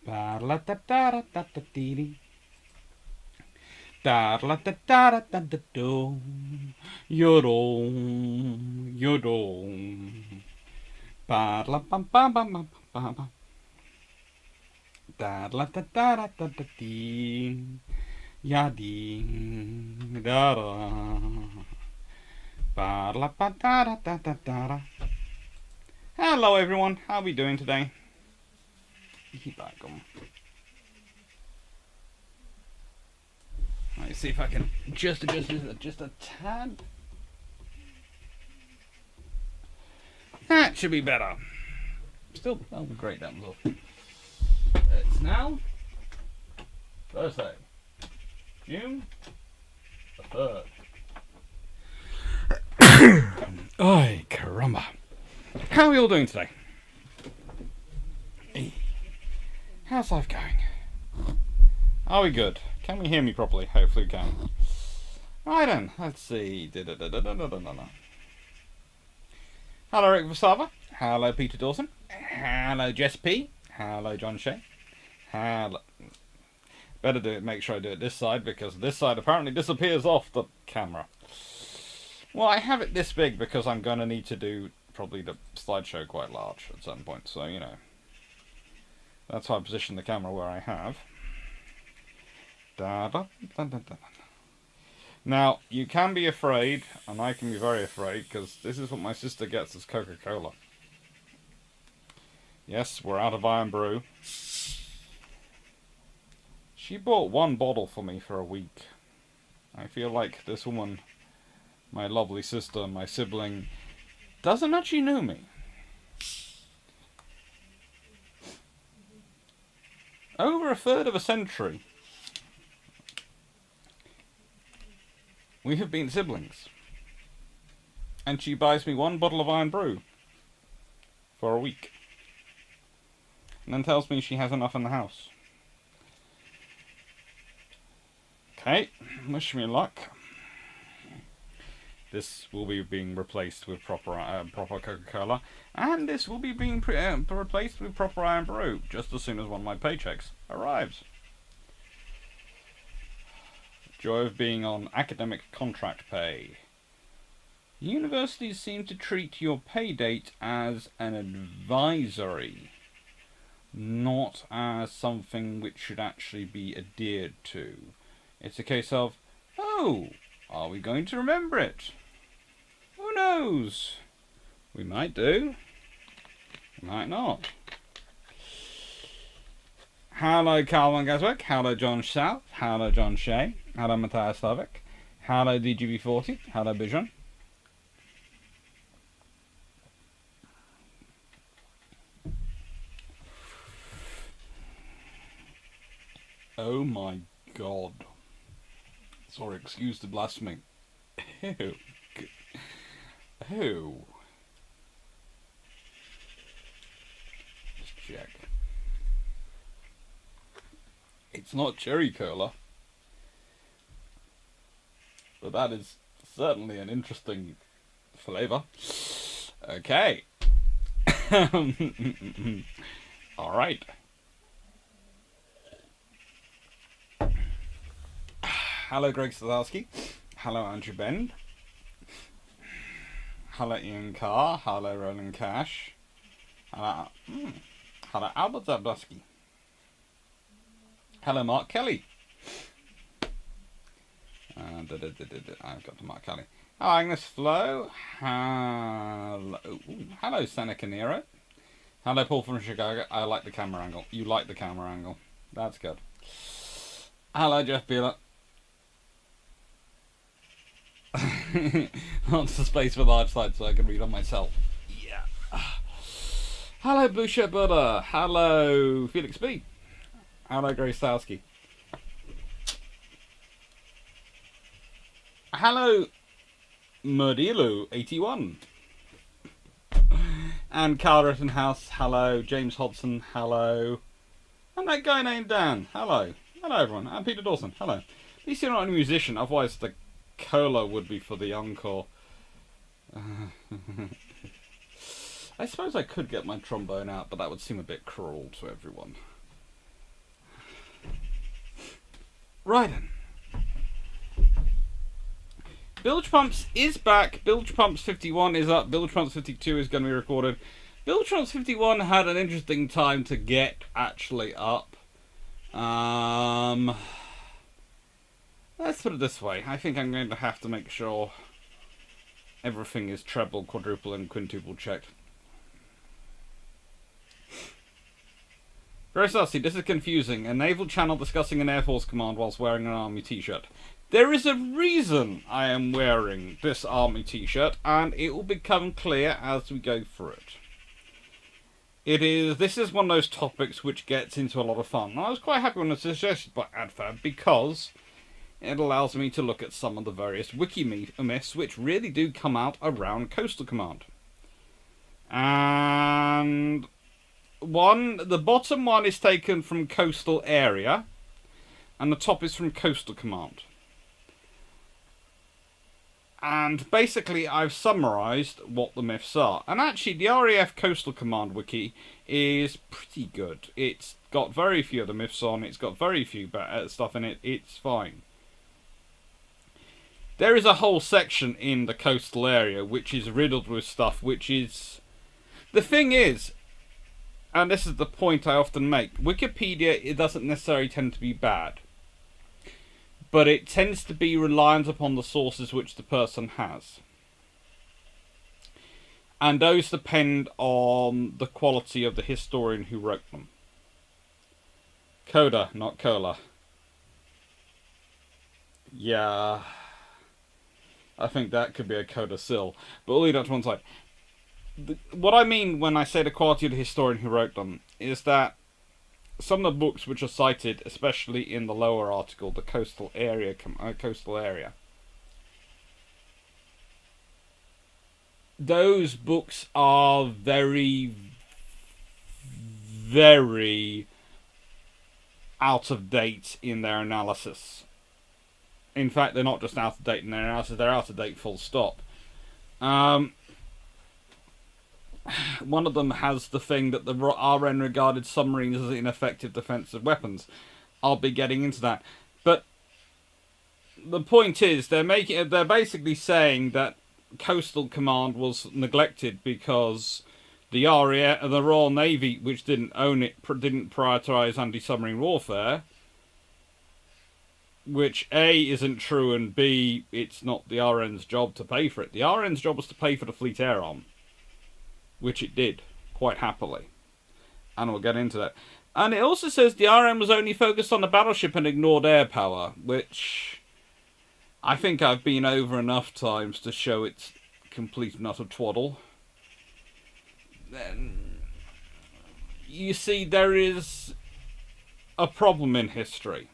Ba la da da da da da dee. Da la da da da da da do. Yodel, yodel. Ba la bum bum bum bum bum. Da la da da da da da dee. Ya dee da da. Ba la ba da da da da da. Hello everyone, how are we doing today? Let's see if I can just adjust this just a tad. That should be better. Still, oh great, that was off. It's now Thursday, June the 3rd. Ay, caramba. How are we all doing today? How's life going? Are we good? Can we hear me properly? Hopefully we can. Right then, let's see. Hello Rick Vasava. Hello Peter Dawson. Hello Jess P. Hello John Shea. Hello. Better do it. Make sure I do it this side because this side apparently disappears off the camera. Well, I have it this big because I'm going to need to do probably the slideshow quite large at some point. So you know, that's why I position the camera where I have. Now, you can be afraid, and I can be very afraid, because this is what my sister gets as Coca-Cola. Yes, we're out of Iron Brew. She bought one bottle for me for a week. I feel like this woman, my lovely sister, my sibling, doesn't actually know me. Over a third of a century, we have been siblings. And she buys me one bottle of Iron Brew for a week. And then tells me she has enough in the house. Okay, wish me luck. This will be being replaced with proper Coca-Cola. And this will be being replaced with proper Iron Brew just as soon as one of my paychecks arrives. Joy of being on academic contract pay. Universities seem to treat your pay date as an advisory, not as something which should actually be adhered to. It's a case of, oh, are we going to remember it? Who knows? We might do. We might not. Hello, Carl Gaswick. Hello, John South. Hello, John Shea. Hello, Matthias Slavic. Hello, DGB40. Hello, Bijan. Oh my god. Sorry, excuse the blasphemy. Ew. Ew. Just check. It's not cherry cola. But that is certainly an interesting flavour. Okay. Alright. Hello, Greg Sadowski. Hello, Andrew Bend. Hello, Ian Carr. Hello, Roland Cash. Hello, Albert Zabdowski. Hello, Mark Kelly. I've got to Mark Kelly. Hello, Agnes Flo. Hello, Seneca Nero. Hello, Paul from Chicago. I like the camera angle. You like the camera angle. That's good. Hello, Jeff Beeler. Lots of space for large slides so I can read on myself. Yeah. Hello, Blue Shirt Butter. Hello, Felix B. Hello, Grace Stowski. Hello, Murdilu81. And Carl Rittenhouse. Hello, James Hodson. Hello. And that guy named Dan. Hello. Hello, everyone. And Peter Dawson. Hello. At least you're not a musician, otherwise the cola would be for the encore. I suppose I could get my trombone out, but that would seem a bit cruel to everyone. Right then. Bilge Pumps is back. Bilge Pumps 51 is up. Bilge Pumps 52 is going to be recorded. Bilge Pumps 51 had an interesting time to get actually up. Let's put it this way. I think I'm going to have to make sure everything is treble, quadruple, and quintuple checked. Very saucy. This is confusing. A naval channel discussing an Air Force command whilst wearing an Army t-shirt. There is a reason I am wearing this Army t-shirt, and it will become clear as we go through it. This is one of those topics which gets into a lot of fun. And I was quite happy when it was suggested by AdFab because it allows me to look at some of the various wiki myths which really do come out around Coastal Command. And the bottom one is taken from Coastal Area, and the top is from Coastal Command. And basically I've summarised what the myths are. And actually the RAF Coastal Command wiki is pretty good. It's got very few of the myths on, it's got very few stuff in it, it's fine. There is a whole section in the coastal area which is riddled with stuff which is... The thing is, and this is the point I often make, Wikipedia, it doesn't necessarily tend to be bad. But it tends to be reliant upon the sources which the person has. And those depend on the quality of the historian who wrote them. Coda, not cola. Yeah. I think that could be a codicil. But we'll leave that to one side. What I mean when I say the quality of the historian who wrote them is that some of the books which are cited, especially in the lower article, the coastal area, those books are very, very out of date in their analysis. In fact, they're not just out of date in their analysis, they're out of date full stop. One of them has the thing that the RN regarded submarines as ineffective defensive weapons. I'll be getting into that. But the point is, they're basically saying that Coastal Command was neglected because the Royal Navy, which didn't own it, didn't prioritise anti-submarine warfare. Which A, isn't true, and B, it's not the RN's job to pay for it. The RN's job was to pay for the Fleet Air Arm. Which it did, quite happily. And we'll get into that. And it also says the RM was only focused on the battleship and ignored air power, which I think I've been over enough times to show it's complete and utter twaddle. Then, you see, there is a problem in history.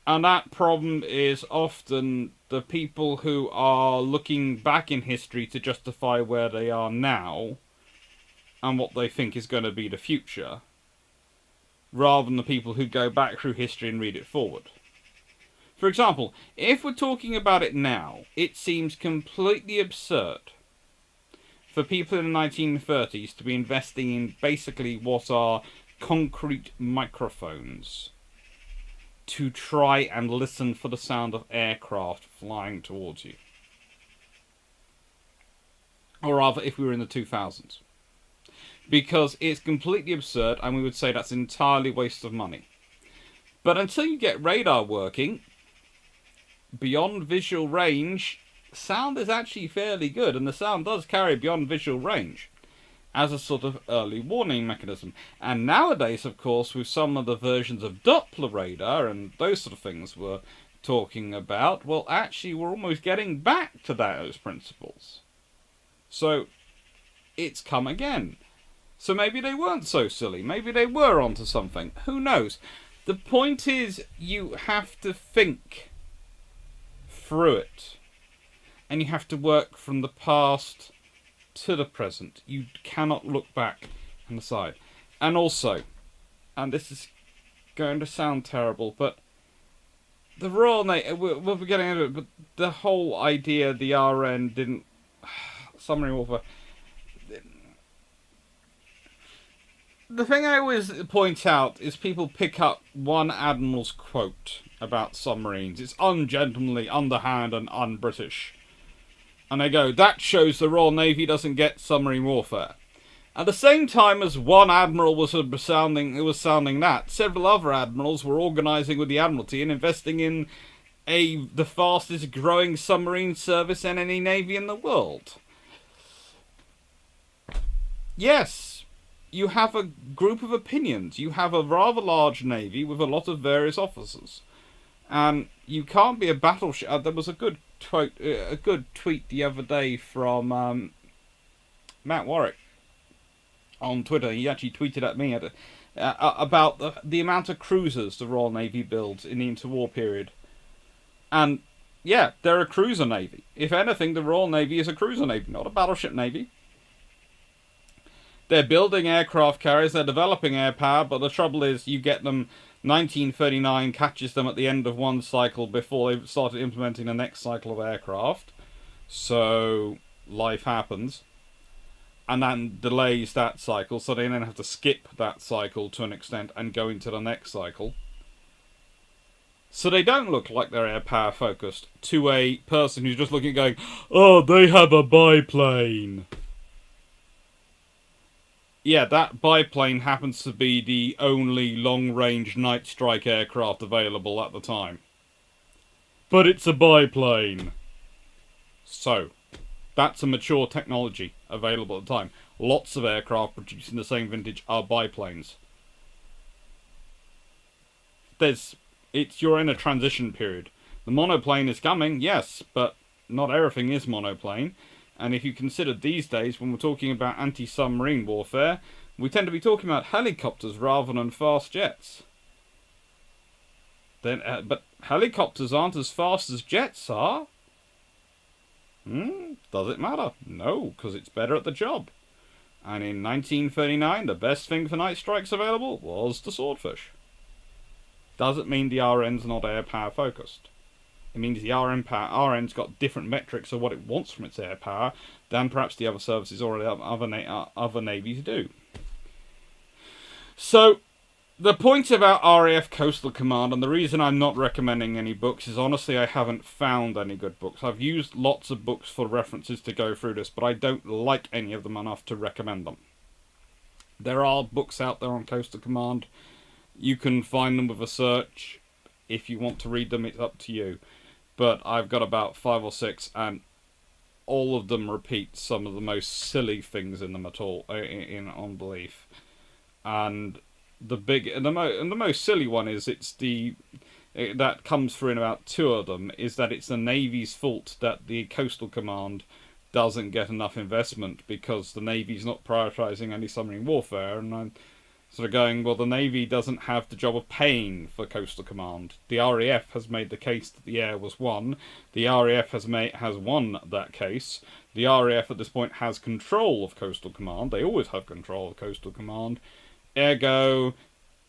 And that problem is often the people who are looking back in history to justify where they are now and what they think is going to be the future, rather than the people who go back through history and read it forward. For example, if we're talking about it now, it seems completely absurd for people in the 1930s to be investing in basically what are concrete microphones to try and listen for the sound of aircraft flying towards you. Or rather, if we were in the 2000s. Because it's completely absurd, and we would say that's entirely waste of money. But until you get radar working, beyond visual range, sound is actually fairly good, and the sound does carry beyond visual range as a sort of early warning mechanism. And nowadays, of course, with some of the versions of Doppler radar and those sort of things we're talking about, well, actually, we're almost getting back to those principles. So, it's come again. So maybe they weren't so silly. Maybe they were onto something. Who knows? The point is, you have to think through it. And you have to work from the past to the present. You cannot look back and decide. And also, and this is going to sound terrible, but the Royal Navy, we'll be getting into it, but the whole idea the RN didn't, submarine warfare, The thing I always point out is people pick up one admiral's quote about submarines. It's ungentlemanly, underhand, and un-British. And they go, that shows the Royal Navy doesn't get submarine warfare. At the same time as one admiral was sounding that, several other admirals were organising with the Admiralty and investing in the fastest growing submarine service in any navy in the world. Yes, you have a group of opinions. You have a rather large navy with a lot of various officers, and you can't be a battleship. There was a good tweet the other day from Matt Warwick on Twitter. He actually tweeted at me about the amount of cruisers the Royal Navy builds in the interwar period. And yeah, they're a cruiser navy. If anything, the Royal Navy is a cruiser navy, not a battleship navy. They're building aircraft carriers, they're developing air power, but the trouble is you get them, 1939 catches them at the end of one cycle before they've started implementing the next cycle of aircraft. So life happens. And then delays that cycle, so they then have to skip that cycle to an extent and go into the next cycle. So they don't look like they're air power focused to a person who's just looking going, oh, they have a biplane. Yeah, that biplane happens to be the only long-range night strike aircraft available at the time. But it's a biplane. So, that's a mature technology available at the time. Lots of aircraft producing the same vintage are biplanes. You're in a transition period. The monoplane is coming, yes, but not everything is monoplane. And if you consider these days, when we're talking about anti-submarine warfare, we tend to be talking about helicopters rather than fast jets. But helicopters aren't as fast as jets are. Does it matter? No, because it's better at the job. And in 1939, the best thing for night strikes available was the Swordfish. Doesn't mean the RN's not air power focused. It means the RN's got different metrics of what it wants from its air power than perhaps the other services or other navies do. So, the point about RAF Coastal Command, and the reason I'm not recommending any books, is honestly I haven't found any good books. I've used lots of books for references to go through this, but I don't like any of them enough to recommend them. There are books out there on Coastal Command. You can find them with a search. If you want to read them, it's up to you. But I've got about 5 or 6, and all of them repeat some of the most silly things in them at all, on belief. And the most silly one is that comes through in about 2 of them, is that it's the Navy's fault that the Coastal Command doesn't get enough investment because the Navy's not prioritising anti-submarine warfare, and I'm sort of going, well, the Navy doesn't have the job of paying for Coastal Command. The RAF has made the case that the air was won. The RAF has won that case. The RAF at this point has control of Coastal Command. They always have control of Coastal Command. Ergo,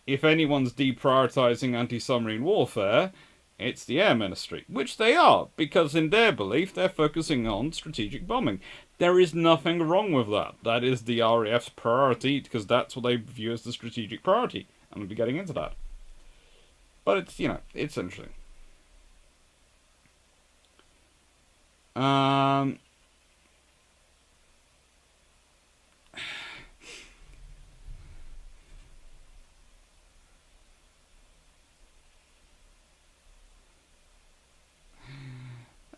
if anyone's deprioritising anti-submarine warfare, it's the Air Ministry, which they are, because in their belief they're focusing on strategic bombing. There is nothing wrong with that. That is the RAF's priority, because that's what they view as the strategic priority. And we'll be getting into that. But it's, it's interesting.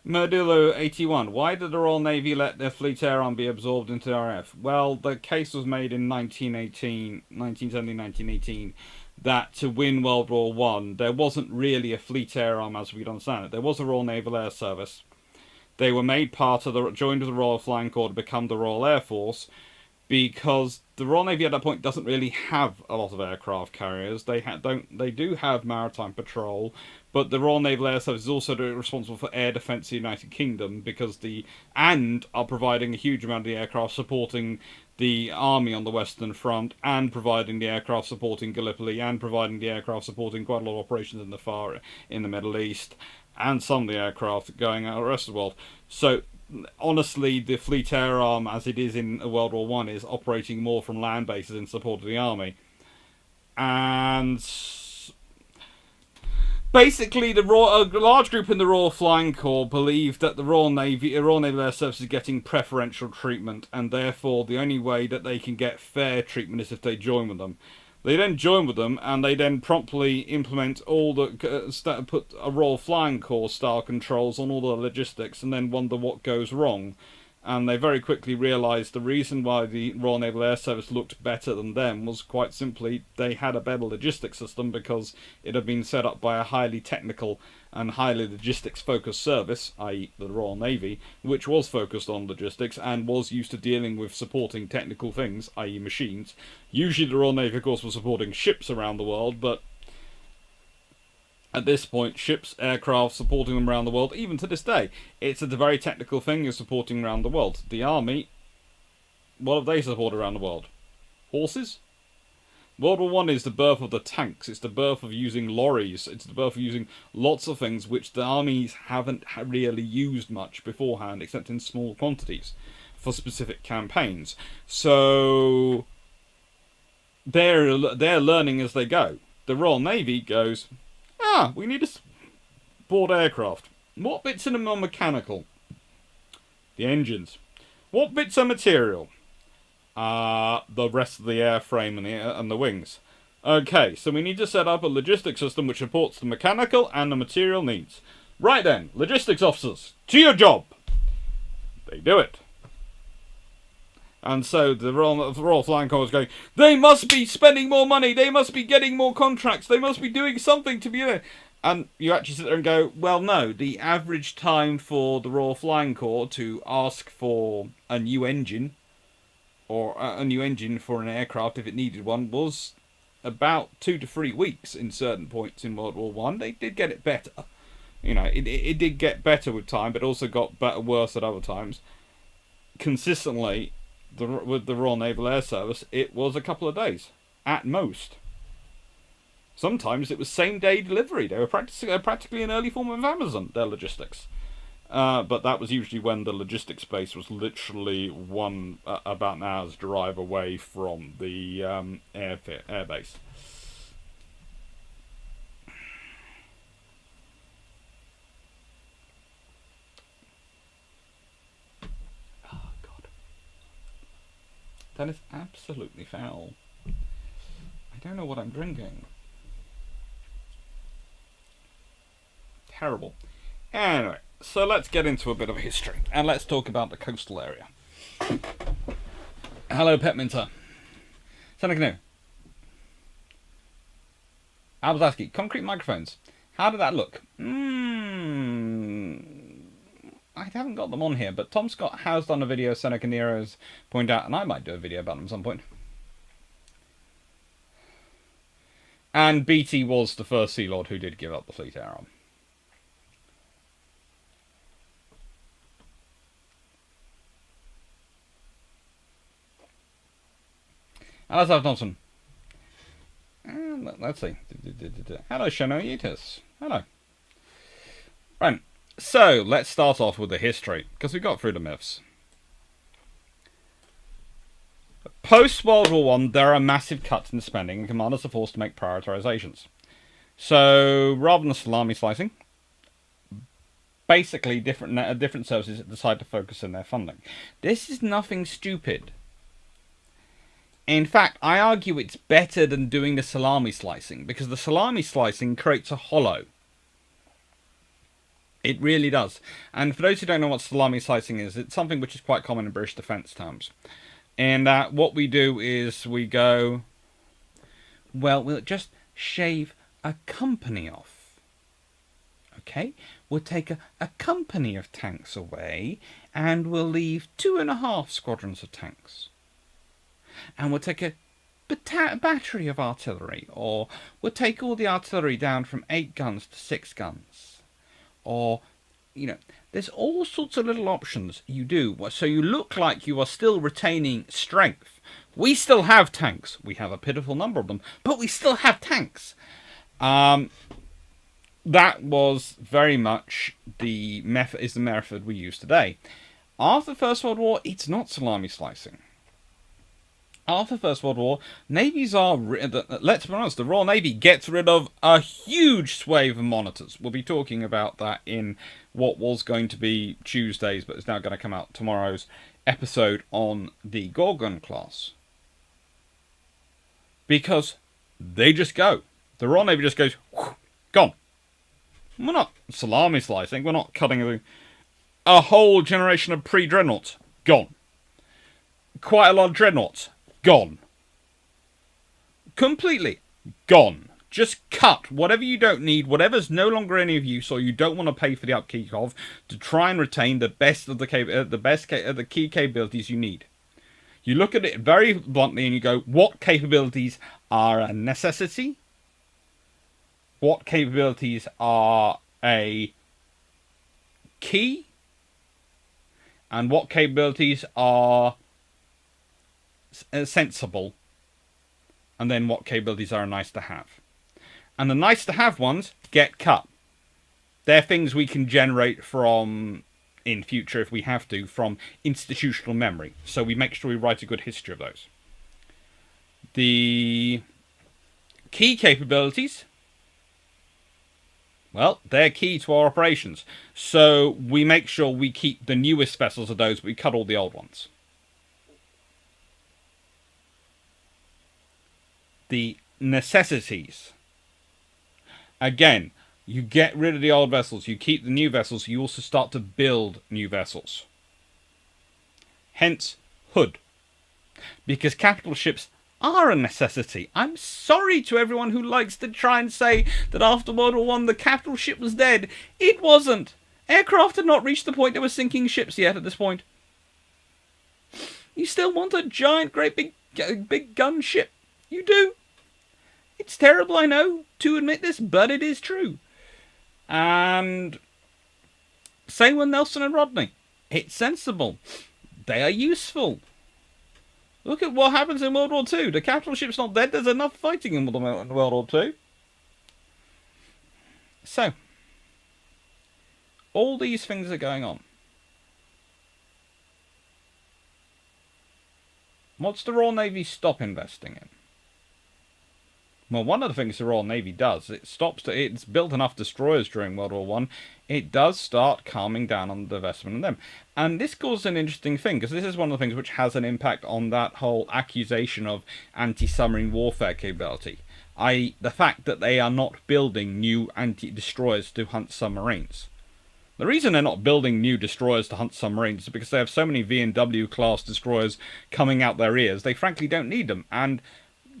Merdullo 81. Why did the Royal Navy let their Fleet Air Arm be absorbed into the RAF? Well, the case was made in 1918 that to win World War I, there wasn't really a Fleet Air Arm as we'd understand it. There was a Royal Naval Air Service. They were made joined with the Royal Flying Corps to become the Royal Air Force, because the Royal Navy at that point doesn't really have a lot of aircraft carriers. They do have maritime patrol, but the Royal Naval Air Service is also responsible for air defence of the United Kingdom, and are providing a huge amount of the aircraft supporting the army on the Western Front, and providing the aircraft supporting Gallipoli, and providing the aircraft supporting quite a lot of operations in the Middle East, and some of the aircraft going out the rest of the world. So honestly, the Fleet Air Arm, as it is in World War One, is operating more from land bases in support of the army. And basically, a large group in the Royal Flying Corps believed that the Royal Naval Air Service is getting preferential treatment, and therefore the only way that they can get fair treatment is if they join with them. They then join with them, and they then promptly implement all the put a Royal Flying Corps style controls on all the logistics, and then wonder what goes wrong. And they very quickly realised the reason why the Royal Naval Air Service looked better than them was quite simply they had a better logistics system because it had been set up by a highly technical and highly logistics focused service, i.e. the Royal Navy, which was focused on logistics and was used to dealing with supporting technical things, i.e. machines. Usually the Royal Navy, of course, was supporting ships around the world, but at this point, ships, aircraft, supporting them around the world, even to this day, it's a very technical thing you're supporting around the world. The army, what have they supported around the world? Horses? World War One is the birth of the tanks. It's the birth of using lorries. It's the birth of using lots of things which the armies haven't really used much beforehand, except in small quantities for specific campaigns. So they're learning as they go. The Royal Navy goes, we need a board aircraft. What bits in them are mechanical? The engines. What bits are material? The rest of the airframe and the wings. Okay, so we need to set up a logistics system which supports the mechanical and the material needs. Right then, logistics officers, to your job! They do it. And so the Royal Flying Corps is going, they must be spending more money, they must be getting more contracts, they must be doing something to be there. And you actually sit there and go, well, no, the average time for the Royal Flying Corps to ask for a new engine, or a new engine for an aircraft if it needed one, was about 2 to 3 weeks in certain points in World War One. They did get it better. You know, it did get better with time, but also got worse at other times. Consistently, with the Royal Naval Air Service, it was a couple of days, at most. Sometimes it was same-day delivery. They were practically an early form of Amazon, their logistics. But that was usually when the logistics base was literally about an hour's drive away from the air base. Oh, God. That is absolutely foul. I don't know what I'm drinking. Terrible. Anyway, so let's get into a bit of history, and let's talk about the coastal area. Hello, Petminter. Senecanu. Albazaski. Concrete microphones. How did that look? I haven't got them on here, but Tom Scott has done a video, Seneca Nero's point out, and I might do a video about them at some point. And Beatty was the first Sea Lord who did give up the Fleet Air Arm. Alistair Thompson. Let's see. Hello, Shanoitis. Hello. Right. So, let's start off with the history, because we got through the myths. Post-World War I, there are massive cuts in spending, and commanders are forced to make prioritizations. So, rather than salami slicing, basically different services decide to focus in their funding. This is nothing stupid. In fact, I argue it's better than doing the salami slicing, because the salami slicing creates a hollow. It really does. And for those who don't know what salami slicing is, it's something which is quite common in British defence terms. And what we do is we go, well, we'll just shave a company off. Okay? We'll take a company of tanks away, and we'll leave 2.5 squadrons of tanks. And we'll take a battery of artillery, or we'll take all the artillery down from 8 guns to 6 guns. Or, you know, there's all sorts of little options you do, so you look like you are still retaining strength. We still have tanks. We have a pitiful number of them, but we still have tanks. That was very much the method we use today. After the First World War, it's not salami slicing. After the First World War, navies are... Let's be honest, the Royal Navy gets rid of a huge swathe of monitors. We'll be talking about that in what was going to be Tuesday's, but is now going to come out tomorrow's episode on the Gorgon class. Because they just go. The Royal Navy just goes, whoosh, gone. We're not salami slicing, we're not cutting a whole generation of pre-dreadnoughts, gone. Quite a lot of dreadnoughts, gone. Completely gone. Just cut whatever you don't need, whatever's no longer any of use or you don't want to pay for the upkeep of, to try and retain the best of the key capabilities you need. You look at it very bluntly and you go, what capabilities are a necessity? What capabilities are a key? And what capabilities are sensible? And then what capabilities are nice to have? And the nice to have ones get cut. They're things we can generate from, in future if we have to, from institutional memory. So we make sure we write a good history of those. The key capabilities, well, they're key to our operations. So we make sure we keep the newest vessels of those, but we cut all the old ones. The necessities. Again, you get rid of the old vessels, you keep the new vessels, you also start to build new vessels. Hence, Hood. Because capital ships are a necessity. I'm sorry to everyone who likes to try and say that after World War I the capital ship was dead. It wasn't. Aircraft had not reached the point they were sinking ships yet at this point. You still want a giant, great big gun ship. You do. It's terrible, I know, to admit this, but it is true. And same with Nelson and Rodney. It's sensible. They are useful. Look at what happens in World War II. The capital ship's not dead. There's enough fighting in World War II. So, all these things are going on. What's the Royal Navy stop investing in? Well, one of the things the Royal Navy does, it's built enough destroyers during World War I, it does start calming down on the investment in them. And this causes an interesting thing, because this is one of the things which has an impact on that whole accusation of anti-submarine warfare capability, i.e. the fact that they are not building new anti-destroyers to hunt submarines. The reason they're not building new destroyers to hunt submarines is because they have so many V&W class destroyers coming out their ears, they frankly don't need them, and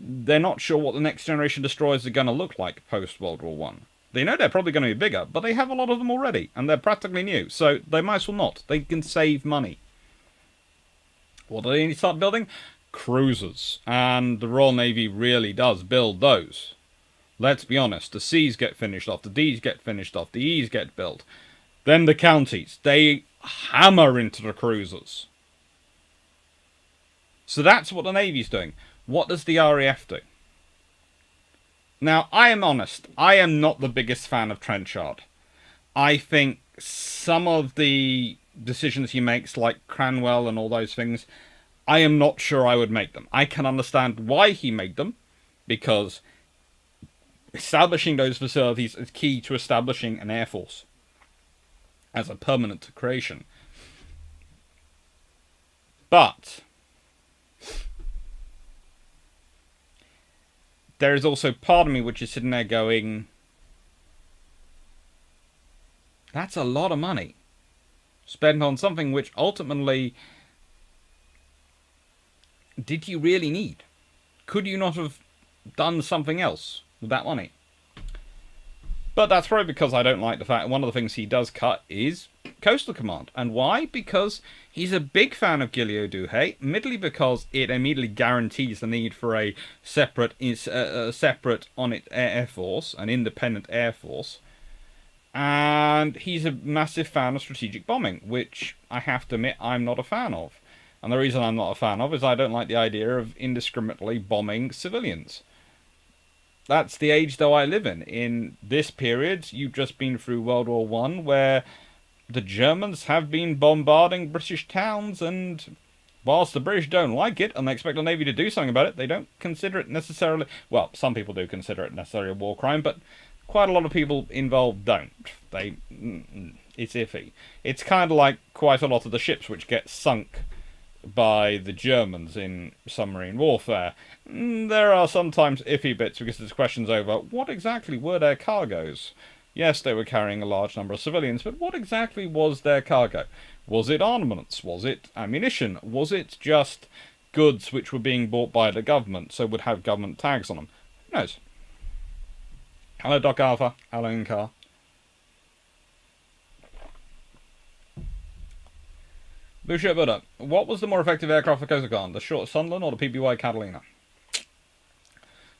they're not sure what the next generation destroyers are going to look like post-World War I. They know they're probably going to be bigger, but they have a lot of them already, and they're practically new, so they might as well not. They can save money. What do they need to start building? Cruisers. And the Royal Navy really does build those. Let's be honest, the C's get finished off, the D's get finished off, the E's get built. Then the counties, they hammer into the cruisers. So that's what the Navy's doing. What does the RAF do? Now, I am honest. I am not the biggest fan of Trenchard. I think some of the decisions he makes, like Cranwell and all those things, I am not sure I would make them. I can understand why he made them, because establishing those facilities is key to establishing an air force as a permanent creation. But there is also part of me which is sitting there going, that's a lot of money spent on something which ultimately, did you really need? Could you not have done something else with that money? But that's probably because I don't like the fact one of the things he does cut is Coastal Command. And why? Because he's a big fan of Gilio Duhay, admittedly because it immediately guarantees the need for a separate on it air force, an independent air force. And he's a massive fan of strategic bombing, which I have to admit I'm not a fan of. And the reason I'm not a fan of is I don't like the idea of indiscriminately bombing civilians. That's the age, though, I live in. In this period, you've just been through World War I, where the Germans have been bombarding British towns, and whilst the British don't like it and they expect the Navy to do something about it, they don't consider it necessarily. Well, some people do consider it necessarily a war crime, but quite a lot of people involved don't. It's iffy. It's kind of like quite a lot of the ships which get sunk by the Germans in submarine warfare. There are sometimes iffy bits because there's questions over what exactly were their cargoes. Yes, they were carrying a large number of civilians, but what exactly was their cargo? Was it armaments? Was it ammunition? Was it just goods which were being bought by the government, so would have government tags on them? Who knows? Hello, Doc Alpha. Hello, Incar. Bullshit Buddha. What was the more effective aircraft for Coast Guard? The short Sunderland or the PBY Catalina?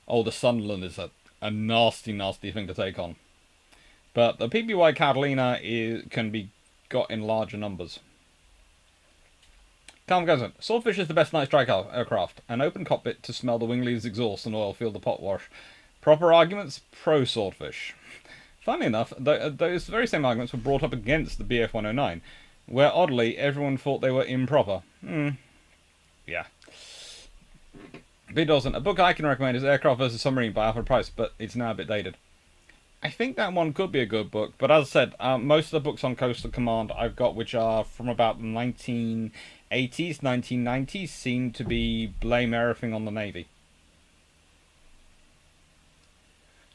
Oh, the Sunderland is a nasty, nasty thing to take on. But the PBY Catalina can be got in larger numbers. Calm Cousin. Swordfish is the best night strike aircraft. An open cockpit to smell the wing leaves exhaust and oil fill the pot wash. Proper arguments pro Swordfish. Funnily enough, those very same arguments were brought up against the BF-109, where oddly everyone thought they were improper. Yeah. B. Dawson. A book I can recommend is Aircraft vs. Submarine by Alfred Price, but it's now a bit dated. I think that one could be a good book, but as I said, most of the books on Coastal Command I've got, which are from about the 1980s, 1990s, seem to be blame everything on the Navy.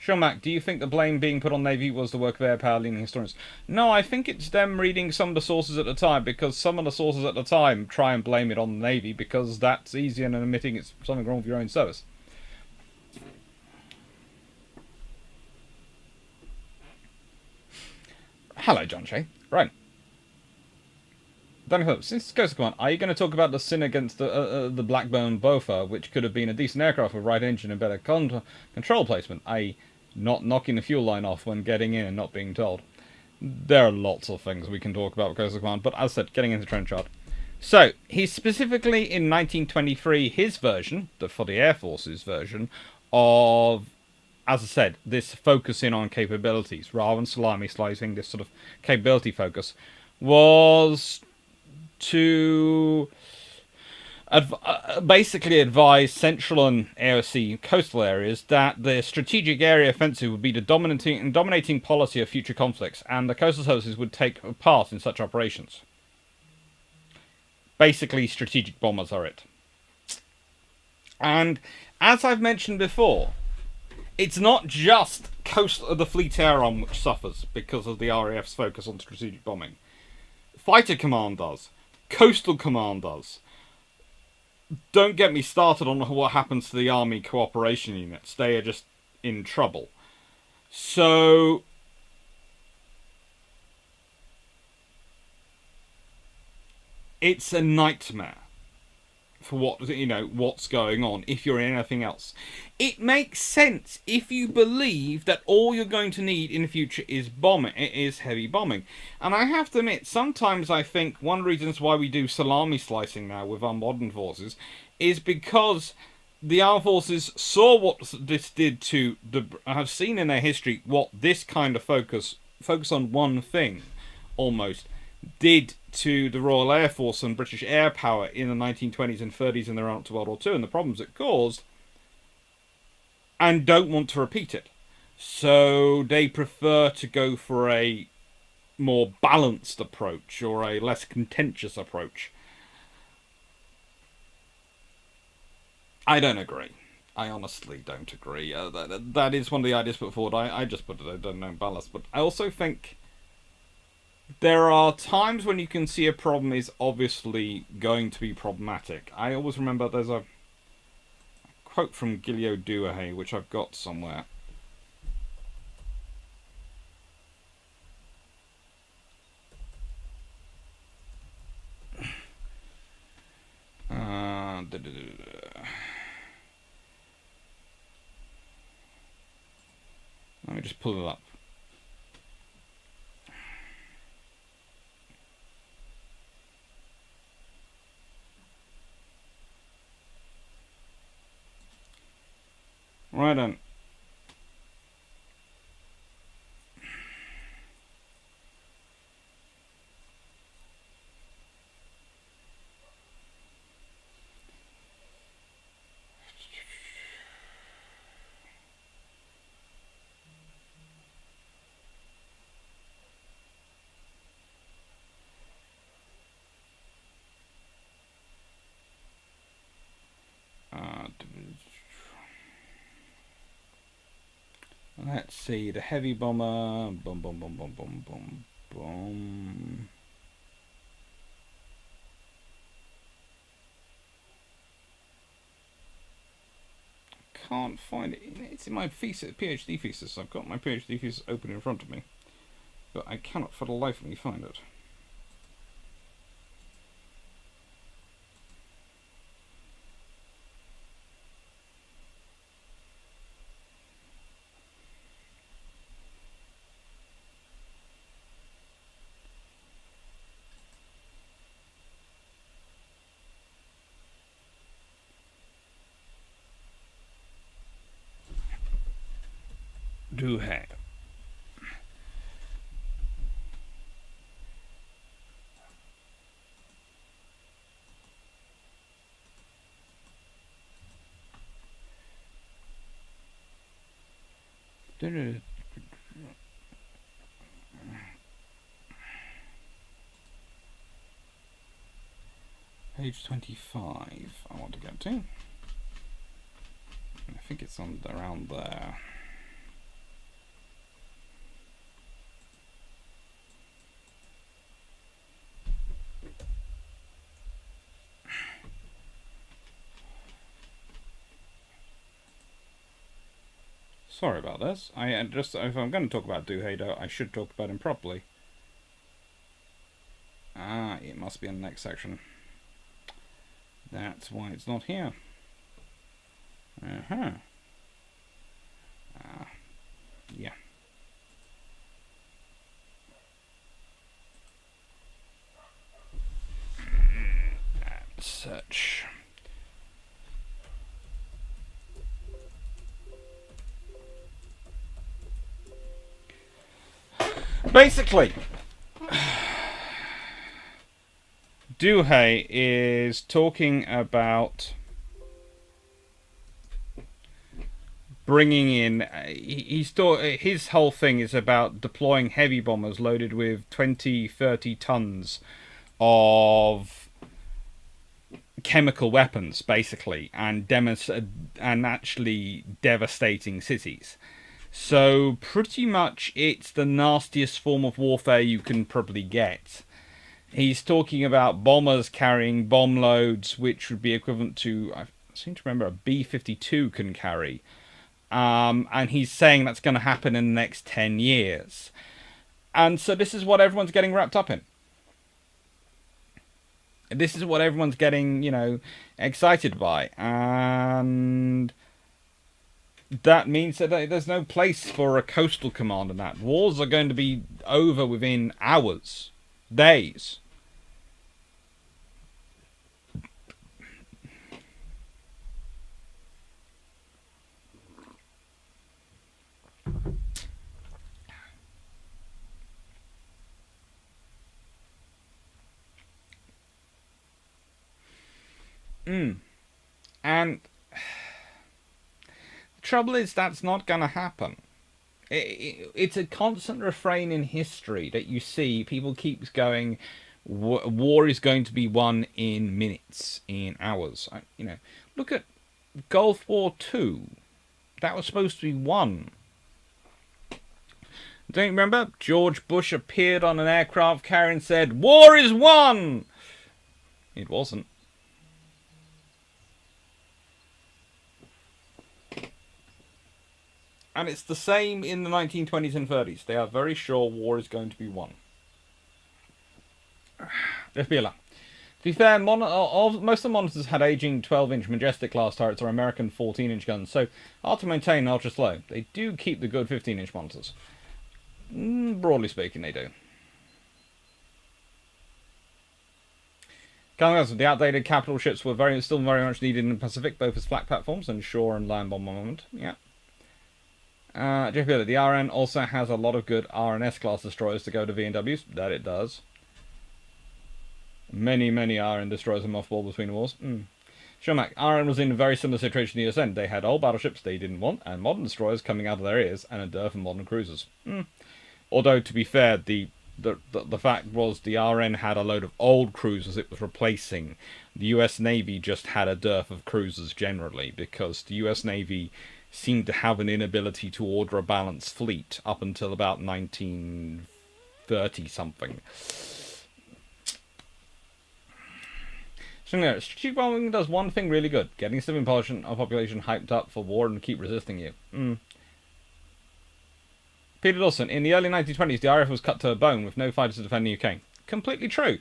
Shilmac, do you think the blame being put on Navy was the work of air power leaning historians? No, I think it's them reading some of the sources at the time, because some of the sources at the time try and blame it on the Navy, because that's easier than admitting it's something wrong with your own service. Hello, John Shea. Right. Danny Phillips, since Coast Command, are you going to talk about the sin against the Blackburn Boffa, which could have been a decent aircraft with right engine and better control placement, i.e. not knocking the fuel line off when getting in and not being told? There are lots of things we can talk about with Coastal Command, but as I said, getting into Trenchard. So, he's specifically in 1923, his version, for the Air Force's version, of, as I said, this focusing on capabilities, rather than salami slicing, this sort of capability focus, was to basically advise central and AOC coastal areas that the strategic area offensive would be the dominating policy of future conflicts, and the coastal services would take part in such operations. Basically, strategic bombers are it. And as I've mentioned before, it's not just the Fleet Air Arm which suffers because of the RAF's focus on strategic bombing. Fighter Command does. Coastal Command does. Don't get me started on what happens to the Army Cooperation Units. They are just in trouble. So it's a nightmare for what's going on if you're in anything else. It makes sense if you believe that all you're going to need in the future is bombing. It is heavy bombing. And I have to admit, sometimes I think one of the reasons why we do salami slicing now with our modern forces is because the armed forces saw what this did to have seen in their history what this kind of focus on one thing almost did to the Royal Air Force and British air power in the 1920s and 30s in the run up to World War II and the problems it caused, and don't want to repeat it. So they prefer to go for a more balanced approach or a less contentious approach. I don't agree. I honestly don't agree. That is one of the ideas put forward. I just put it, I don't know, ballast. But I also think there are times when you can see a problem is obviously going to be problematic. I always remember there's a quote from Gilio Duahay, which I've got somewhere. Let me just pull it up. Right on. Let's see, the heavy bomber. Boom, boom, boom, boom, boom, boom, boom. Can't find it. It's in my thesis, PhD thesis. I've got my PhD thesis open in front of me, but I cannot for the life of me find it. Do have. Page 25 I want to go to. I think it's on around there. Sorry about this. If I'm going to talk about Duhado, I should talk about him properly. Ah, it must be in the next section. That's why it's not here. Uh-huh. Yeah. Search. Basically, Duhé is talking about bringing in. His whole thing is about deploying heavy bombers loaded with 20, 30 tons of chemical weapons, basically, and actually devastating cities. So pretty much it's the nastiest form of warfare you can probably get. He's talking about bombers carrying bomb loads, which would be equivalent to, I seem to remember, a B-52 can carry. And he's saying that's going to happen in the next 10 years. And so this is what everyone's getting wrapped up in. This is what everyone's getting, excited by. And that means that there's no place for a coastal command in that. Wars are going to be over within hours, days. And the trouble is that's not going to happen. It's a constant refrain in history that you see. People keep going, war is going to be won in minutes, in hours. Look at Gulf War II. That was supposed to be won. Don't you remember? George Bush appeared on an aircraft carrier and said, "War is won!" It wasn't. And it's the same in the 1920s and 30s. They are very sure war is going to be won. FBLA. To be fair, most of the monitors had aging 12-inch Majestic class turrets or American 14-inch guns, so hard to maintain ultra slow. They do keep the good 15-inch monitors. Broadly speaking, they do. The outdated capital ships were still very much needed in the Pacific, both as flak platforms and shore and land bombardment. Yeah. The RN also has a lot of good RNS class destroyers to go to V&Ws. That it does. Many RN destroyers are mothballed between wars. Sure, Mac. RN was in a very similar situation to the USN. They had old battleships they didn't want, and modern destroyers coming out of their ears, and a dearth of modern cruisers. Although, to be fair, the fact was the RN had a load of old cruisers it was replacing. The US Navy just had a dearth of cruisers generally, because the US Navy seemed to have an inability to order a balanced fleet up until about 1930 something. So no, strategic bombing does one thing really good: getting civilian population hyped up for war and keep resisting you. Peter Dawson, in the early 1920s, the RAF was cut to a bone with no fighters to defend the UK. Completely true.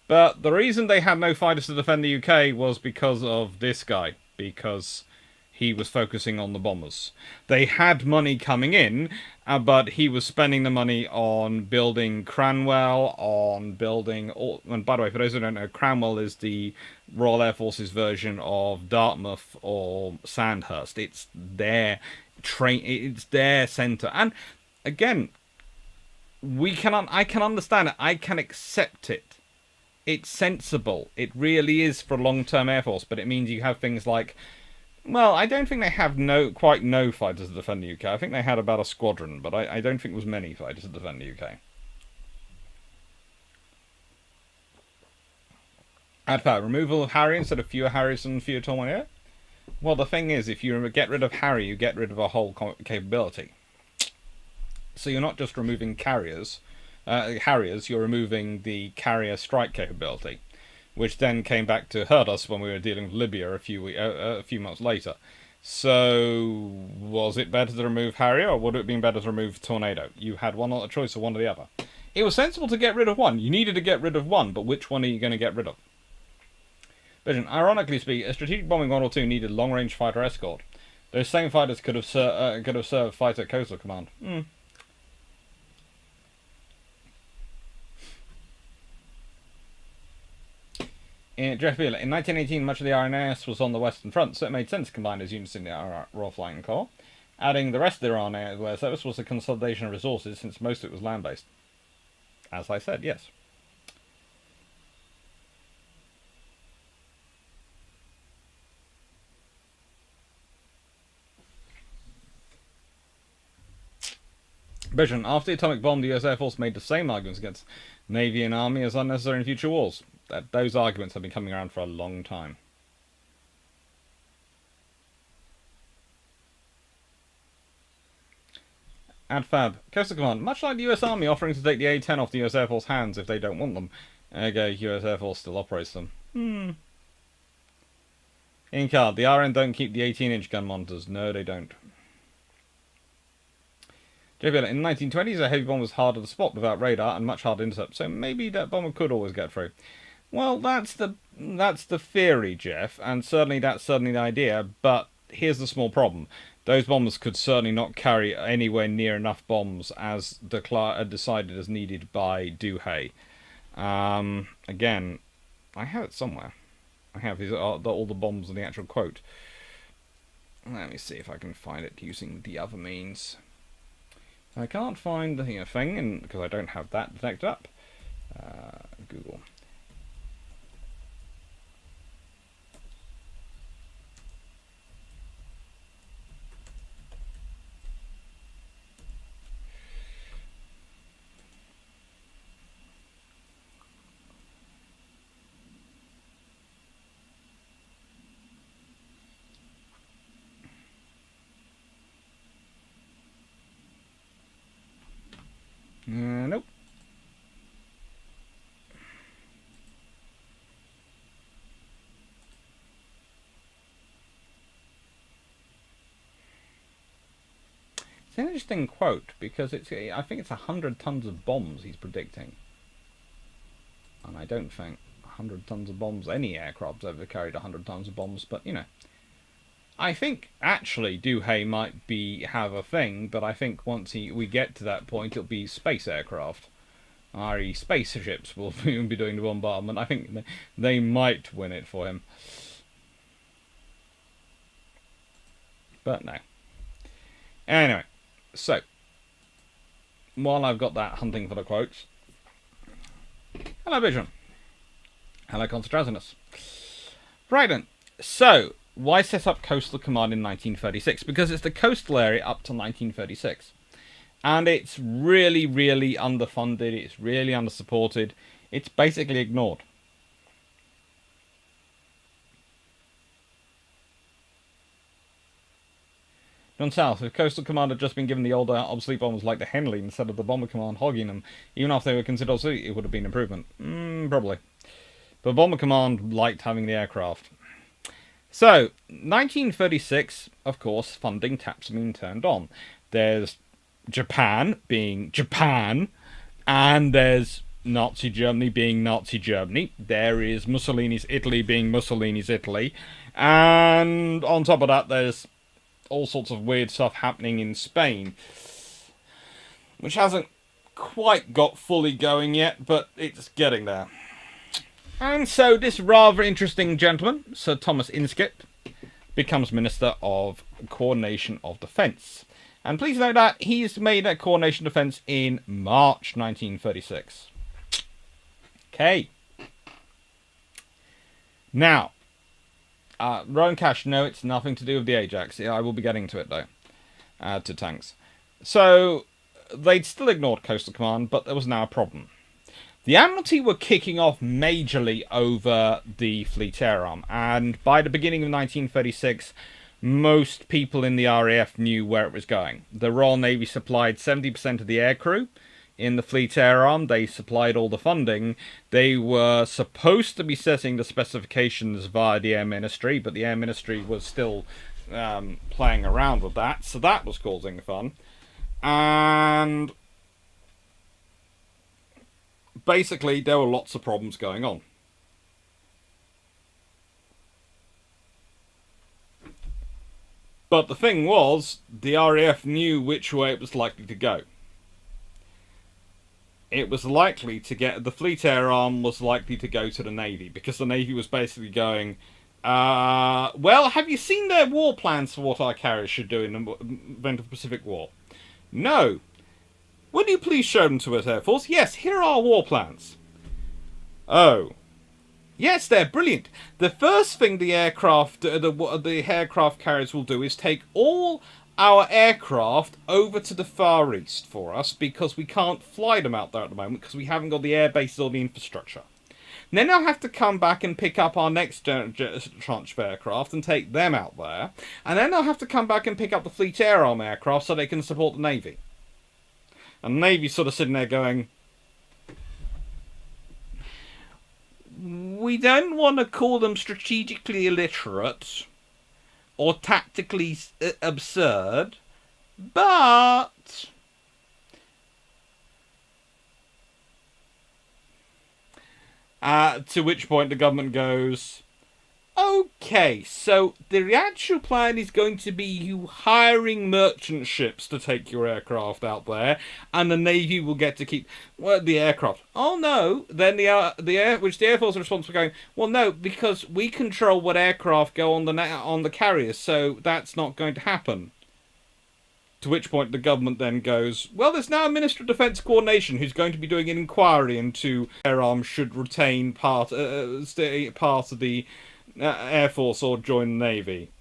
But the reason they had no fighters to defend the UK was because of this guy. Because he was focusing on the bombers. They had money coming in, but he was spending the money on building Cranwell, on building... And by the way, for those who don't know, Cranwell is the Royal Air Force's version of Dartmouth or Sandhurst. It's their it's their centre. And again, I can understand it. I can accept it. It's sensible. It really is for a long-term Air Force, but it means you have things like... Well, I don't think they have quite no fighters to defend the UK. I think they had about a squadron, but I don't think there was many fighters to defend the UK. Adfa, removal of Harry instead of fewer Harrys and fewer Tornado? Well, the thing is, if you get rid of Harry, you get rid of a whole capability. So you're not just removing Harriers, you're removing the carrier strike capability, which then came back to hurt us when we were dealing with Libya a few months later. So, was it better to remove Harrier, or would it have been better to remove Tornado? You had a choice of one or the other. It was sensible to get rid of one. You needed to get rid of one, but which one are you going to get rid of? Vision, ironically speaking, a strategic bombing 1 or 2 needed long-range fighter escort. Those same fighters could have served fighter coastal command. Jeff Beale, in 1918, much of the RNAS was on the Western Front, so it made sense to combine those units in the Royal Flying Corps. Adding the rest of the RNAS service was a consolidation of resources, since most of it was land-based. As I said, yes. Vision, after the atomic bomb, the US Air Force made the same arguments against Navy and Army as unnecessary in future wars. Those arguments have been coming around for a long time. AdFab. Coastal Command. Much like the US Army offering to take the A-10 off the US Air Force hands if they don't want them. Ergo, US Air Force still operates them. In card. The RN don't keep the 18-inch gun monitors. No, they don't. JBL, in the 1920s, a heavy bomb was harder to spot without radar and much harder to intercept, so maybe that bomber could always get through. Well, that's the theory, Jeff, and that's certainly the idea, but here's the small problem. Those bombers could certainly not carry anywhere near enough bombs as decided as needed by Duhay. Again, I have it somewhere. I have all the bombs in the actual quote. Let me see if I can find it using the other means. I can't find the thing because I don't have that detected up. Google. Nope. It's an interesting quote because I think it's 100 tons of bombs he's predicting. And I don't think 100 tons of bombs, any aircraft's ever carried 100 tons of bombs, but you know. I think actually Duhay might have a thing, but I think once we get to that point, it'll be space aircraft, i.e. spaceships will be doing the bombardment. I think they might win it for him, but no. Anyway, so while I've got that hunting for the quotes, hello Vision, hello Constantinus. Right then, so. Why set up Coastal Command in 1936? Because it's the coastal area up to 1936. And it's really, really underfunded. It's really undersupported. It's basically ignored. Gone south. If Coastal Command had just been given the older, obsolete bombers like the Henley instead of the Bomber Command hogging them, even after they were considered obsolete, it would have been an improvement. Probably. But Bomber Command liked having the aircraft. So, 1936, of course, funding taps being turned on. There's Japan being Japan, and there's Nazi Germany being Nazi Germany. There is Mussolini's Italy being Mussolini's Italy. And on top of that, there's all sorts of weird stuff happening in Spain, which hasn't quite got fully going yet, but it's getting there. And so this rather interesting gentleman, Sir Thomas Inskip, becomes Minister of Coordination of Defence. And please note that he's made that Coordination of Defence in March 1936. Okay. Now, Rowan Cash, no, it's nothing to do with the Ajax. I will be getting to it, though, to tanks. So, they'd still ignored Coastal Command, but there was now a problem. The Admiralty were kicking off majorly over the Fleet Air Arm, and by the beginning of 1936, most people in the RAF knew where it was going. The Royal Navy supplied 70% of the aircrew. In the Fleet Air Arm, they supplied all the funding. They were supposed to be setting the specifications via the Air Ministry, but the Air Ministry was still playing around with that, so that was causing fun. And basically, there were lots of problems going on. But the thing was, the RAF knew which way it was likely to go. It was likely to get... The Fleet Air Arm was likely to go to the Navy, because the Navy was basically going, well, have you seen their war plans for what our carriers should do in the event of the Pacific War? No. Would you please show them to us, Air Force? Yes, here are our war plans. Oh. Yes, they're brilliant. The first thing the aircraft carriers will do is take all our aircraft over to the Far East for us, because we can't fly them out there at the moment because we haven't got the air bases or the infrastructure. And then they'll have to come back and pick up our next tranche of aircraft and take them out there. And then they'll have to come back and pick up the Fleet Air Arm aircraft so they can support the Navy. And the Navy's sort of sitting there going, we don't want to call them strategically illiterate or tactically absurd, but to which point the government goes, okay, so the actual plan is going to be you hiring merchant ships to take your aircraft out there, and the Navy will get to keep the aircraft. Oh no! Then the Air Force are responsible for going, well no, because we control what aircraft go on the carriers, so that's not going to happen. To which point the government then goes, well, there's now a Minister of Defence Coordination who's going to be doing an inquiry into Air Arm should retain part of the Air Force or join the Navy,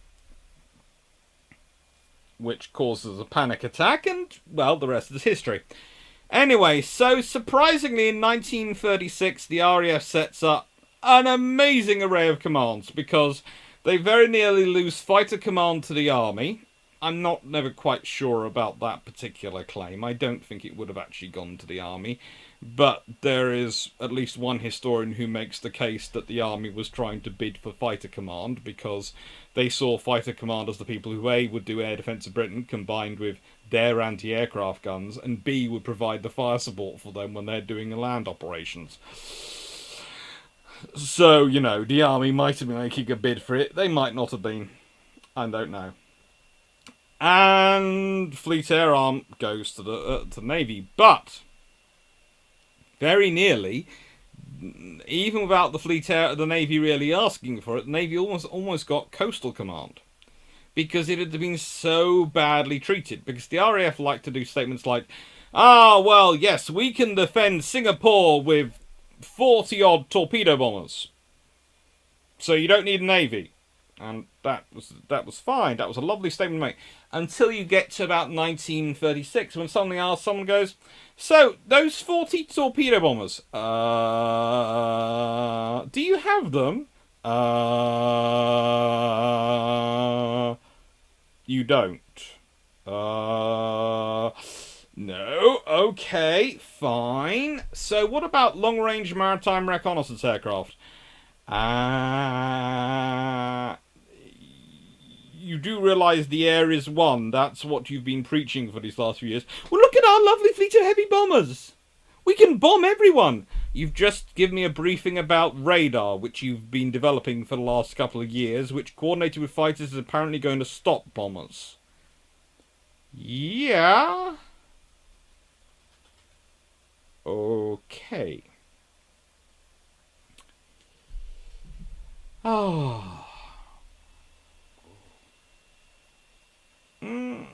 which causes a panic attack, and, well, the rest is history. Anyway, so surprisingly in 1936 the RAF sets up an amazing array of commands, because they very nearly lose fighter command to the Army. I'm never quite sure about that particular claim. I don't think it would have actually gone to the Army. But there is at least one historian who makes the case that the Army was trying to bid for fighter command because they saw fighter command as the people who A, would do air defence of Britain combined with their anti-aircraft guns, and B, would provide the fire support for them when they're doing the land operations. So, you know, the Army might have been making a bid for it. They might not have been. I don't know. And Fleet Air Arm goes to the Navy, but very nearly, even without the Navy really asking for it, the Navy almost got Coastal Command, because it had been so badly treated. Because the RAF liked to do statements like, well, yes, we can defend Singapore with 40-odd torpedo bombers, so you don't need a Navy. And that was fine. That was a lovely statement to make. Until you get to about 1936, when someone goes, so, those 40 torpedo bombers, do you have them? You don't. No. Okay, fine. So what about long-range maritime reconnaissance aircraft? You do realise the air is one. That's what you've been preaching for these last few years. Well, look at our lovely fleet of heavy bombers. We can bomb everyone. You've just given me a briefing about radar, which you've been developing for the last couple of years, which, coordinated with fighters, is apparently going to stop bombers. Yeah. Okay. Oh. Mm.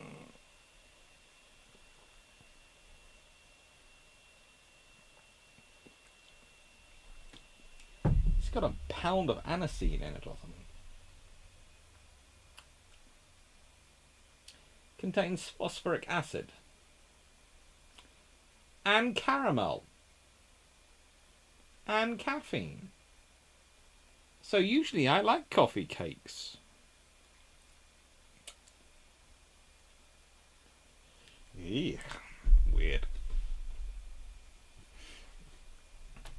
It's got a pound of aniseed in it or something. Contains phosphoric acid. And caramel. And caffeine. So usually I like coffee cakes. Eek, weird.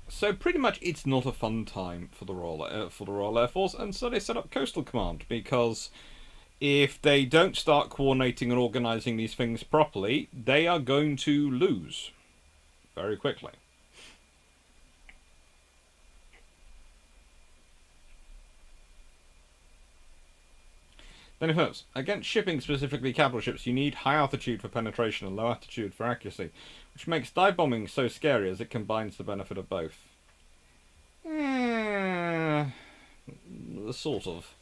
So pretty much it's not a fun time for the Royal Air Force, and so they set up Coastal Command, because if they don't start coordinating and organising these things properly, they are going to lose very quickly. Then it hurts. Against shipping, specifically capital ships, you need high altitude for penetration and low altitude for accuracy, which makes dive bombing so scary as it combines the benefit of both. Sort of.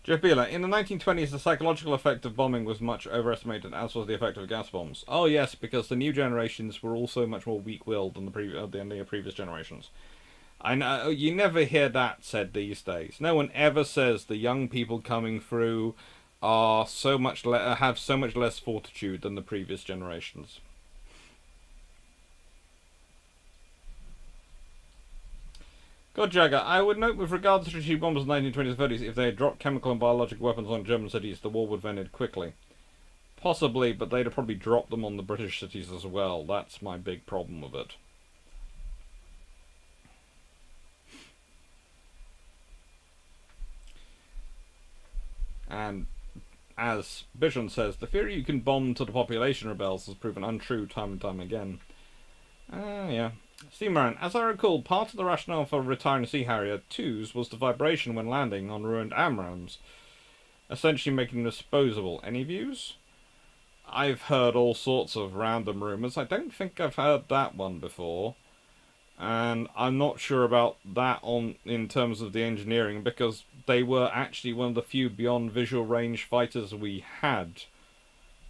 Jeff Beeler, in the 1920s, the psychological effect of bombing was much overestimated, as was the effect of gas bombs. Oh yes, because the new generations were also much more weak-willed than the previous generations. I know you never hear that said these days. No one ever says the young people coming through are have so much less fortitude than the previous generations. God Jagger, I would note with regard to strategic bombers in the 1920s and 30s, if they had dropped chemical and biological weapons on German cities, the war would have ended quickly. Possibly, but they'd have probably dropped them on the British cities as well. That's my big problem with it. And as Bichon says, the theory you can bomb till the population rebels has proven untrue time and time again. Yeah. Steamran, as I recall, part of the rationale for retiring Sea Harrier 2s was the vibration when landing on ruined AMRAAMs, essentially making them disposable. Any views? I've heard all sorts of random rumours. I don't think I've heard that one before. And I'm not sure about that in terms of the engineering, because they were actually one of the few beyond visual range fighters we had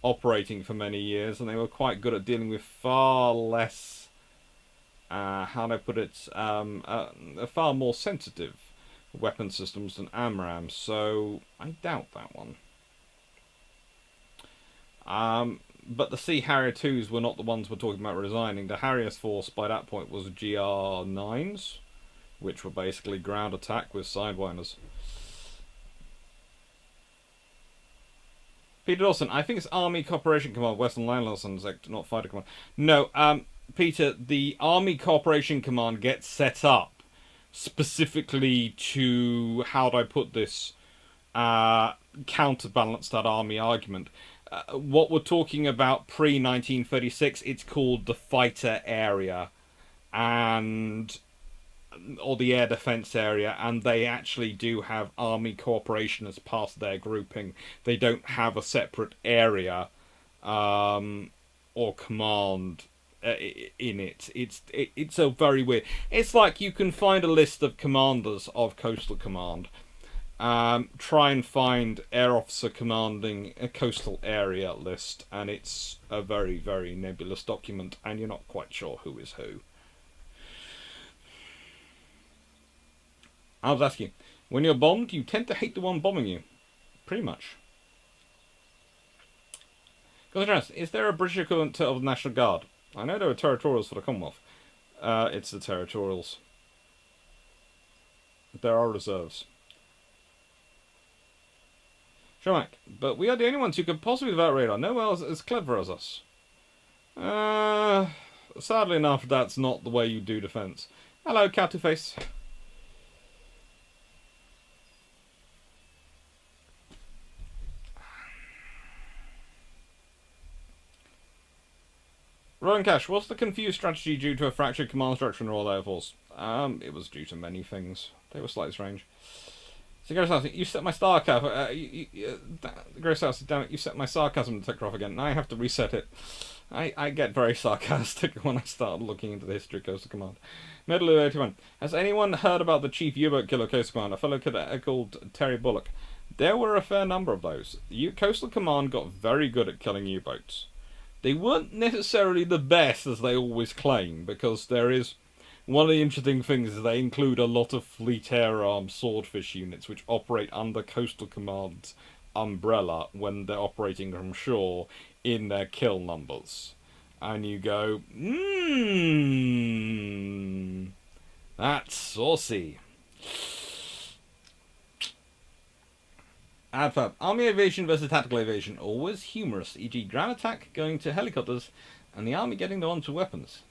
operating for many years, and they were quite good at dealing with far less how do I put it, far more sensitive weapon systems than AMRAAM, so I doubt that one. But the Sea Harrier 2s were not the ones we're talking about resigning. The Harrier's force by that point was GR9s, which were basically ground attack with sidewinders. Peter Dawson, I think it's Army Cooperation Command, Western Land Lessons, not Fighter Command. No, Peter, the Army Cooperation Command gets set up specifically to, how do I put this, counterbalance that army argument. What we're talking about pre-1936, it's called the fighter area, or the air defense area, and they actually do have army cooperation as part of their grouping. They don't have a separate area or command in it. It's so very weird. It's like you can find a list of commanders of Coastal Command. Try and find air officer commanding a coastal area list, and it's a very, very nebulous document, and you're not quite sure who is who. I was asking, when you're bombed, you tend to hate the one bombing you. Pretty much. Is there a British equivalent of the National Guard? I know there are territorials for the Commonwealth. It's the territorials. There are reserves. Shomak, but we are the only ones who could possibly without radar. No one else as clever as us. Uh, Sadly enough, that's not the way you do defense. Hello, Cattyface. Rowan Cash, what's the confused strategy due to a fractured command structure in the Royal Air Force? It was due to many things. They were slightly strange. So, Gross you set my sarcasm. Gross damn it, you set my sarcasm to tick off again. Now I have to reset it. I get very sarcastic when I start looking into the history of Coastal Command. Medal 81. Has anyone heard about the chief U-boat killer Coastal Command, a fellow cadet called Terry Bullock? There were a fair number of those. Coastal Command got very good at killing U-boats. They weren't necessarily the best, as they always claim, because there is... One of the interesting things is they include a lot of Fleet Air Arm swordfish units which operate under Coastal Command's umbrella when they're operating from shore in their kill numbers. And you go, that's saucy. Adverb. Army aviation versus tactical aviation. Always humorous, e.g. ground attack going to helicopters and the army getting on to weapons.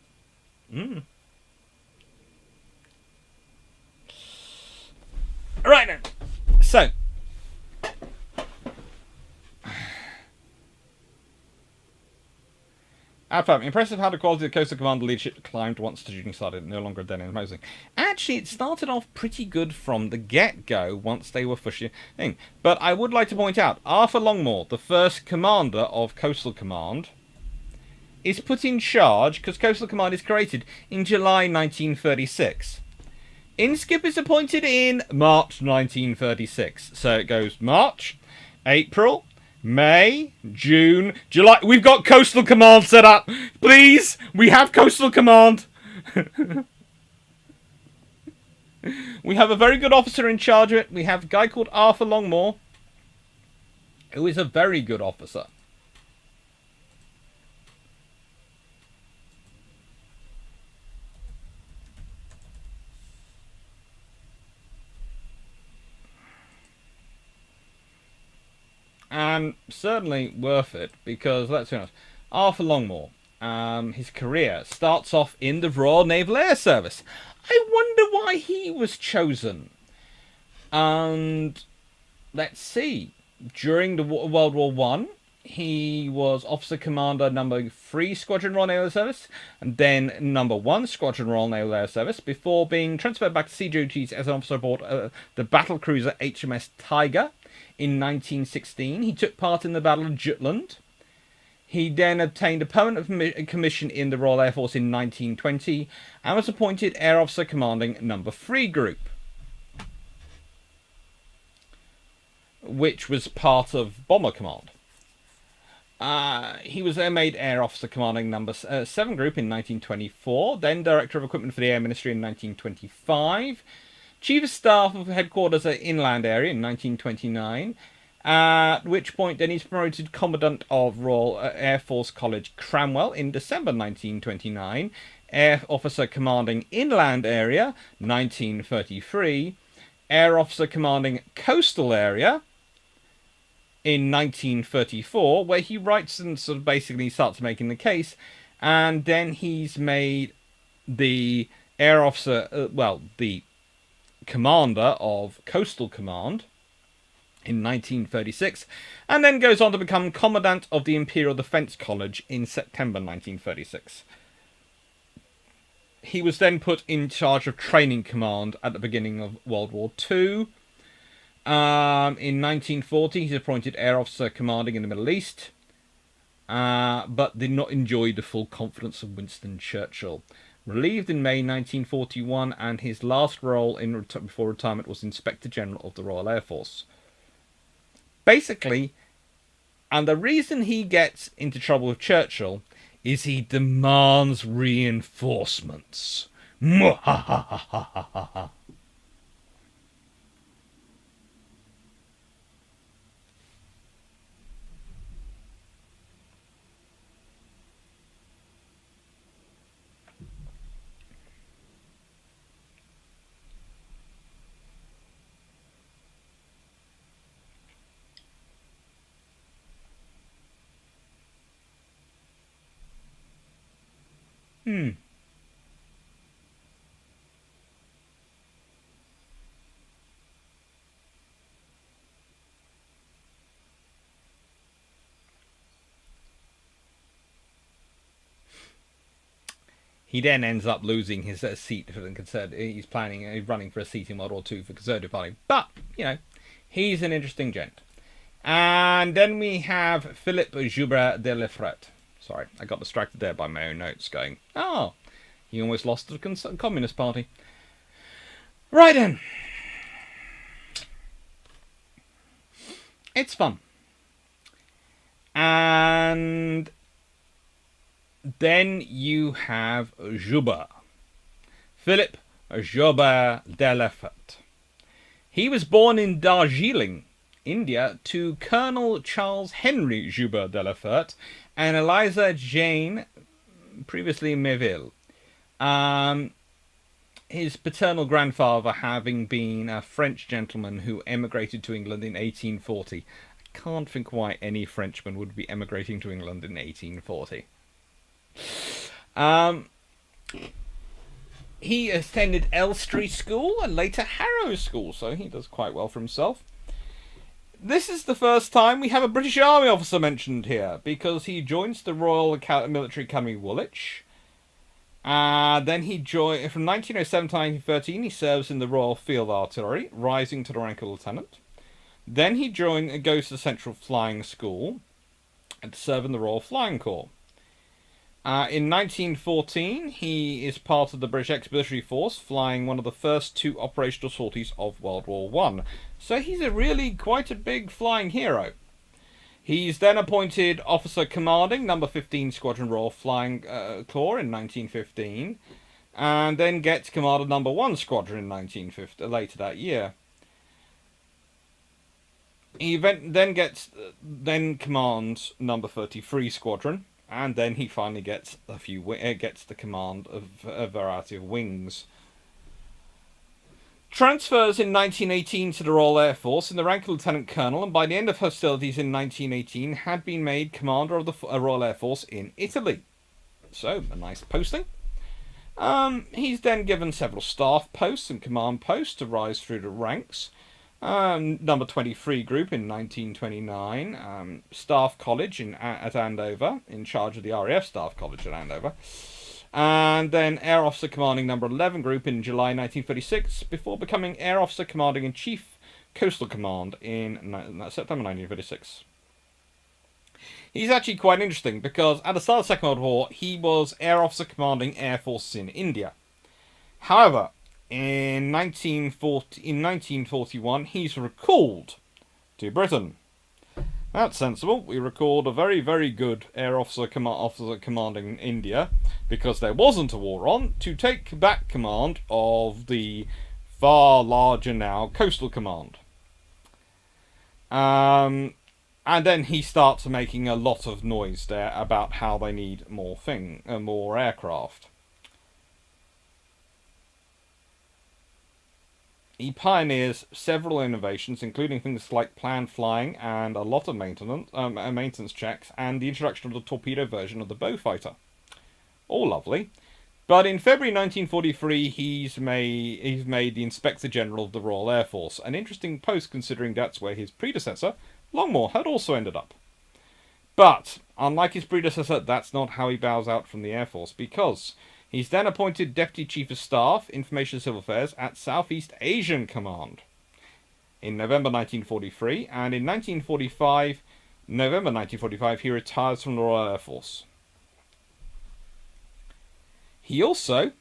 Right then. So. Adverb. Impressive how the quality of Coastal Command leadership climbed once the shooting started, no longer a dead end imposing. Actually, it started off pretty good from the get-go once they were pushing thing. But I would like to point out, Arthur Longmore, the first commander of Coastal Command, is put in charge because Coastal Command is created in July 1936. Inskip is appointed in March 1936. So it goes March, April, May, June, July. We've got Coastal Command set up. Please, we have Coastal Command. We have a very good officer in charge of it. We have a guy called Arthur Longmore, who is a very good officer. And certainly worth it because, let's be honest, Arthur Longmore, his career starts off in the Royal Naval Air Service. I wonder why he was chosen. And let's see, during the World War One, he was Officer Commander Number 3 Squadron Royal Naval Air Service, and then Number 1 Squadron Royal Naval Air Service, before being transferred back to sea duties as an officer aboard the battle cruiser HMS Tiger. In 1916, he took part in the Battle of Jutland. He then obtained a permanent commission in the Royal Air Force in 1920 and was appointed Air Officer commanding Number 3 Group, which was part of Bomber Command. He was then made Air Officer commanding Number 7 Group in 1924, then Director of Equipment for the Air Ministry in 1925, Chief of Staff of Headquarters at Inland Area in 1929, at which point then he's promoted Commandant of Royal Air Force College Cranwell in December 1929, Air Officer Commanding Inland Area 1933, Air Officer Commanding Coastal Area in 1934, where he writes and sort of basically starts making the case, and then he's made the Air Officer, the Commander of Coastal Command in 1936, and then goes on to become Commandant of the Imperial Defence College in September 1936. He was then put in charge of Training Command at the beginning of World War II. In 1940, he's appointed Air Officer commanding in the Middle East, but did not enjoy the full confidence of Winston Churchill. Relieved in May 1941, and his last role before retirement was Inspector General of the Royal Air Force. Basically, and the reason he gets into trouble with Churchill is he demands reinforcements. Hmm. He then ends up losing his seat for the Conservative. He's running for a seat in World War II for the Conservative Party. But, he's an interesting gent. And then we have Philippe Joubert de Lefret. Sorry, I got distracted there by my own notes going, oh, he almost lost to the Communist Party. Right then. It's fun. And then you have Joubert. Philippe Joubert de Lefret. He was born in Darjeeling, India, to Colonel Charles Henry Joubert de Lefert and Eliza Jane, previously Melville. His paternal grandfather having been a French gentleman who emigrated to England in 1840. I can't think why any Frenchman would be emigrating to England in 1840. He attended Elstree School and later Harrow School, so he does quite well for himself. This is the first time we have a British Army officer mentioned here, because he joins the Royal Military Academy Woolwich. Then he joined from 1907 to 1913. He serves in the Royal Field Artillery, rising to the rank of lieutenant. Then he goes to the Central Flying School and serve in the Royal Flying Corps. In 1914, he is part of the British Expeditionary Force, flying one of the first two operational sorties of World War I. So he's really quite a big flying hero. He's then appointed Officer Commanding Number 15 Squadron Royal Flying Corps in 1915, and then gets Command of Number 1 Squadron in 1950, later that year. He then commands Number 33 Squadron, and then he finally gets the command of a variety of wings. Transfers in 1918 to the Royal Air Force in the rank of Lieutenant Colonel, and by the end of hostilities in 1918 had been made Commander of the Royal Air Force in Italy. So, a nice posting. He's then given several staff posts and command posts to rise through the ranks. Number 23 Group in 1929, Staff College at Andover, in charge of the RAF Staff College at Andover, and then Air Officer Commanding Number 11 Group in July 1936, before becoming Air Officer Commanding in Chief Coastal Command in September 1936. He's actually quite interesting, because at the start of the Second World War, he was Air Officer Commanding Air Forces in India. However, in 1941, he's recalled to Britain. That's sensible. We recalled a very, very good air officer commanding India, because there wasn't a war on, to take back command of the far larger now Coastal Command. And then he starts making a lot of noise there about how they need more aircraft. He pioneers several innovations, including things like planned flying and a lot of maintenance checks, and the introduction of the torpedo version of the Beaufighter. All lovely. But in February 1943, he's made the Inspector General of the Royal Air Force, an interesting post considering that's where his predecessor, Longmore, had also ended up. But, unlike his predecessor, that's not how he bows out from the Air Force, because he's then appointed Deputy Chief of Staff, Information and Civil Affairs at Southeast Asian Command in November 1943, and in November 1945, he retires from the Royal Air Force. He also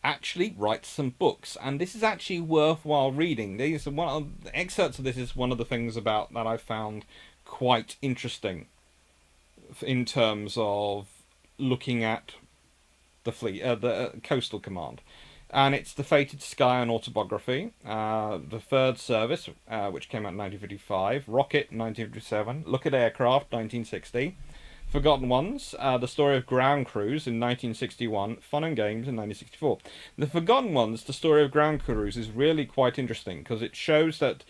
actually writes some books, and this is actually worthwhile reading. Excerpts of this is one of the things that I found quite interesting in terms of looking at the fleet, the Coastal Command. And it's The Fated Sky, an autobiography, The Third Service, which came out in 1955, Rocket, 1957, Look at Aircraft, 1960, Forgotten Ones, The Story of Ground Crews in 1961, Fun and Games in 1964. The Forgotten Ones, The Story of Ground Crews, is really quite interesting, because it shows that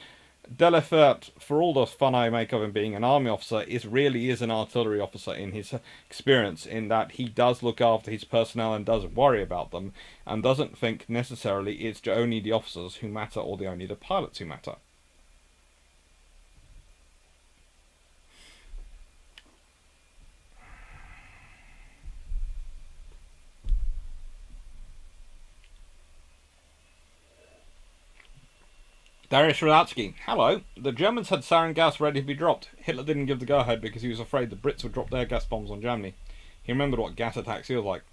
Delafert, for all the fun I make of him being an army officer, really is an artillery officer in his experience, in that he does look after his personnel and does worry about them, and doesn't think necessarily it's only the officers who matter or only the pilots who matter. Darius Radatsky. Hello. The Germans had sarin gas ready to be dropped. Hitler didn't give the go-ahead because he was afraid the Brits would drop their gas bombs on Germany. He remembered what gas attacks feel like.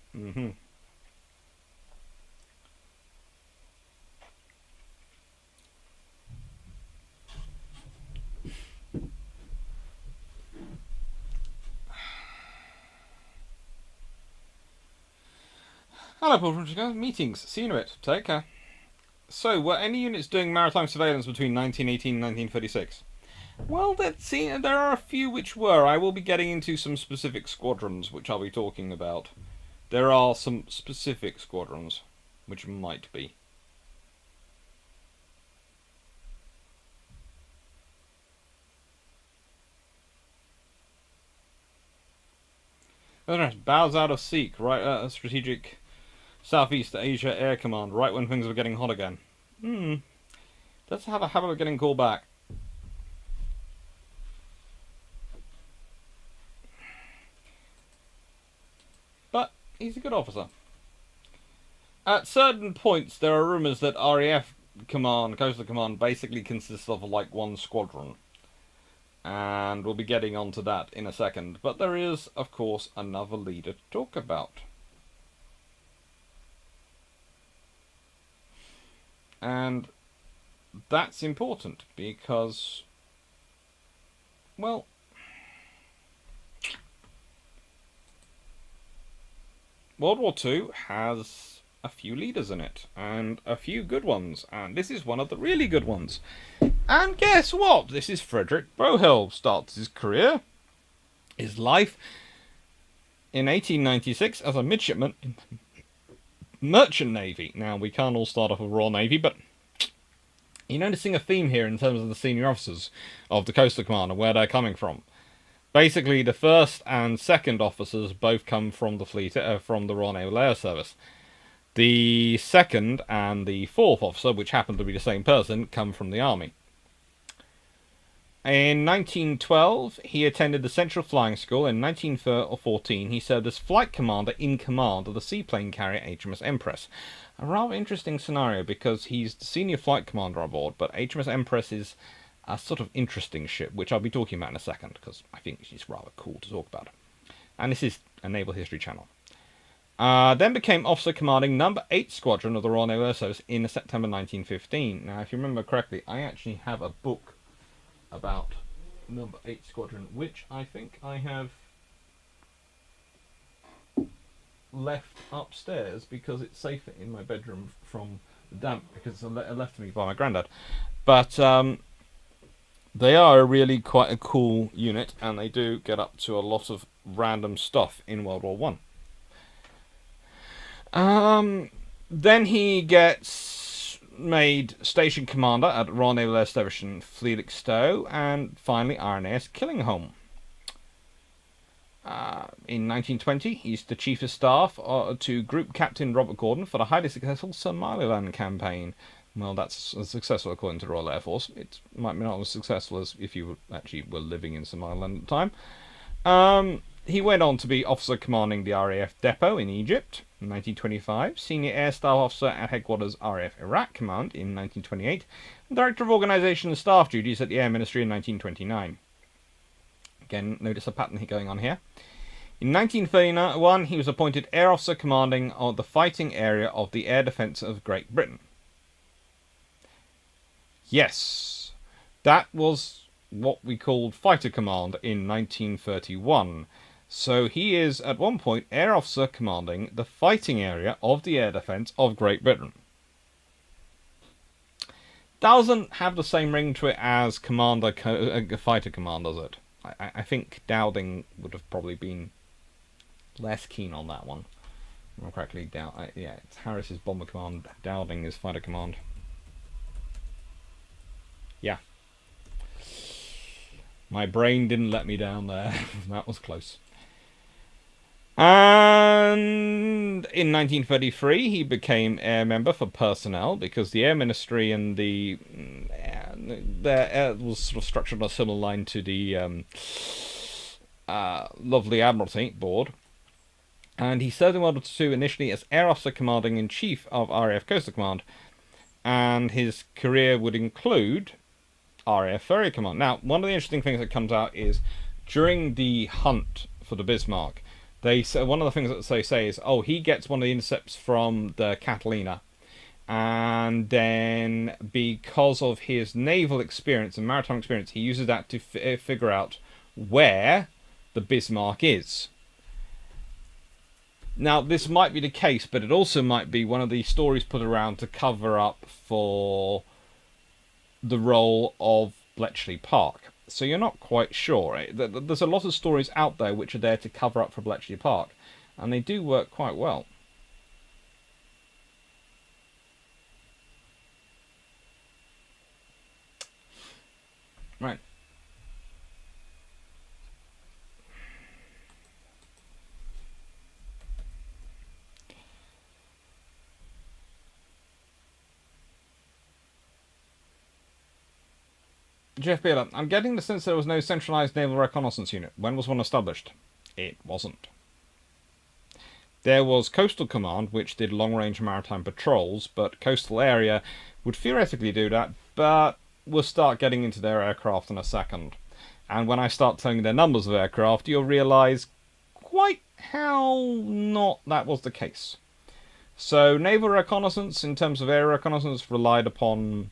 Hello, Paul from Chicago. Meetings. See you in a bit. Take care. So, were any units doing maritime surveillance between 1918 and 1936? Well, there are a few which were. I will be getting into some specific squadrons, which I'll be talking about. There are some specific squadrons, which might be. Bows out of Seek, right? Strategic Southeast Asia Air Command, right when things were getting hot again. Let's have a habit of getting called back. But he's a good officer. At certain points, there are rumours that RAF Command, Coastal Command, basically consists of like one squadron. And we'll be getting onto that in a second. But there is, of course, another leader to talk about. And that's important because, well, World War II has a few leaders in it, and a few good ones, and this is one of the really good ones. And guess what? This is Frederick Bohel. Starts his career, his life, in 1896 as a midshipman in the Merchant Navy. Now, we can't all start off with Royal Navy, but you're noticing a theme here in terms of the senior officers of the Coastal Command and where they're coming from. Basically, the first and second officers both come from the fleet, from the Royal Naval Air Service. The second and the fourth officer, which happen to be the same person, come from the Army. In 1912, he attended the Central Flying School. In 1914, he served as flight commander in command of the seaplane carrier HMS Empress. A rather interesting scenario because he's the senior flight commander on board, but HMS Empress is a sort of interesting ship, which I'll be talking about in a second, because I think she's rather cool to talk about. And this is a Naval History channel. Then became officer commanding number 8 Squadron of the Royal Naval Air Service in September 1915. Now, if you remember correctly, I actually have a book about number 8 Squadron, which I think I have left upstairs because it's safer in my bedroom from the damp, because it's left to me by my granddad. But they are really quite a cool unit, and they do get up to a lot of random stuff in World War One. Then he gets made station commander at Royal Naval Air Station Felixstowe, and finally RNAS Killingholme. In 1920, he's the chief of staff to Group Captain Robert Gordon for the highly successful Somaliland campaign. Well, that's successful according to the Royal Air Force. It might be not as successful as if you actually were living in Somaliland at the time. He went on to be officer commanding the RAF depot in Egypt in 1925, senior air staff officer at headquarters RAF Iraq Command in 1928, and director of organisation and staff duties at the Air Ministry in 1929. Again, notice a pattern here going on here. In 1931, he was appointed Air Officer commanding of the fighting area of the air defence of Great Britain. Yes, that was what we called Fighter Command in 1931. So he is, at one point, Air Officer commanding the fighting area of the air defence of Great Britain. Doesn't have the same ring to it as Fighter Command, does it? I think Dowding would have probably been less keen on that one. More correctly, it's Harris's Bomber Command, Dowding is Fighter Command. Yeah. My brain didn't let me down there. That was close. And in 1933, he became air member for personnel because the Air Ministry and the air was sort of structured on a similar line to the lovely Admiralty Board. And he served in World War II initially as Air Officer Commanding in Chief of RAF Coastal Command, and his career would include RAF Ferry Command. Now, one of the interesting things that comes out is during the hunt for the Bismarck, they say, one of the things that they say is, oh, he gets one of the intercepts from the Catalina, and then because of his naval experience and maritime experience, he uses that to figure out where the Bismarck is. Now, this might be the case, but it also might be one of the stories put around to cover up for the role of Bletchley Park. So you're not quite sure. Right? There's a lot of stories out there which are there to cover up for Bletchley Park, and they do work quite well. Right. Jeff Beeler, I'm getting the sense there was no centralised naval reconnaissance unit. When was one established? It wasn't. There was Coastal Command, which did long-range maritime patrols, but Coastal Area would theoretically do that, but we'll start getting into their aircraft in a second. And when I start telling you their numbers of aircraft, you'll realise quite how not that was the case. So naval reconnaissance, in terms of air reconnaissance, relied upon,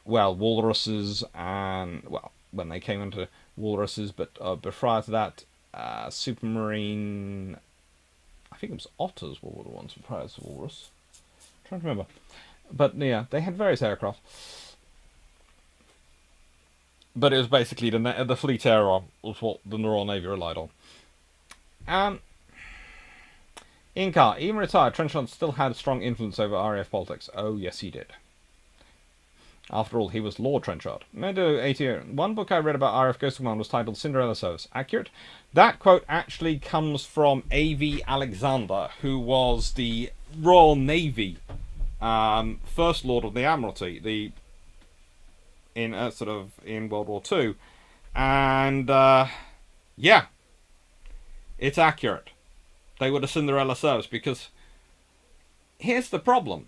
well, walruses and, well, when they came into walruses, but prior to that, supermarine, I think it was otters were the ones prior to walrus. I'm trying to remember. But yeah, they had various aircraft. But it was basically the fleet era was what the Royal Navy relied on. Inkar, even retired, Trenchard still had a strong influence over RAF politics. Oh, yes, he did. After all, he was Lord Trenchard. One book I read about RAF Coastal Command was titled Cinderella Service. Accurate? That quote actually comes from A.V. Alexander, who was the Royal Navy First Lord of the Admiralty, in World War II. And, yeah, it's accurate. They were the Cinderella Service, because here's the problem.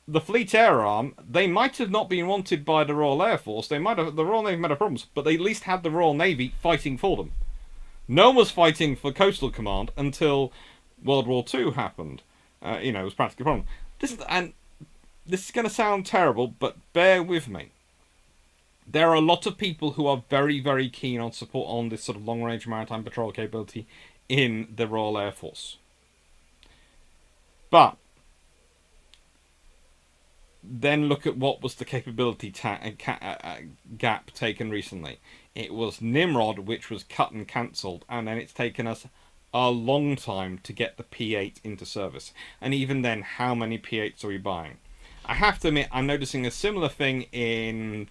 The Fleet Air Arm, they might have not been wanted by the Royal Air Force. The Royal Navy might have problems, but they at least had the Royal Navy fighting for them. No one was fighting for Coastal Command until World War II happened. It was practically a problem. This is going to sound terrible, but bear with me. There are a lot of people who are very, very keen on support on this sort of long-range maritime patrol capability in the Royal Air Force. But then look at what was the capability gap taken recently. It was Nimrod, which was cut and cancelled, and then it's taken us a long time to get the P8 into service. And even then, how many P8s are we buying? I have to admit, I'm noticing a similar thing in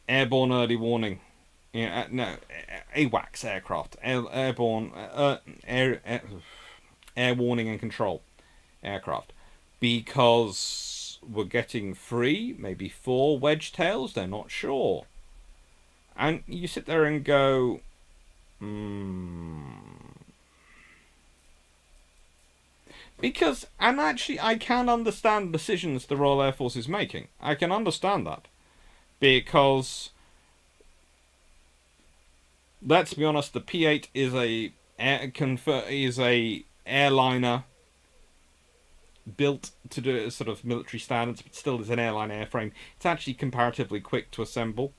airborne early warning. AWACS aircraft, airborne air warning and control aircraft, because we're getting 3, maybe 4 wedge tails. They're not sure, and you sit there and go, because, and actually, I can understand the decisions the Royal Air Force is making. I can understand that, because let's be honest, the P8 is a airliner built to do sort of military standards, but still is an airline airframe. It's actually comparatively quick to assemble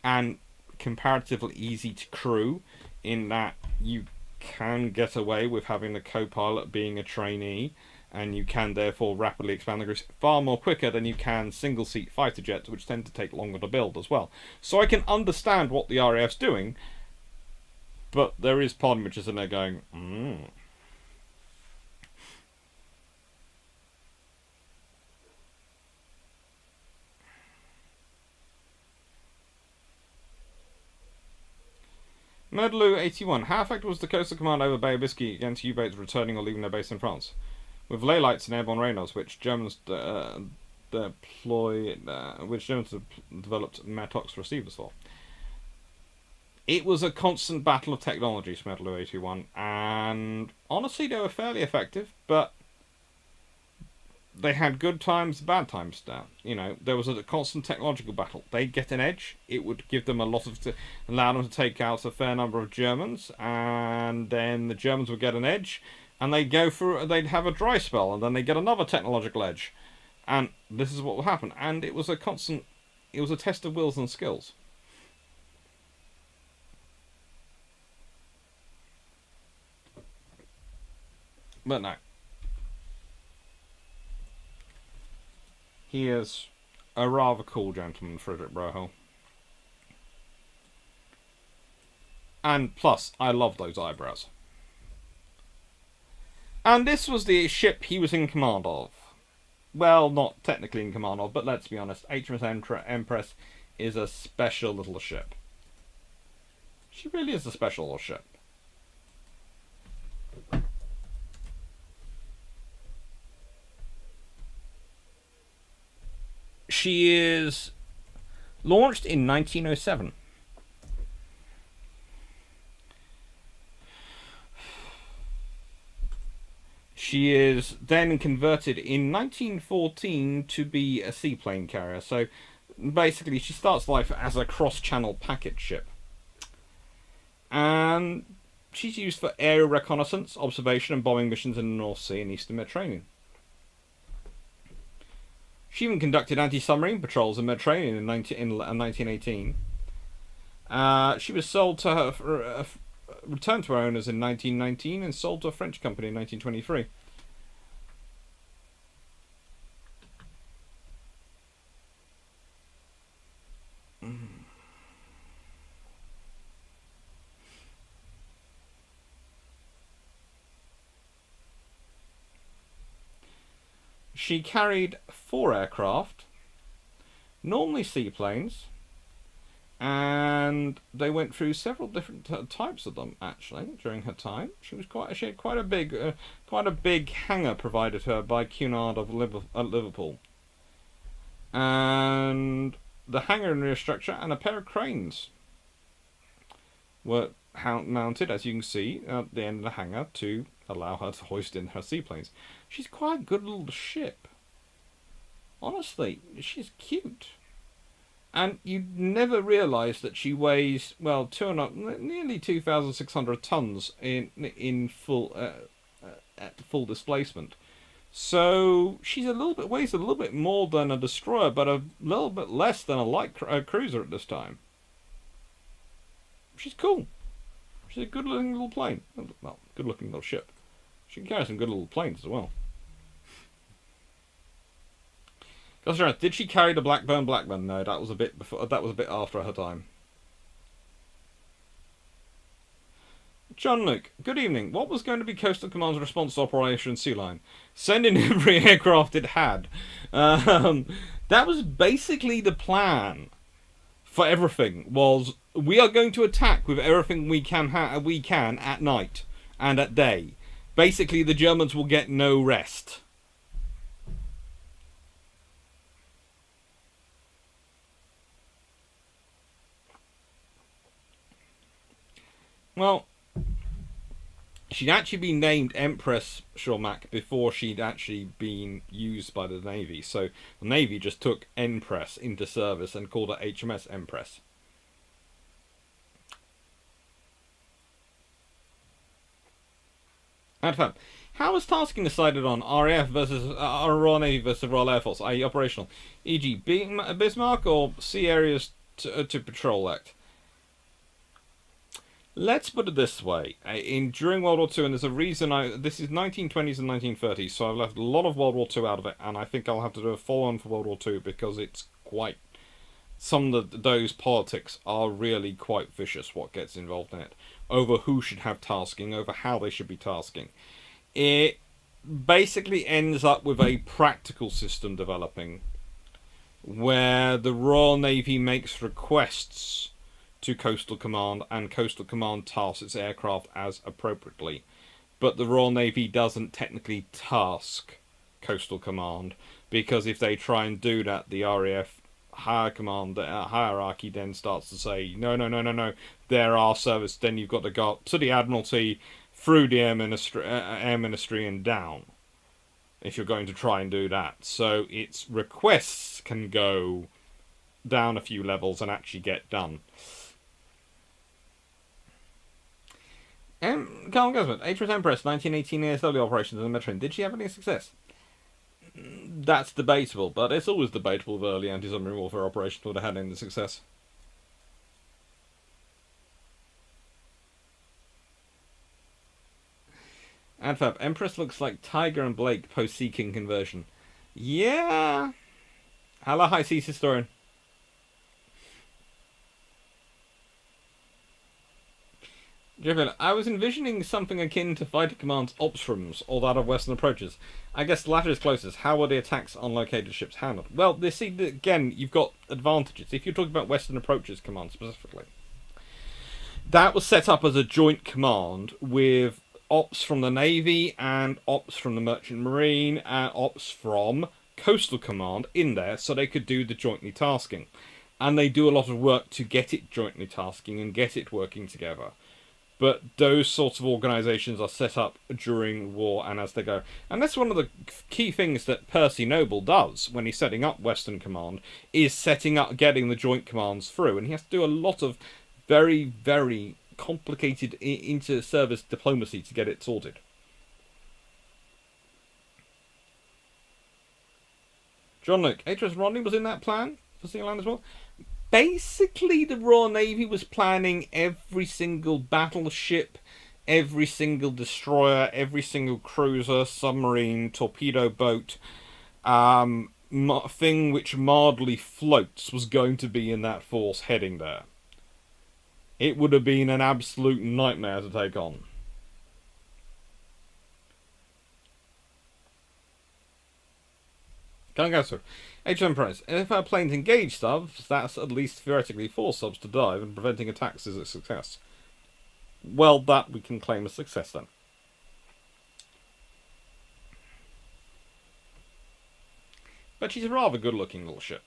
and comparatively easy to crew, in that you can get away with having the co-pilot being a trainee, and you can therefore rapidly expand the groups far more quicker than you can single-seat fighter jets, which tend to take longer to build as well. So I can understand what the RAF's doing, but there is part of me which is in there going, Medlu 81. How effective was the coastal command over Bay of Biscay against U-boats returning or leaving their base in France? With ley lights and airborne radars, which Germans developed Mattox receivers for. It was a constant battle of technology, Medlu 81, and honestly, they were fairly effective, but they had good times, bad times down. You know, there was a constant technological battle. They'd get an edge. It would give them a lot of, allow them to take out a fair number of Germans, and then the Germans would get an edge, and they'd have a dry spell, and then they'd get another technological edge, and this is what would happen. And it was a test of wills and skills. But no. He is a rather cool gentleman, Frederick Brohill. And plus, I love those eyebrows. And this was the ship he was in command of. Well, not technically in command of, but let's be honest, HMS Empress is a special little ship. She really is a special little ship. She is launched in 1907. She is then converted in 1914 to be a seaplane carrier. So basically, she starts life as a cross-channel packet ship. And she's used for aerial reconnaissance, observation, and bombing missions in the North Sea and Eastern Mediterranean. She even conducted anti-submarine patrols in Mediterranean in 1918. She was sold to her, returned to her owners in 1919 and sold to a French company in 1923. She carried 4 aircraft, normally seaplanes, and they went through several different types of them actually during her time. She had quite a big hangar provided her by Cunard of Liverpool, and the hangar and rear structure and a pair of cranes were mounted, as you can see, at the end of the hangar to allow her to hoist in her seaplanes. She's quite a good little ship. Honestly, she's cute. And you'd never realise that she weighs, well, nearly 2,600 tons in full displacement. So she's weighs a little bit more than a destroyer, but a little bit less than a light cruiser at this time. She's cool. She's a good-looking little plane. Well, good-looking little ship. She can carry some good little planes as well. Did she carry the Blackburn? No, that was a bit before. That was a bit after her time. John Luke, good evening. What was going to be Coastal Command's response to Operation Sea Lion? Send in every aircraft it had. That was basically the plan for everything. Was we are going to attack with everything we can at night and at day. Basically, the Germans will get no rest. Well, she'd actually been named Empress Schirmack before she'd actually been used by the Navy. So the Navy just took Empress into service and called her HMS Empress. How was tasking decided on RAF versus Royal Navy versus Royal Air Force, i.e. operational? E.g. Bismarck or sea areas to patrol act? Let's put it this way. During World War II, and there's a reason this is 1920s and 1930s, so I've left a lot of World War II out of it, and I think I'll have to do a follow-on for World War II because it's quite... Some of those politics are really quite vicious, what gets involved in it. Over who should have tasking, over how they should be tasking. It basically ends up with a practical system developing where the Royal Navy makes requests to Coastal Command, and Coastal Command tasks its aircraft as appropriately. But the Royal Navy doesn't technically task Coastal Command, because if they try and do that, the RAF higher command hierarchy then starts to say, no, no, no, no, no, they're our service. Then you've got to go up to the Admiralty, through the Air Ministry and down, if you're going to try and do that. So its requests can go down a few levels and actually get done. Carl Guzman, HMS Empress, 1918 ASW operations in the Mediterranean. Did she have any success? That's debatable, but it's always debatable if early anti-submarine warfare operations would have had any success. Adfab, Empress looks like Tiger and Blake post-Sea King conversion. Yeah. Hello, High Seas historian. Jeffrey, I was envisioning something akin to Fighter Command's ops rooms, or that of Western approaches. I guess the latter is closest. How were the attacks on located ships handled? Well, see, again, you've got advantages. If you're talking about Western approaches command specifically, that was set up as a joint command with ops from the Navy and ops from the Merchant Marine and ops from Coastal Command in there, so they could do the jointly tasking. And they do a lot of work to get it jointly tasking and get it working together. But those sorts of organisations are set up during war and as they go. And that's one of the key things that Percy Noble does when he's setting up Western Command, is setting up, getting the joint commands through. And he has to do a lot of very, very complicated inter-service diplomacy to get it sorted. John Luke, HMS Rodney was in that plan for Sea Land as well? Basically, the Royal Navy was planning every single battleship, every single destroyer, every single cruiser, submarine, torpedo boat, thing which mildly floats was going to be in that force heading there. It would have been an absolute nightmare to take on. Can't go through. HM Price. If our planes engage subs, that's at least theoretically 4 subs to dive, and preventing attacks is a success. Well, that we can claim a success then. But she's a rather good-looking little ship.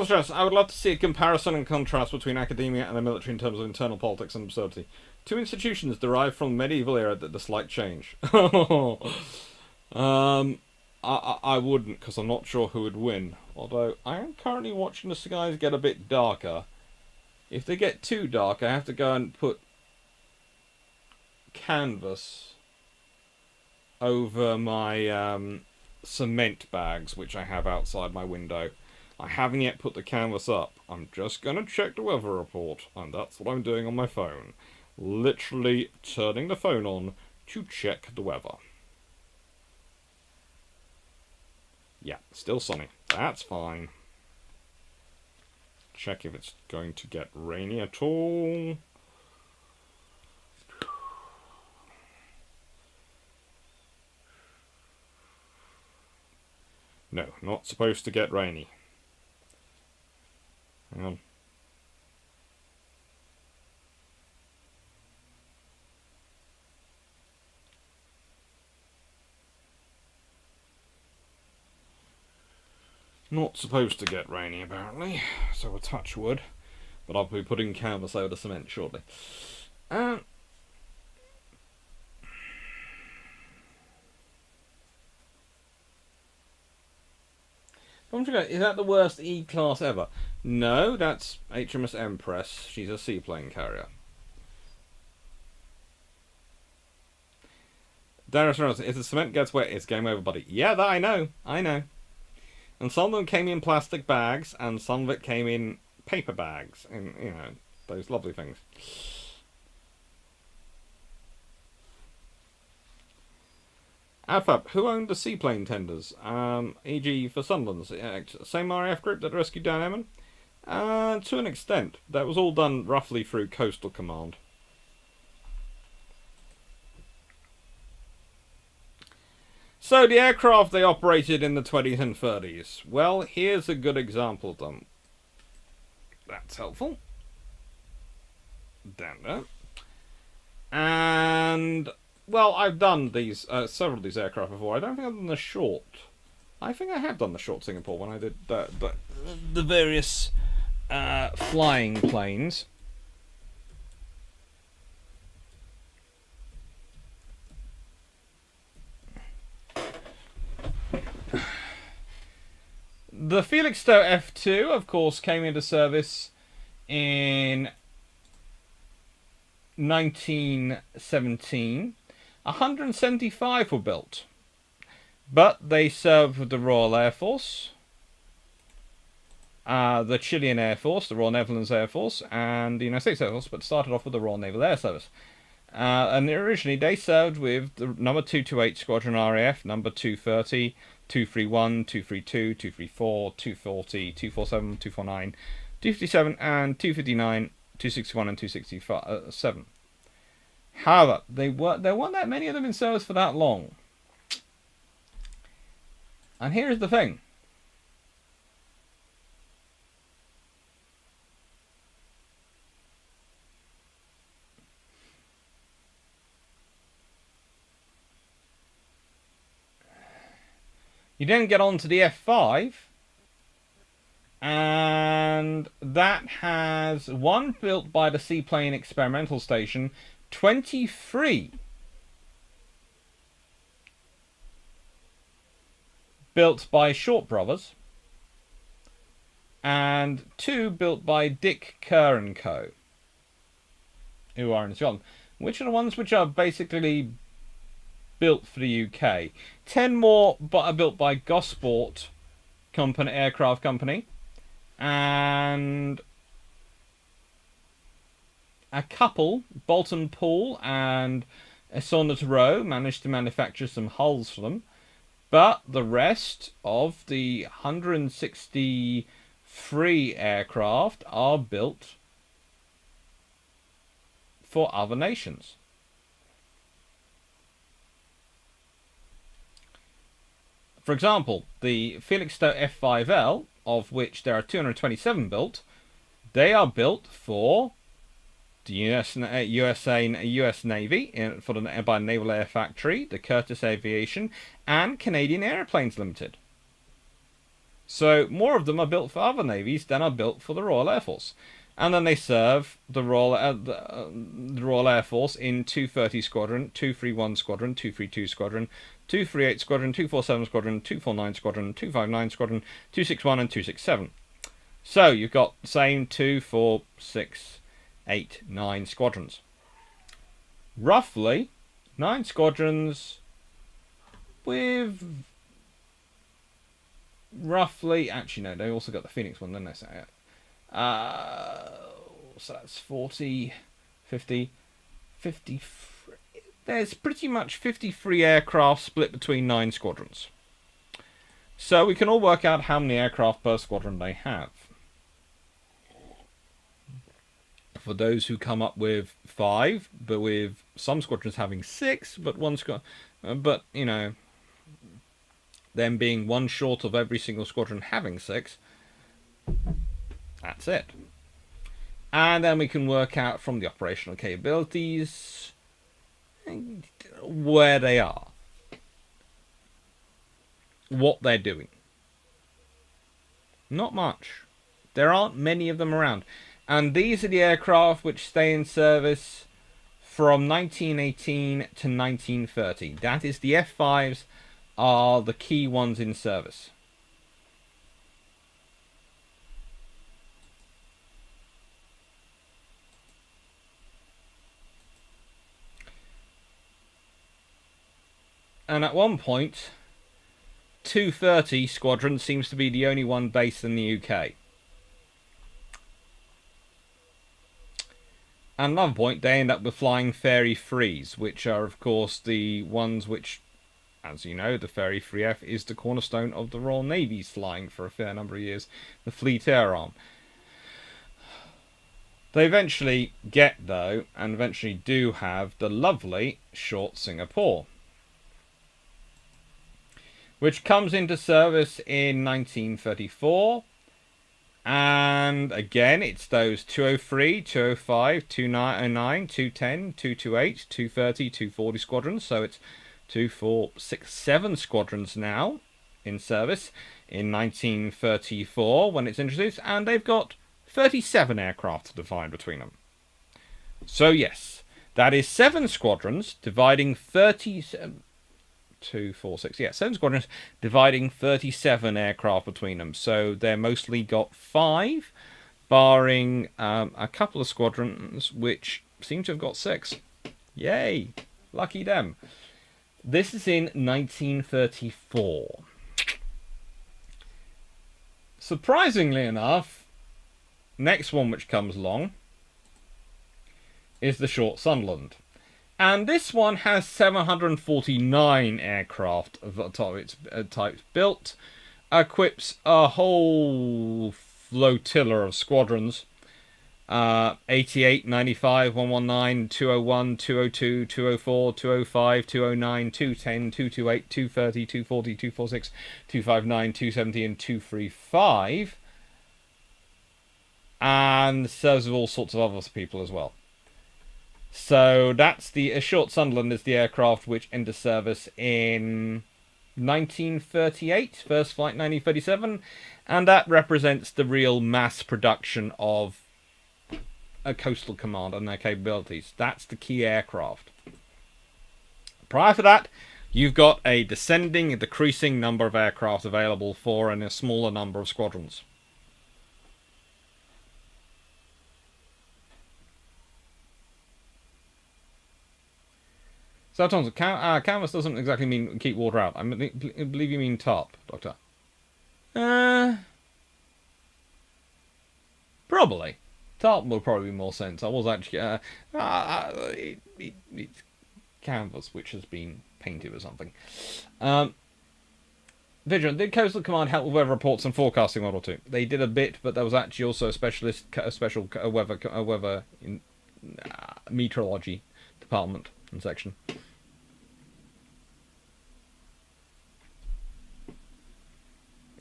Stress, I would love to see a comparison and contrast between academia and the military in terms of internal politics and absurdity. Two institutions derived from the medieval era that dislike change. I wouldn't, because I'm not sure who would win. Although, I am currently watching the skies get a bit darker. If they get too dark, I have to go and put canvas over my cement bags, which I have outside my window. I haven't yet put the canvas up. I'm just going to check the weather report, and that's what I'm doing on my phone. Literally turning the phone on to check the weather. Yeah, still sunny. That's fine. Check if it's going to get rainy at all. No, not supposed to get rainy. Hang on. Not supposed to get rainy, apparently. So we'll touch wood. But I'll be putting canvas over the cement shortly. Is that the worst E-class ever? No, that's HMS Empress. She's a seaplane carrier. Darius Reynolds, if the cement gets wet, it's game over, buddy. Yeah, that I know. I know. And some of them came in plastic bags, and some of it came in paper bags. And, you know, those lovely things. Adfab, who owned the seaplane tenders? E.g. for Sunderland's. Same RAF group that rescued Dan Emmon? To an extent. That was all done roughly through Coastal Command. So the aircraft they operated in the 20s and 30s. Well, here's a good example of them. That's helpful. Down there. And, well, I've done these several of these aircraft before. I don't think I've done the short. I think I have done the short Singapore when I did the various flying planes. The Felixstowe F2, of course, came into service in 1917. 175 were built, but they served with the Royal Air Force, the Chilean Air Force, the Royal Netherlands Air Force, and the United States Air Force, but started off with the Royal Naval Air Service. And originally they served with the number 228 Squadron RAF, number 230, 231, 232, 234, 240, 247, 249, 257, and 259, 261, and 267. However, there weren't that many of them in service for that long. And here's the thing. You then get on to the F5, and that has one built by the Seaplane Experimental Station, 23 built by Short Brothers, and 2 built by Dick Kerr and Co., who are in Scotland, which are the ones which are basically built for the UK. 10 more are built by Gosport Company, Aircraft Company, and a couple, Bolton Pool and Saunders Row, managed to manufacture some hulls for them. But the rest of the 163 aircraft are built for other nations. For example, the Felixstowe F5L, of which there are 227 built, they are built for the US Navy by Naval Air Factory, the Curtiss Aviation, and Canadian Aeroplanes Limited. So more of them are built for other navies than are built for the Royal Air Force. And then they serve the Royal Air Force in 230 Squadron, 231 Squadron, 232 Squadron, 238 Squadron, 247 Squadron, 249 Squadron, 259 Squadron, 261 and 267. So you've got the same 2, 4, 6, 8, 9 squadrons. Roughly 9 squadrons with roughly... Actually, no, they also got the Phoenix one, didn't they? So that's 40, 50, 50... There's pretty much 53 aircraft split between 9 squadrons. So we can all work out how many aircraft per squadron they have. For those who come up with 5, but with some squadrons having 6, but one but you know, them being one short of every single squadron having 6, that's it. And then we can work out from the operational capabilities where they are, what they're doing. Not much. There aren't many of them around. And these are the aircraft which stay in service from 1918 to 1930. That is, the F5s are the key ones in service. And at one point, 230 Squadron seems to be the only one based in the UK. At another point, they end up with flying Fairy Frees, which are, of course, the ones which, as you know, the Fairy Free F is the cornerstone of the Royal Navy's flying for a fair number of years, the Fleet Air Arm. They eventually get, though, and eventually do have the lovely short Singapore. which comes into service in 1934. And again, it's those 203, 205, 209, 210, 228, 230, 240 squadrons. So it's 2, 4, 6, 7 squadrons now in service in 1934 when it's introduced. And they've got 37 aircraft to divide between them. So yes, that is 7 squadrons dividing 37... 2, 4, 6, yeah, 7 squadrons dividing 37 aircraft between them. So they're mostly got 5, barring a couple of squadrons which seem to have got 6. Yay, lucky them. This is in 1934. Surprisingly enough, next one which comes along is the Short Sunderland. And this one has 749 aircraft of its types built, equips a whole flotilla of squadrons, 88, 95, 119, 201, 202, 204, 205, 209, 210, 228, 230, 240, 246, 259, 270 and 235, and serves with all sorts of other people as well. So that's the Short Sunderland is the aircraft which entered service in 1938, first flight 1937, and that represents the real mass production of a coastal command and their capabilities. That's the key aircraft. Prior to that, you've got a descending and decreasing number of aircraft available for and a smaller number of squadrons. So, Thompson, canvas doesn't exactly mean keep water out. I believe you mean tarp, Doctor. Probably. Tarp will probably be more sense. I was actually... it's canvas which has been painted or something. Vigilant, did Coastal Command help with weather reports and forecasting World War II? They did a bit, but there was actually also a special weather meteorology department and section.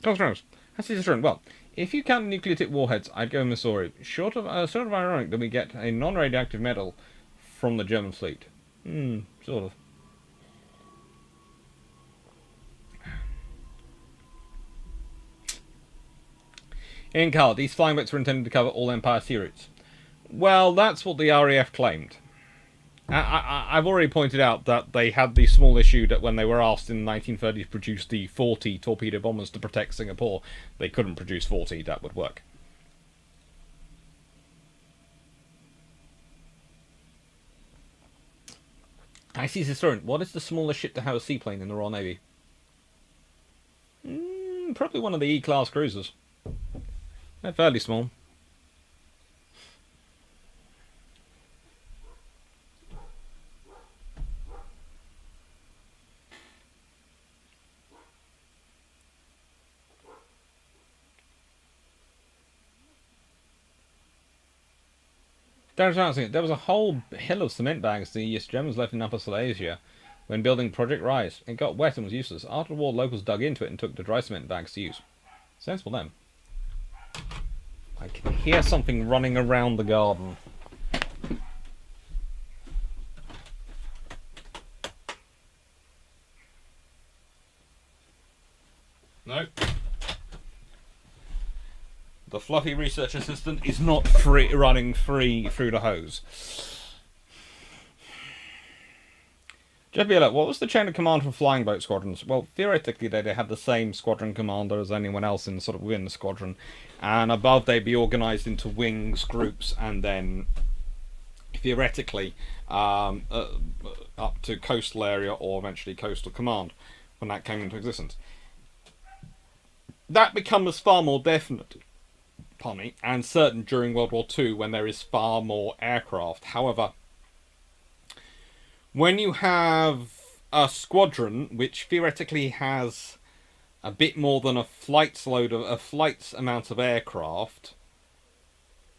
Constance, that's different. Well, if you count nuclear tipped warheads, I'd go Missouri. Sort of ironic that we get a non-radioactive medal from the German fleet. Sort of. In Carl, these flying boats were intended to cover all Empire sea routes. Well, that's what the RAF claimed. I've already pointed out that they had the small issue that when they were asked in the 1930s to produce the 40 torpedo bombers to protect Singapore, they couldn't produce 40 that would work. I see historian. What is the smallest ship to have a seaplane in the Royal Navy? Probably one of the E-class cruisers. They're fairly small. There was a whole hill of cement bags the US Germans left in Upper Silesia when building Project Rise. It got wet and was useless. After the war, locals dug into it and took the dry cement bags to use. Sensible them. I can hear something running around the garden. No. The fluffy research assistant is not running free through the hose. Jeff Bieler, what was the chain of command for flying boat squadrons? Well, theoretically, they had the same squadron commander as anyone else in within the squadron, and above they'd be organised into wings, groups, and then theoretically up to coastal area or eventually coastal command when that came into existence. That becomes far more definite, and certain during World War II when there is far more aircraft. However, when you have a squadron which theoretically has a bit more than a flight's amount of aircraft,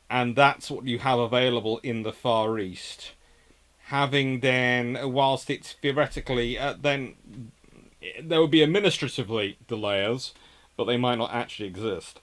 and that's what you have available in the Far East, having then, whilst it's theoretically then There would be administratively the layers, but they might not actually exist.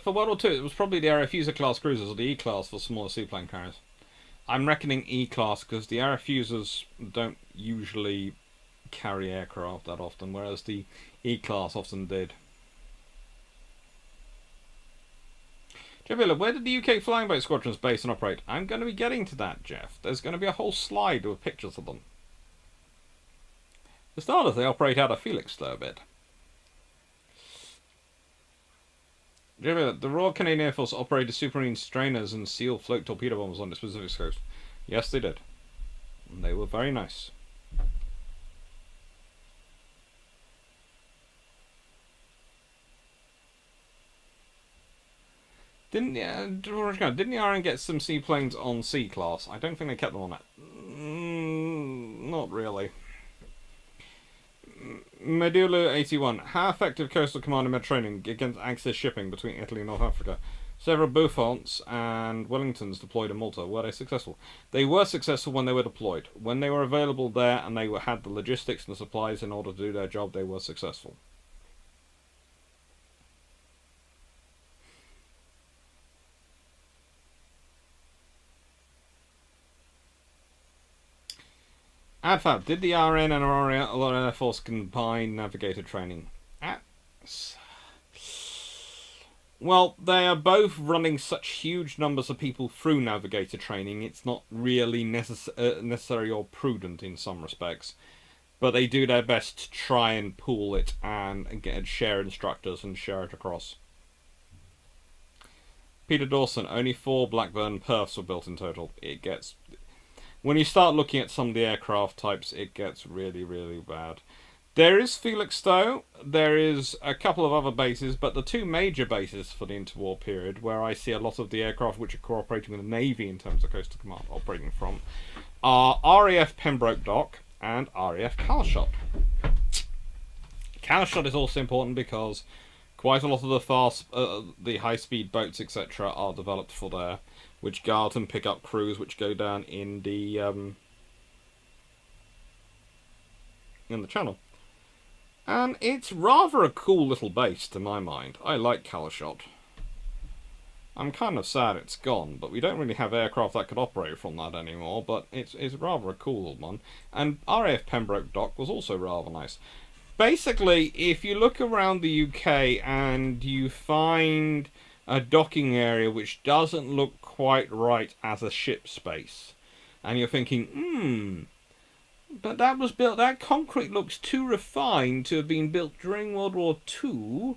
For World War Two, it was probably the Aerofuser class cruisers or the E class for smaller seaplane carriers. I'm reckoning E class because the Aerofusers don't usually carry aircraft that often, whereas the E class often did. Jeff Miller, where did the UK flying boat squadrons base and operate? I'm going to be getting to that, Jeff. There's going to be a whole slide with pictures of them. For starters, they operate out of Felixstowe a bit. The Royal Canadian Air Force operated submarine strainers and SEAL float torpedo bombers on the Pacific coast. Yes, they did. And they were very nice. Didn't the RN get some seaplanes on C class? I don't think they kept them on that. Not really. Medulla 81. How effective coastal command in Mediterranean against access shipping between Italy and North Africa? Several Buffonts and Wellingtons deployed in Malta. Were they successful? They were successful when they were deployed. When they were available there and they had the logistics and the supplies in order to do their job, they were successful. AdFab, did the RN and Royal Air Force combine navigator training? Well, they are both running such huge numbers of people through navigator training, it's not really necessary or prudent in some respects. But they do their best to try and pool it and share instructors and share it across. Peter Dawson, only 4 Blackburn Perfs were built in total. It gets... When you start looking at some of the aircraft types, it gets really, really bad. There is Felixstowe, there is a couple of other bases, but the 2 major bases for the interwar period, where I see a lot of the aircraft which are cooperating with the Navy in terms of Coastal Command operating from, are RAF Pembroke Dock and RAF Calshot. Calshot is also important because quite a lot of the high-speed boats, etc., are developed for there, which guard and pick up crews which go down in the channel. And it's rather a cool little base to my mind. I like Calshot. I'm kind of sad it's gone, but we don't really have aircraft that could operate from that anymore, but it's rather a cool one. And RAF Pembroke Dock was also rather nice. Basically, if you look around the UK and you find a docking area which doesn't look quite right as a ship space, and you're thinking, but that concrete looks too refined to have been built during World War II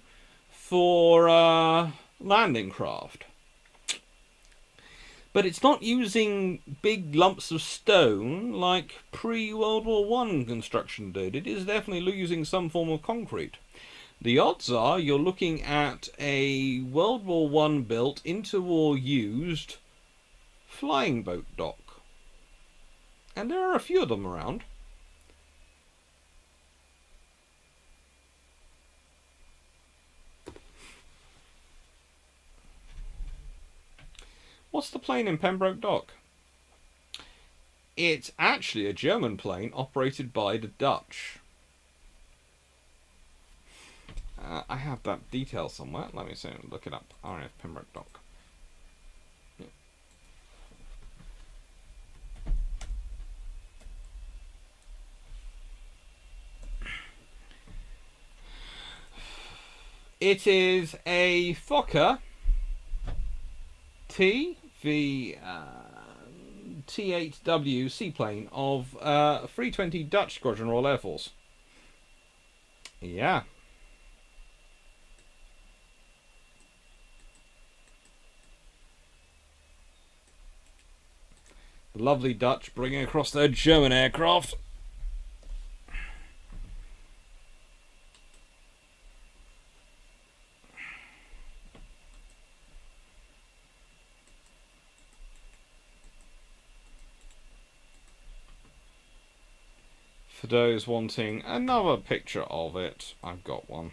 for landing craft. But it's not using big lumps of stone like pre-World War I construction did. It is definitely using some form of concrete. The odds are you're looking at a World War I built, interwar used flying boat dock. And there are a few of them around. What's the plane in Pembroke Dock? It's actually a German plane operated by the Dutch. I have that detail somewhere. Let me see. Look it up. RAF Pembroke Dock. Yeah. It is a Fokker T8W seaplane of 320 Dutch Squadron Royal Air Force. Yeah. The lovely Dutch bringing across their German aircraft. For those wanting another picture of it, I've got one.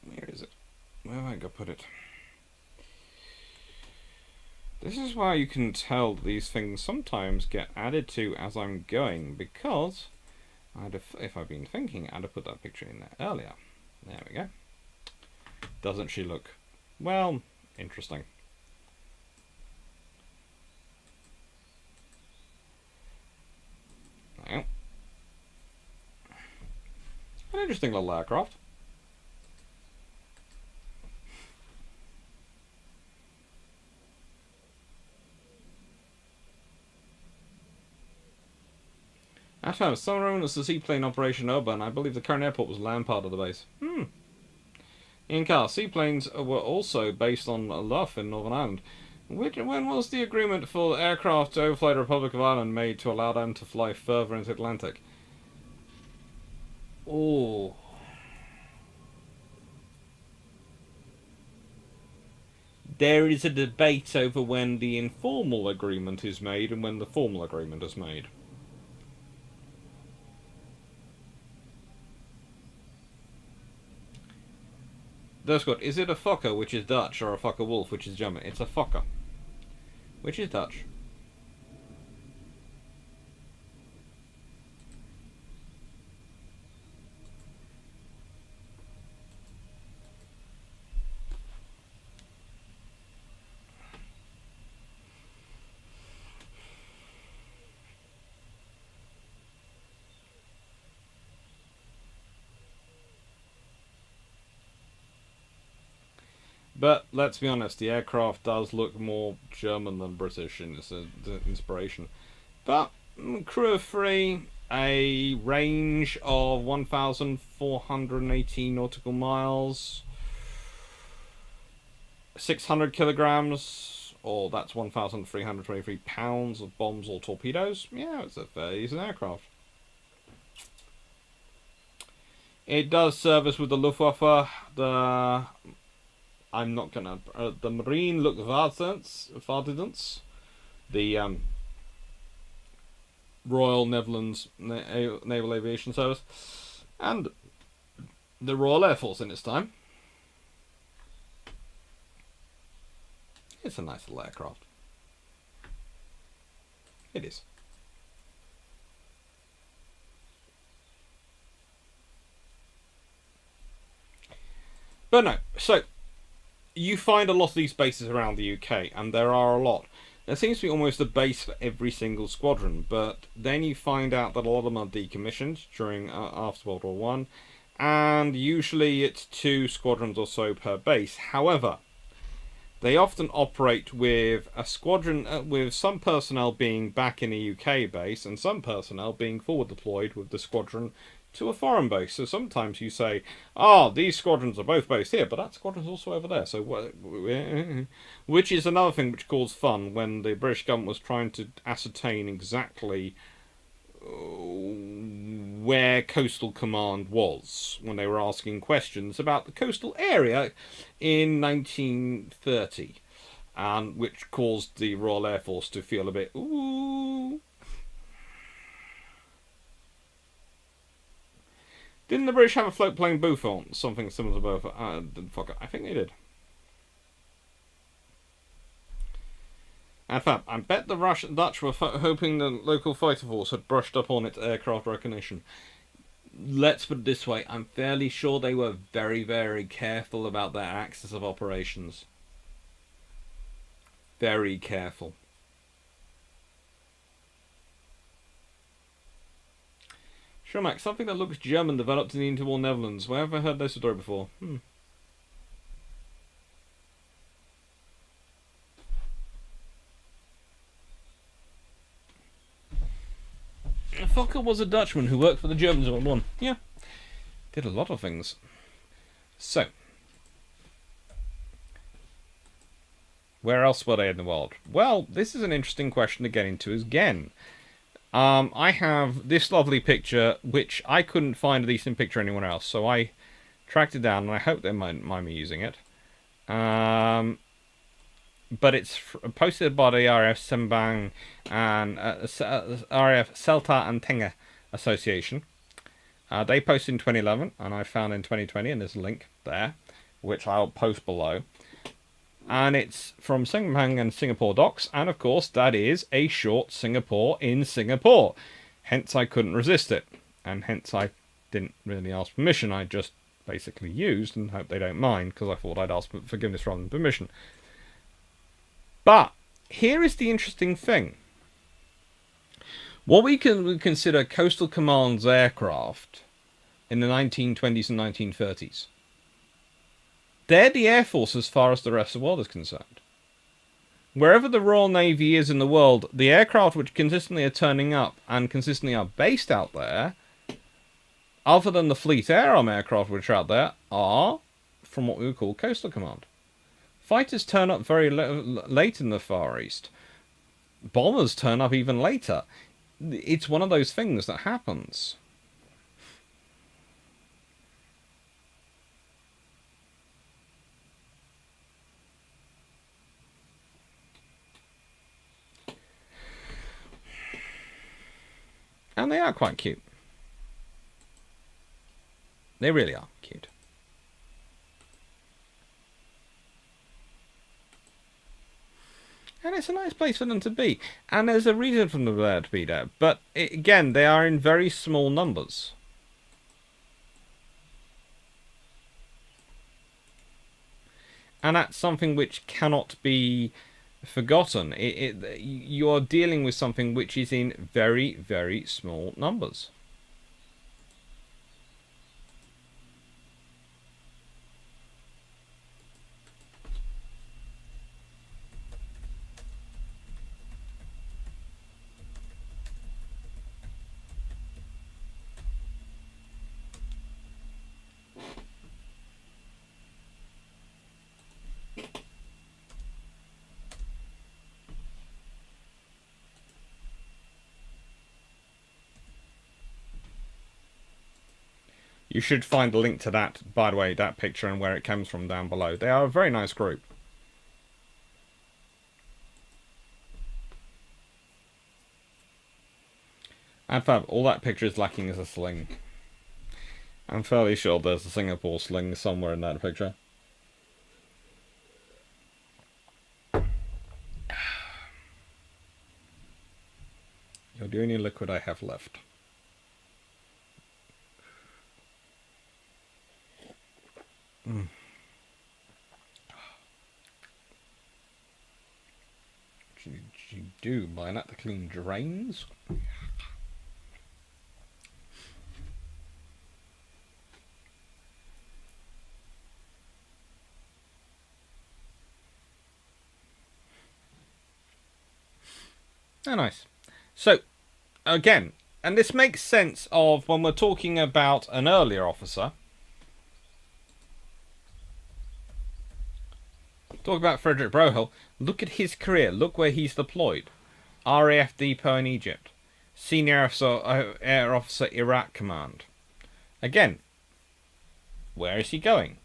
Where is it? Where have I got put it? This is why you can tell these things sometimes get added to as I'm going, because if I've been thinking, I'd have put that picture in there earlier. There we go. Doesn't she look, well, interesting? Now, an interesting little aircraft. At first, some known as the seaplane Operation Urban, I believe the current airport was land part of the base. In car, seaplanes were also based on Luff in Northern Ireland. When was the agreement for aircraft to overfly the Republic of Ireland made to allow them to fly further into the Atlantic? Oh. There is a debate over when the informal agreement is made and when the formal agreement is made. That's good. Is it a Fokker, which is Dutch, or a Fokker Wolf, which is German? It's a Fokker, which is Dutch. But let's be honest, the aircraft does look more German than British in its inspiration. But crew of 3, a range of 1,418 nautical miles, 600 kilograms, or that's 1,323 pounds of bombs or torpedoes. Yeah, it's a fairly decent aircraft. It does service with the Luftwaffe, the Marine Luchtvaartdienst, the Royal Netherlands Naval Aviation Service, and the Royal Air Force in its time. It's a nice little aircraft. It is. But no, so you find a lot of these bases around the UK, and there are a lot. There seems to be almost a base for every single squadron, but then you find out that a lot of them are decommissioned during after World War One, and usually it's 2 squadrons or so per base. However, they often operate with a squadron with some personnel being back in a UK base and some personnel being forward deployed with the squadron to a foreign base. So sometimes you say, these squadrons are both based here, but that squadron's also over there. So, which is another thing which caused fun when the British government was trying to ascertain exactly where Coastal Command was when they were asking questions about the coastal area in 1930, and which caused the Royal Air Force to feel a bit, ooh. Didn't the British have a float-plane Bouffon? Something similar to Fokker? I think they did. In fact, I bet the Dutch were hoping the local fighter force had brushed up on its aircraft recognition. Let's put it this way, I'm fairly sure they were very, very careful about their axis of operations. Very careful. Sure, Max, something that looks German developed in the interwar Netherlands. Where have I heard this story before? fucker was a Dutchman who worked for the Germans and won. Yeah, did a lot of things. So, where else were they in the world? Well, this is an interesting question to get into again. I have this lovely picture, which I couldn't find a decent picture anywhere else, so I tracked it down, and I hope they mind me using it. But it's posted by the RAF Sembang and RAF Selta and Tenga Association. They posted in 2011, and I found in 2020, and there's a link there, which I'll post below. And it's from Sembang and Singapore docks, and of course that is a short Singapore in Singapore. Hence I couldn't resist it, and hence I didn't really ask permission. I just basically used and hope they don't mind, because I thought I'd ask for forgiveness rather than permission. But here is the interesting thing. What we can consider Coastal Command's aircraft in the 1920s and 1930s. They're the Air Force as far as the rest of the world is concerned. Wherever the Royal Navy is in the world, the aircraft which consistently are turning up and consistently are based out there, other than the Fleet Air Arm aircraft which are out there, are from what we would call Coastal Command. Fighters turn up very late in the Far East. Bombers turn up even later. It's one of those things that happens. And they are quite cute. They really are cute. And it's a nice place for them to be. And there's a reason for them to be there. But again, they are in very small numbers. And that's something which cannot be forgotten. You are dealing with something which is in very, very small numbers. You should find a link to that, by the way, that picture and where it comes from down below. They are a very nice group. And fab, all that picture is lacking is a sling. I'm fairly sure there's a Singapore sling somewhere in that picture. You're the only liquid I have left. You do by that to clean drains. Oh, nice. So, again, and this makes sense of when we're talking about an earlier officer. Talk about Frederick Brohill. Look at his career. Look where he's deployed. RAF Depot in Egypt. Senior Air Officer Iraq Command. Again, where is he going?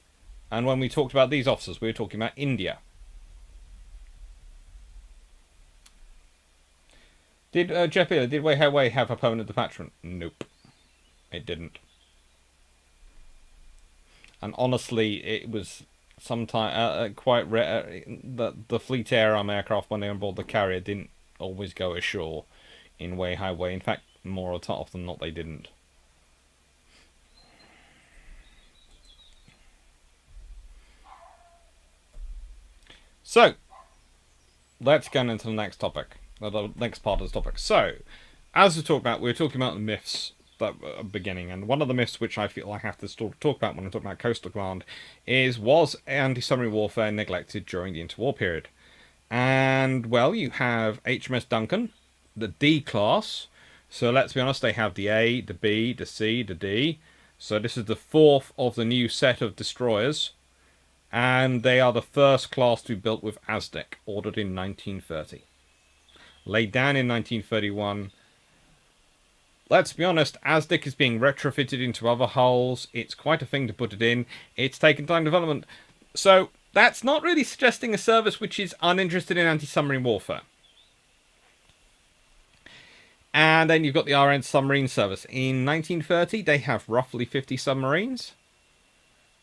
And when we talked about these officers, we were talking about India. Did Jeff Bealer, did Wei Wei have a permanent detachment? Nope. It didn't. And honestly, it was sometimes quite rare that the Fleet Air Arm aircraft, when they were on board the carrier, didn't always go ashore in Wei Wei. In fact, more often than not, they didn't. So, let's get into the next topic. The next part of this topic. So, as we were talking about the myths that beginning, and one of the myths which I feel I have to talk about when I talk about Coastal Command was anti-submarine warfare neglected during the interwar period? And well, you have HMS Duncan, the D class, So let's be honest, they have the A, the B, the C, the D. So this is the fourth of the new set of destroyers. And they are the first class to be built with ASDEC, ordered in 1930. Laid down in 1931. Let's be honest, ASDEC is being retrofitted into other hulls. It's quite a thing to put it in. It's taken time development. So that's not really suggesting a service which is uninterested in anti-submarine warfare. And then you've got the RN submarine service. In 1930, they have roughly 50 submarines.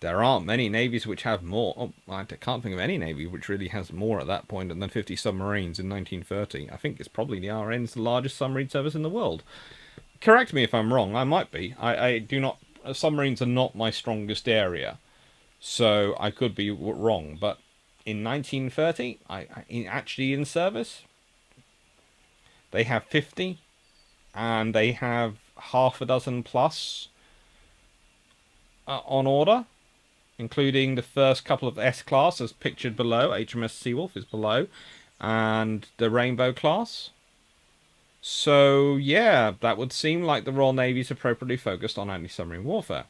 There aren't many navies which have more. Oh, I can't think of any navy which really has more at that point than 50 submarines in 1930. I think it's probably the RN's largest submarine service in the world. Correct me if I'm wrong. I might be. I do not. Submarines are not my strongest area, so I could be wrong. But in 1930, actually in service, they have 50, and they have half a dozen plus on order, including the first couple of S-class as pictured below. HMS Seawolf is below, and the Rainbow class. So, yeah, that would seem like the Royal Navy is appropriately focused on anti-submarine warfare.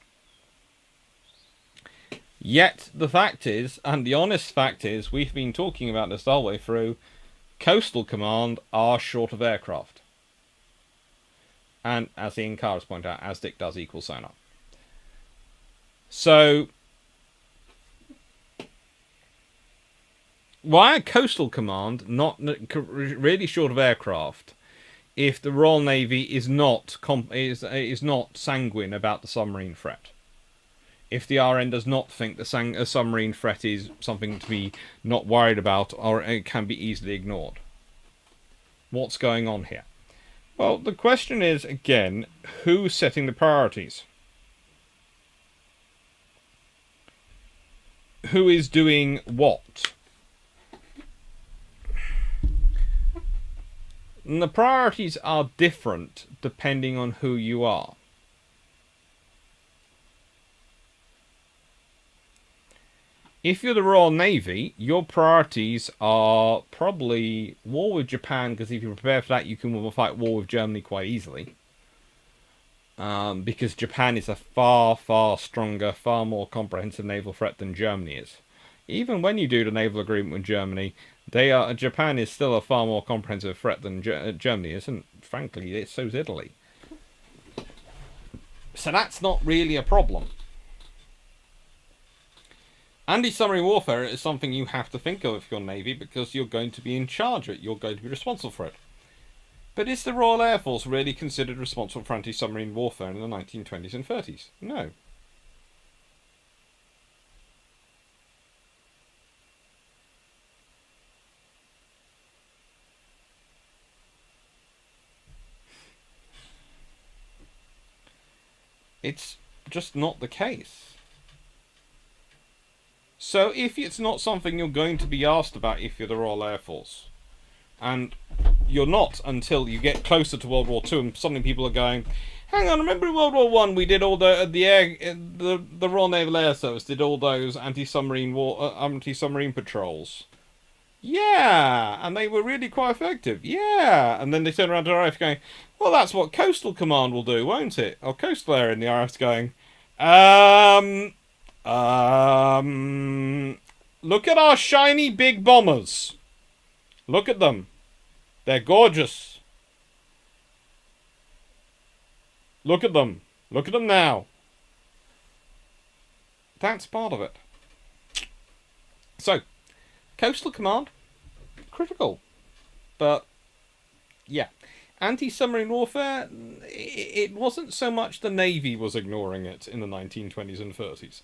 Yet, the fact is, and the honest fact is, we've been talking about this the whole way through, Coastal Command are short of aircraft. And, as Ian Carr has pointed out, ASDIC does equal sonar. So, why are Coastal Command not really short of aircraft if the Royal Navy is not sanguine about the submarine threat? If the RN does not think the a submarine threat is something to be not worried about, or it can be easily ignored, what's going on here? Well, the question is, again, who's setting the priorities? Who is doing what? And the priorities are different depending on who you are. If you're the Royal Navy, your priorities are probably war with Japan, because if you prepare for that, you can fight war with Germany quite easily. Because Japan is a far, far stronger, far more comprehensive naval threat than Germany is. Even when you do the naval agreement with Germany, Japan is still a far more comprehensive threat than Germany is, and frankly, so's Italy. So that's not really a problem. Anti-submarine warfare is something you have to think of if you're Navy, because you're going to be in charge of it. You're going to be responsible for it. But is the Royal Air Force really considered responsible for anti-submarine warfare in the 1920s and 30s? No. It's just not the case. So if it's not something you're going to be asked about if you're the Royal Air Force, and you're not until you get closer to World War II, and suddenly people are going, hang on, remember in World War One we did all the Royal Naval Air Service did all those anti-submarine patrols. Yeah, and they were really quite effective. Yeah, and then they turn around to the RAF going, well, that's what Coastal Command will do, won't it? Or Coastal Area, and the RAF's going, look at our shiny big bombers. Look at them. They're gorgeous. Look at them. Look at them now. That's part of it. So, Coastal Command, critical. But, yeah. Anti-submarine warfare, it wasn't so much the Navy was ignoring it in the 1920s and 30s.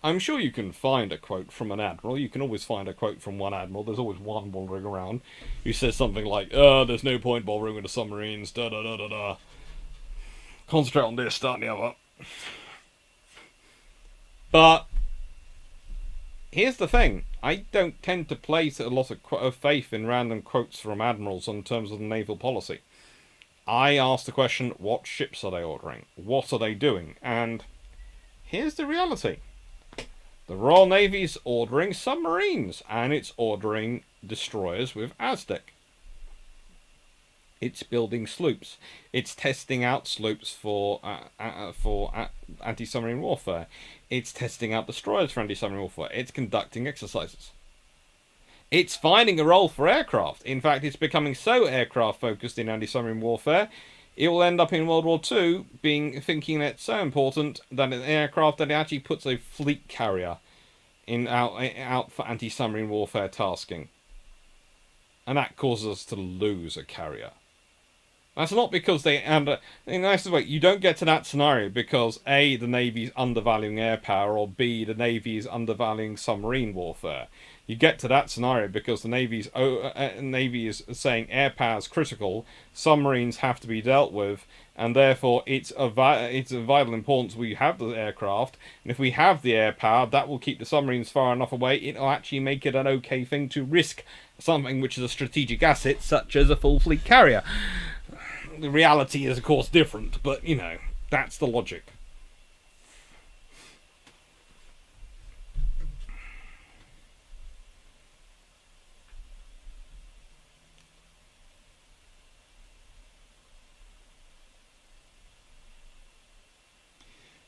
I'm sure you can find a quote from an admiral. You can always find a quote from one admiral. There's always one wandering around who says something like, there's no point bothering with the submarines, da-da-da-da-da. Concentrate on this, that and the other. But here's the thing. I don't tend to place a lot of faith in random quotes from admirals in terms of the naval policy. I ask the question, what ships are they ordering? What are they doing? And here's the reality. The Royal Navy's ordering submarines, and it's ordering destroyers with ASDEC. It's building sloops. It's testing out sloops for anti-submarine warfare. It's testing out destroyers for anti-submarine warfare. It's conducting exercises. It's finding a role for aircraft. In fact, it's becoming so aircraft focused in anti-submarine warfare, it will end up in World War II thinking that it's so important that an aircraft that it actually puts a fleet carrier out for anti-submarine warfare tasking. And that causes us to lose a carrier. That's not because in nice way, you don't get to that scenario because A, the Navy's undervaluing air power, or B, the Navy is undervaluing submarine warfare. You get to that scenario because the Navy is saying air power is critical, submarines have to be dealt with, and therefore it's of vital importance we have the aircraft, and if we have the air power, that will keep the submarines far enough away, it'll actually make it an okay thing to risk something which is a strategic asset, such as a full fleet carrier. The reality is, of course, different, but, you know, that's the logic.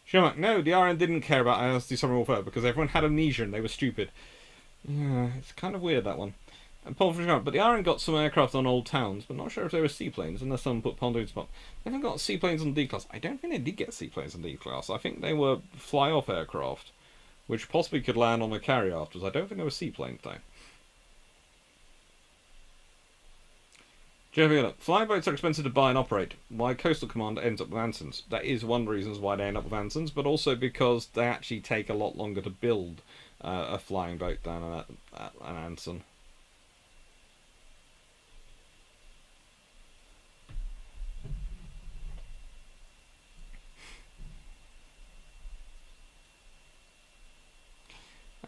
Sherlock, no, the RN didn't care about anti-submarine warfare because everyone had amnesia and they were stupid. Yeah, it's kind of weird, that one. But the RN got some aircraft on old towns, but not sure if they were seaplanes, unless someone put pontoons on. They haven't got seaplanes on D-Class. I don't think they did get seaplanes on D-Class. I think they were fly-off aircraft, which possibly could land on a carrier afterwards. I don't think they were seaplanes, though. Flyboats are expensive to buy and operate. Why Coastal Command ends up with Ansons. That is one of the reasons why they end up with Ansons, but also because they actually take a lot longer to build a flying boat than an Anson.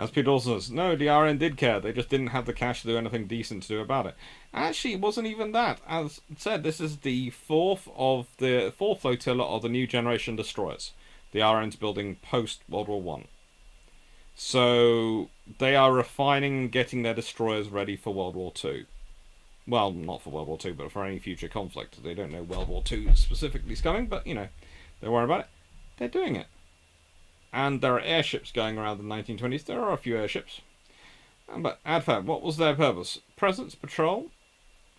As Peter also says, no, the RN did care, they just didn't have the cash to do anything decent to do about it. Actually, it wasn't even that. As said, this is the fourth flotilla of the new generation destroyers. The RN's building post-World War One. So, they are refining getting their destroyers ready for World War Two. Well, not for World War Two, but for any future conflict. They don't know World War Two specifically is coming, but, you know, don't worry about it. They're doing it. And there are airships going around in the 1920s. There are a few airships. But ADFAB, what was their purpose? Presence, patrol?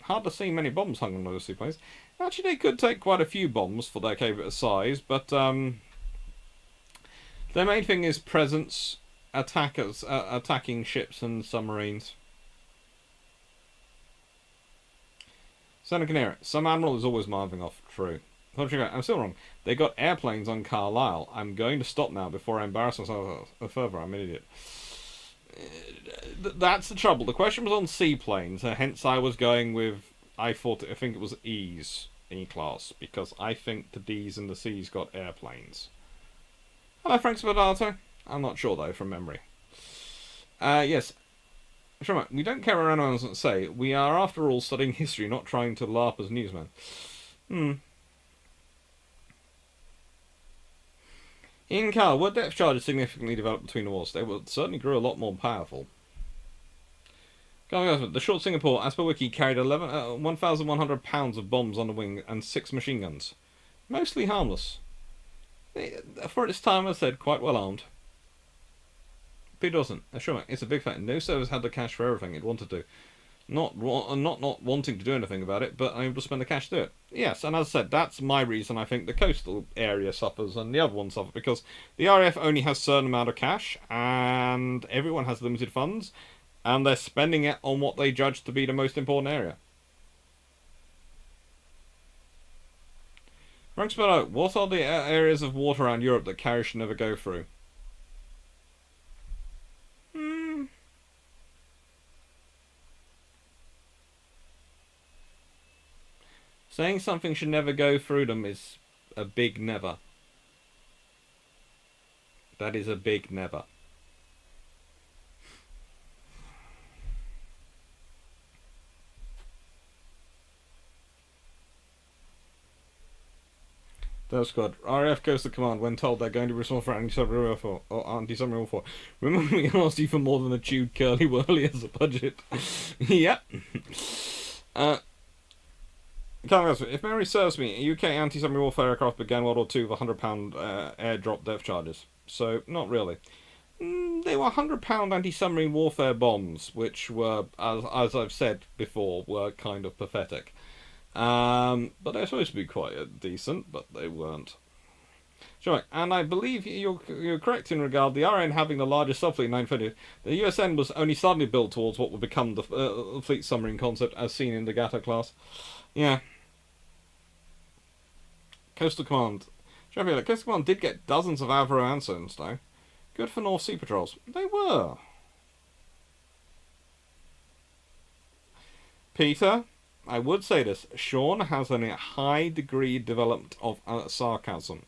Hard to see many bombs hung on those seaplanes. Actually, they could take quite a few bombs for their capable size, but their main thing is presence, attacking ships and submarines. Seneca Canary, some admiral is always mouthing off. True. I'm still wrong. They got airplanes on Carlisle. I'm going to stop now before I embarrass myself further. I'm an idiot. That's the trouble. The question was on seaplanes, hence I was going with. I think it was E-class, because I think the D's and the C's got airplanes. Hello, Frank Spadalto. I'm not sure though, from memory. Yes. Sure, we don't care what anyone else say. We are, after all, studying history, not trying to LARP as newsmen. In Carl, were depth charges significantly developed between the wars? They certainly grew a lot more powerful. The short Singapore, as per Wiki, carried 1,100 pounds of bombs on the wing and 6 machine guns. Mostly harmless. For its time, I said, quite well armed. Peter Dawson, sure, it's a big fact. No service had the cash for everything it wanted to. Not wanting to do anything about it, but unable to spend the cash to do it. Yes, and as I said, that's my reason I think the coastal area suffers and the other ones suffer, because the RAF only has a certain amount of cash, and everyone has limited funds, and they're spending it on what they judge to be the most important area. Frank Spiro, what are the areas of water around Europe that carriers should never go through? Saying something should never go through them is a big never. That is a big never. Delta Squad. RAF goes to command when told they're going to be responsible for anti-submarine warfare. Remember we asked you for more than a chewed curly whirly as a budget? Yep. If memory serves me, UK anti-submarine warfare aircraft began World War II with £100 airdrop depth charges. So, not really. They were £100 anti-submarine warfare bombs, which were, as I've said before, were kind of pathetic. But they're supposed to be quite decent, but they weren't. Sure, and I believe you're correct in regard the RN having the largest subfleet in 950. The USN was only starting to build towards what would become the fleet submarine concept as seen in the Gato class. Yeah. Coastal Command. Coastal Command did get dozens of Avro Ansones, though. Good for North Sea patrols. They were. Peter, I would say this. Sean has a high degree developed of sarcasm.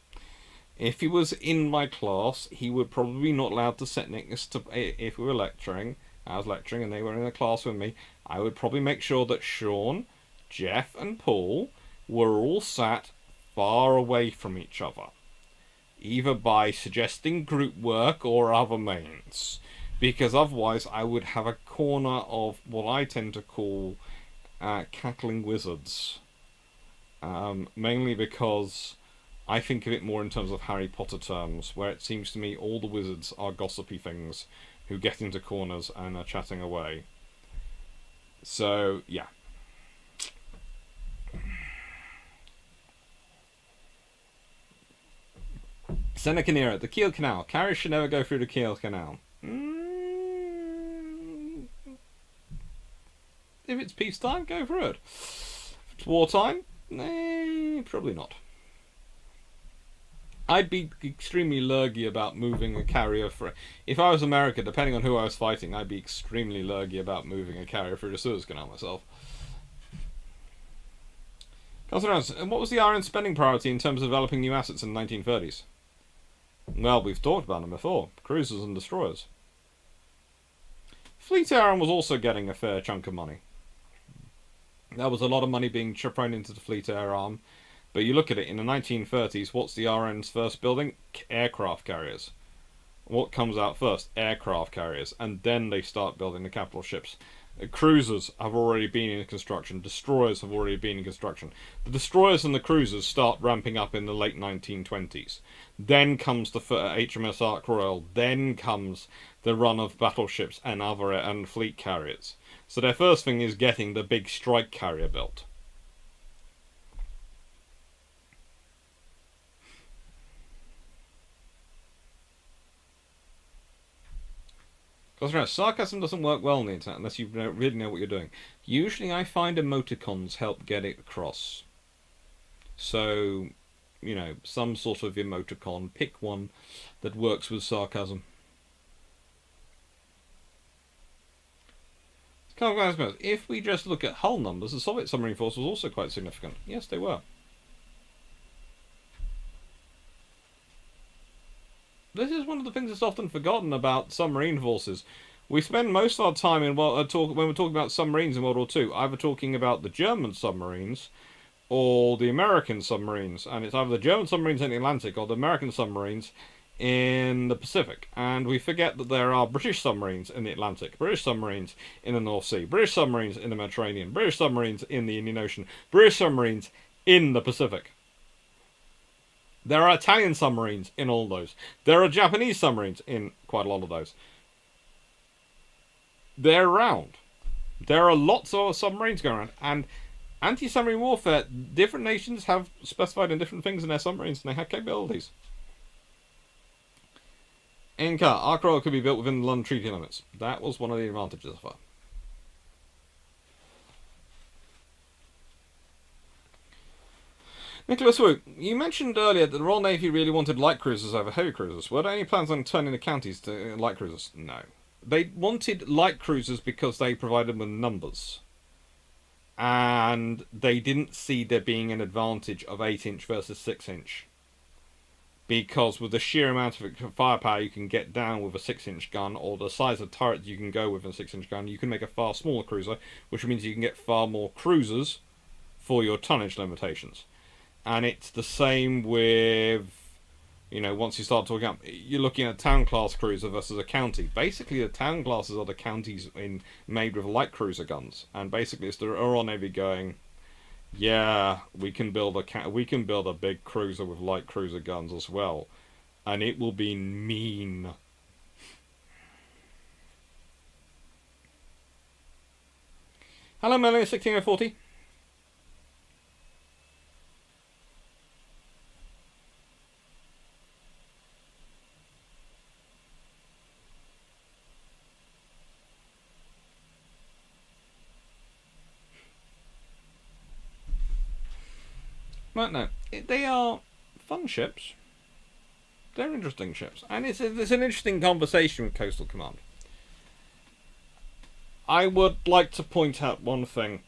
If he was in my class, he would probably be not allowed to sit next to. If we were lecturing, I was lecturing, and they were in the class with me, I would probably make sure that Sean, Jeff, and Paul were all sat far away from each other, either by suggesting group work or other means, because otherwise I would have a corner of what I tend to call cackling wizards, mainly because I think of it more in terms of Harry Potter terms, where it seems to me all the wizards are gossipy things who get into corners and are chatting away. So, yeah. Seneca Nero, the Kiel Canal. Carriers should never go through the Kiel Canal. If it's peacetime, go through it. If it's wartime, probably not. I'd be extremely lurgy about moving a carrier for. If I was America, depending on who I was fighting, I'd be extremely lurgy about moving a carrier through the Suez Canal myself. And what was the RN spending priority in terms of developing new assets in the 1930s? Well, we've talked about them before. Cruisers and destroyers. Fleet Air Arm was also getting a fair chunk of money. There was a lot of money being thrown into the Fleet Air Arm. But you look at it, in the 1930s, what's the RN's first building? Aircraft carriers. What comes out first? Aircraft carriers. And then they start building the capital ships. Cruisers have already been in construction. Destroyers have already been in construction. The destroyers and the cruisers start ramping up in the late 1920s. Then comes the HMS Ark Royal. Then comes the run of battleships and other and fleet carriers. So their first thing is getting the big strike carrier built. Because sarcasm doesn't work well on the internet unless you really know what you're doing. Usually I find emoticons help get it across. So, some sort of emoticon. Pick one that works with sarcasm. If we just look at hull numbers, the Soviet submarine force was also quite significant. Yes, they were. This is one of the things that's often forgotten about submarine forces. We spend most of our time when we're talking about submarines in World War II, either talking about the German submarines or the American submarines. And it's either the German submarines in the Atlantic or the American submarines in the Pacific. And we forget that there are British submarines in the Atlantic, British submarines in the North Sea, British submarines in the Mediterranean, British submarines in the Indian Ocean, British submarines in the Pacific. There are Italian submarines in all those. There are Japanese submarines in quite a lot of those. They're around. There are lots of submarines going around. And anti-submarine warfare, different nations have specified in different things in their submarines, and they have capabilities. Inca, Ark Royal could be built within the London Treaty limits. That was one of the advantages of it. Nicholas Wu, you mentioned earlier that the Royal Navy really wanted light cruisers over heavy cruisers. Were there any plans on turning the counties to light cruisers? No. They wanted light cruisers because they provided them with numbers. And they didn't see there being an advantage of 8-inch versus 6-inch. Because with the sheer amount of firepower you can get down with a 6-inch gun, or the size of turret you can go with a 6-inch gun, you can make a far smaller cruiser, which means you can get far more cruisers for your tonnage limitations. And it's the same with, once you start talking up, you're looking at a town class cruiser versus a county. Basically, the town classes are the counties made with light cruiser guns. And basically, it's the Royal Navy going, Yeah, we can build a big cruiser with light cruiser guns as well, and it will be mean. Hello, Melanie, 16040. Right, no, they are fun ships. They're interesting ships, and it's an interesting conversation with Coastal Command. I would like to point out one thing,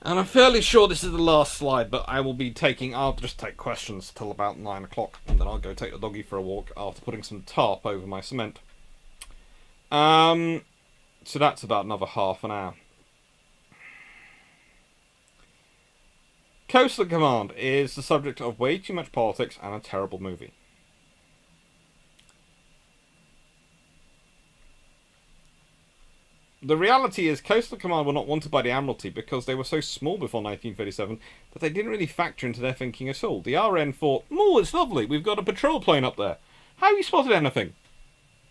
and I'm fairly sure this is the last slide, but I'll just take questions till about 9 o'clock, and then I'll go take the doggy for a walk after putting some tarp over my cement. So that's about another half an hour. Coastal Command is the subject of way too much politics and a terrible movie. The reality is Coastal Command were not wanted by the Admiralty because they were so small before 1937 that they didn't really factor into their thinking at all. The RN thought, "Oh, it's lovely, we've got a patrol plane up there. Have you spotted anything?"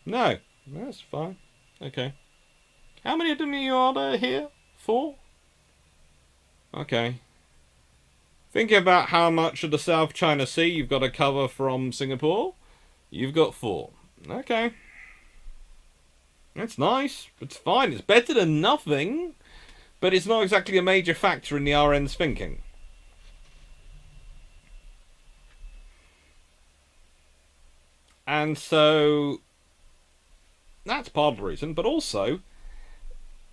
"No." "That's fine. Okay. How many of them are there here? 4? Okay. Thinking about how much of the South China Sea you've got to cover from Singapore? You've got 4. Okay. That's nice. It's fine. It's better than nothing. But it's not exactly a major factor in the RN's thinking. And so that's part of the reason. But also,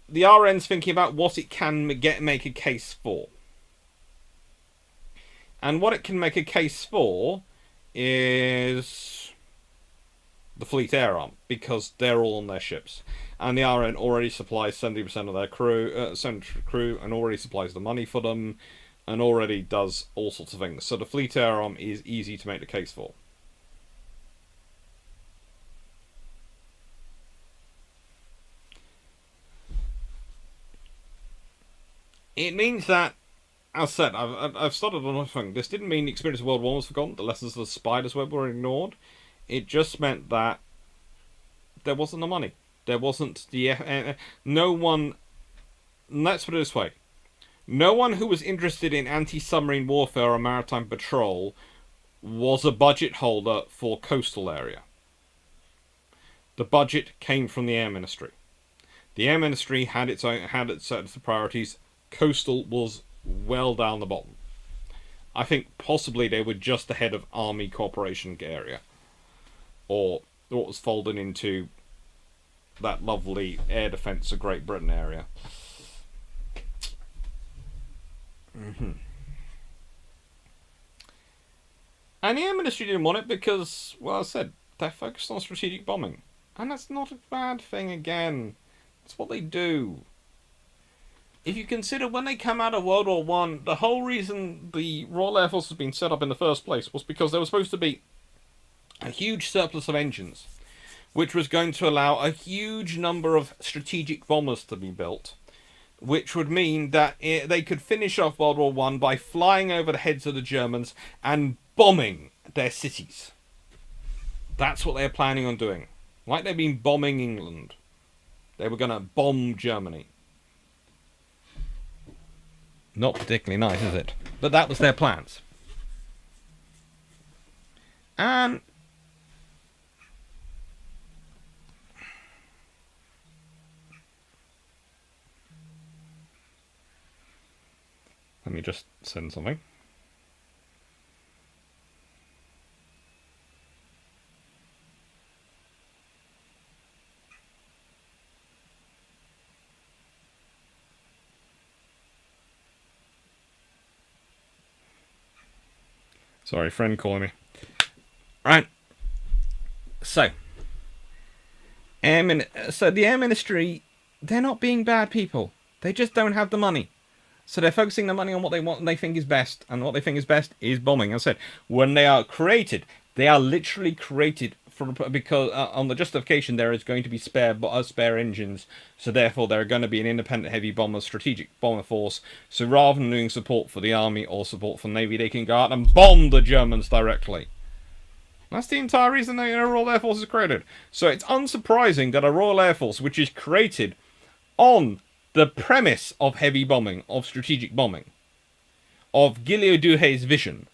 the RN's thinking about what it can make a case for. And what it can make a case for is the Fleet Air Arm, because they're all on their ships. And the RN already supplies 70% of their crew, and already supplies the money for them, and already does all sorts of things. So the Fleet Air Arm is easy to make the case for. It means that, as I said, I've started on another thing. This didn't mean the experience of World War was forgotten, the lessons of the Spider's Web were ignored. It just meant that there wasn't the money. There wasn't the... no one... Let's put it this way. No one who was interested in anti-submarine warfare or maritime patrol was a budget holder for coastal area. The budget came from the Air Ministry. The Air Ministry had its priorities. Coastal was well down the bottom. I think possibly they were just ahead of Army Corporation area, or what was folded into that lovely air defence of Great Britain area. And the Air Ministry didn't want it because, well, I said, they're focused on strategic bombing. And that's not a bad thing again. It's what they do. If you consider when they come out of World War One, the whole reason the Royal Air Force has been set up in the first place was because there was supposed to be a huge surplus of engines, which was going to allow a huge number of strategic bombers to be built, which would mean that they could finish off World War One by flying over the heads of the Germans and bombing their cities. That's what they're planning on doing. Like they've been bombing England. They were going to bomb Germany. Not particularly nice, is it? But that was their plans. And let me just send something. Sorry, friend calling me. Right. So the Air Ministry, they're not being bad people. They just don't have the money. So they're focusing the money on what they want and they think is best. And what they think is best is bombing. As I said, when they are created, they are literally created because on the justification there is going to be spare engines, so therefore there are going to be an independent heavy bomber strategic bomber force. So rather than doing support for the army or support for the navy, they can go out and bomb the Germans directly. That's the entire reason the Royal Air Force is created. So it's unsurprising that a Royal Air Force, which is created on the premise of heavy bombing, of strategic bombing, of Guillaume Duhay's vision,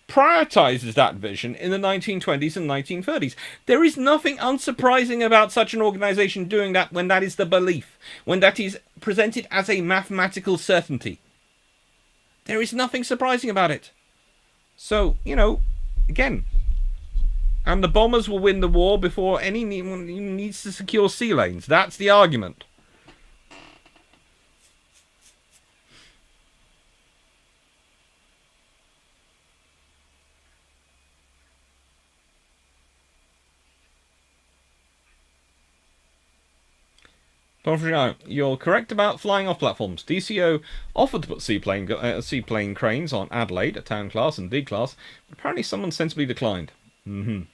prioritizes that vision in the 1920s and 1930s. There is nothing unsurprising about such an organization doing that when that is the belief, when that is presented as a mathematical certainty. There is nothing surprising about it. So, again, and the bombers will win the war before anyone needs to secure sea lanes. That's the argument. You're correct about flying off platforms. DCO offered to put seaplane cranes on Adelaide at Town Class and D Class, but apparently someone sensibly declined. The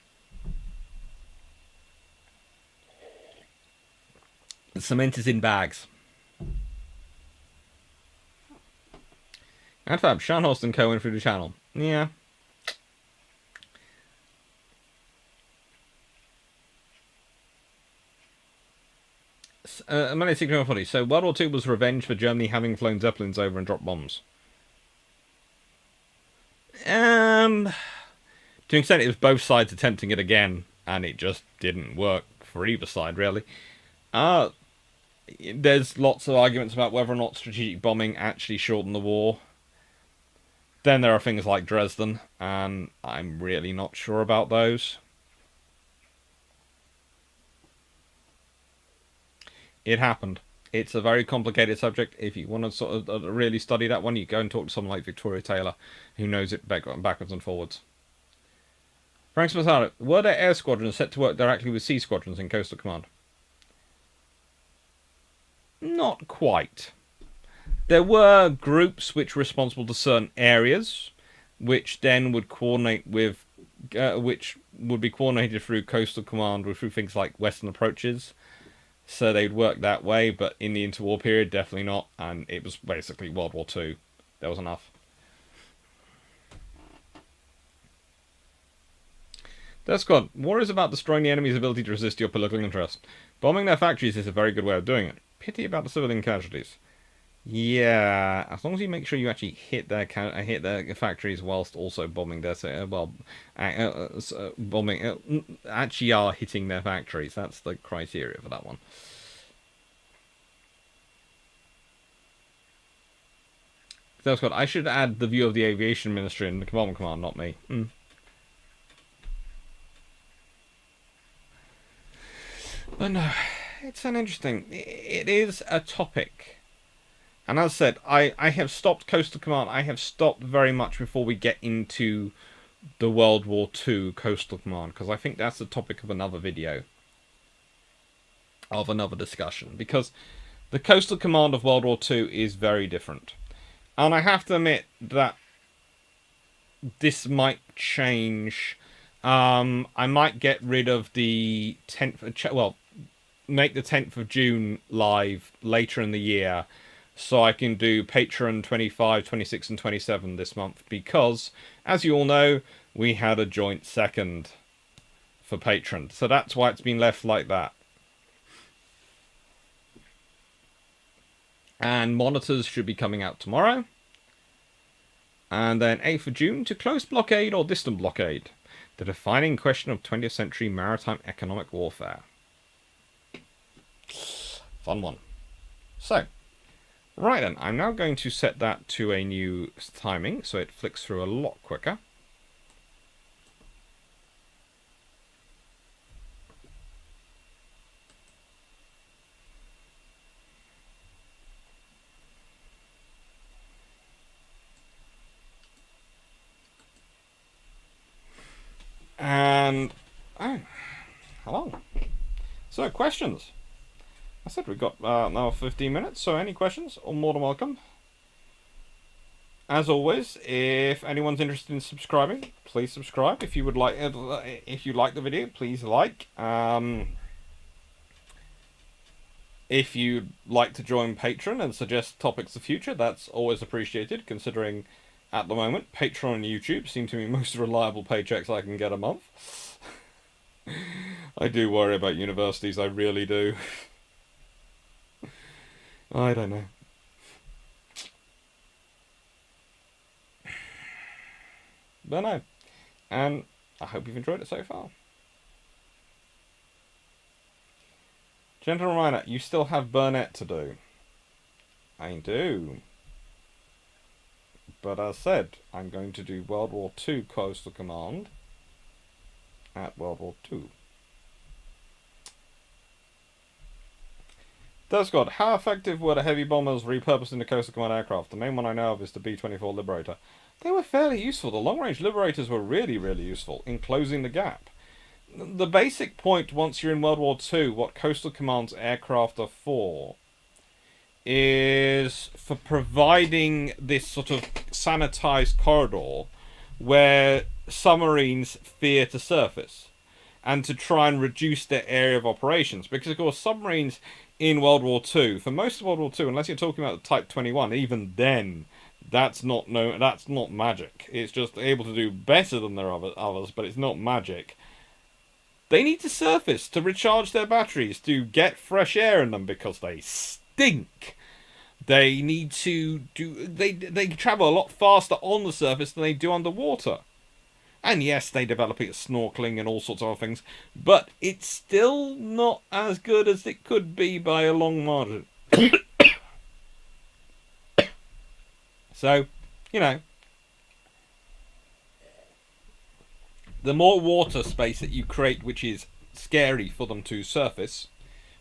cement is in bags. Adfab, Scharnhorst and Co. went through the channel. Yeah. So World War II was revenge for Germany having flown Zeppelins over and dropped bombs. To an extent, it was both sides attempting it again, and it just didn't work for either side, really. There's lots of arguments about whether or not strategic bombing actually shortened the war. Then there are things like Dresden, and I'm really not sure about those. It happened. It's a very complicated subject. If you want to sort of really study that one, you go and talk to someone like Victoria Taylor, who knows it backwards and forwards. Frank Smataro, were there air squadrons set to work directly with sea squadrons in Coastal Command? Not quite. There were groups which were responsible to certain areas, which then would coordinate with, which would be coordinated through Coastal Command through things like Western approaches. So they'd work that way, but in the interwar period, definitely not. And it was basically World War II. There was enough. Death Squad, war is about destroying the enemy's ability to resist your political interest. Bombing their factories is a very good way of doing it. Pity about the civilian casualties. Yeah, as long as you make sure you actually hit their factories whilst also bombing their actually are hitting their factories. That's the criteria for that one. That's good. I should add the view of the aviation ministry and the bombing command, not me. But no, it's an interesting. It is a topic. And as I said, I have stopped Coastal Command. I have stopped very much before we get into the World War II Coastal Command, because I think that's the topic of another video, of another discussion. Because the Coastal Command of World War II is very different. And I have to admit that this might change. I might get rid of the 10th... Well, make the 10th of June live later in the year, so I can do Patreon 25, 26 and 27 this month, because, as you all know, we had a joint second for Patreon. So that's why it's been left like that. And monitors should be coming out tomorrow. And then 8th of June to close blockade or distant blockade. The defining question of 20th century maritime economic warfare. Fun one. So, right then, I'm now going to set that to a new timing, so it flicks through a lot quicker. And, oh, hello. So, questions. I said we've got now 15 minutes, so any questions are more than welcome. as always, if anyone's interested in subscribing, please subscribe. If you would like, if you like the video, please like. If you'd like to join Patreon and suggest topics of future, that's always appreciated, considering at the moment Patreon and YouTube seem to be the most reliable paychecks I can get a month. I do worry about universities, I really do. I don't know. But no. And I hope you've enjoyed it so far. Gentle reminder, you still have Burnett to do. I do. But as said, I'm going to do World War II Coastal Command at World War II. Third Squad, how effective were the heavy bombers repurposed into Coastal Command aircraft? The main one I know of is the B-24 Liberator. They were fairly useful. The long-range Liberators were really, really useful in closing the gap. The basic point, once you're in World War II, what Coastal Command's aircraft are for, is for providing this sort of sanitized corridor where submarines fear to surface, and to try and reduce their area of operations. Because, of course, submarines in World War II, for most of World War II, unless you're talking about the Type 21, even then, that's not magic. It's just able to do better than their others, but it's not magic. They need to surface to recharge their batteries, to get fresh air in them, because they stink. They need to do... They travel a lot faster on the surface than they do underwater. And yes, they develop it snorkeling and all sorts of other things, but it's still not as good as it could be by a long margin. So, you know, the more water space that you create, which is scary for them to surface,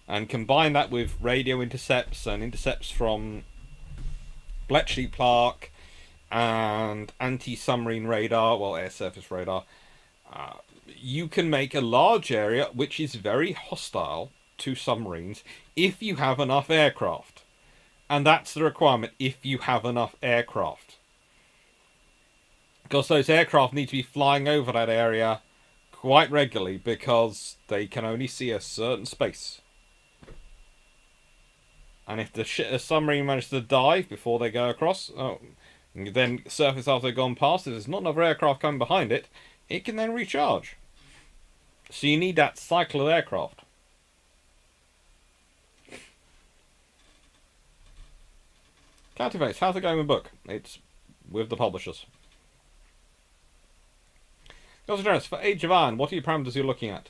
and combine that with radio intercepts and intercepts from Bletchley Park and anti-submarine radar, well, air surface radar, you can make a large area which is very hostile to submarines if you have enough aircraft. And that's the requirement, if you have enough aircraft. Because those aircraft need to be flying over that area quite regularly, because they can only see a certain space. And if the submarine manages to dive before they go across, then surface after they've gone past, if there's not enough aircraft coming behind it, it can then recharge. So you need that cycle of aircraft. Counterface, how's it going with the book? It's with the publishers. Gossip Journalist, for Age of Iron, what are your parameters you're looking at?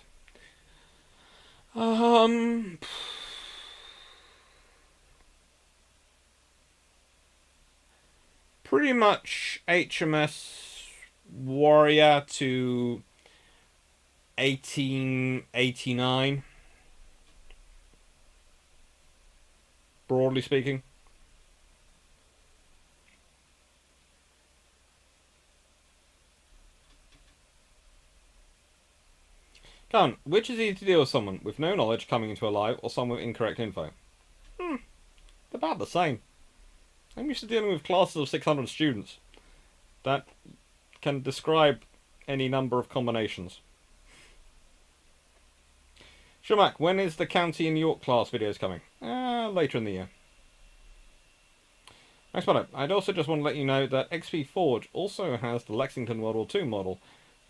Pretty much HMS Warrior to 1889, broadly speaking. Come on, which is easier to deal with someone with no knowledge coming into a live, or someone with incorrect info? They're about the same. I'm used to dealing with classes of 600 students that can describe any number of combinations. Shumac, when is the County and York class videos coming? Later in the year. Next one, I'd also just want to let you know that XP Forge also has the Lexington World War II model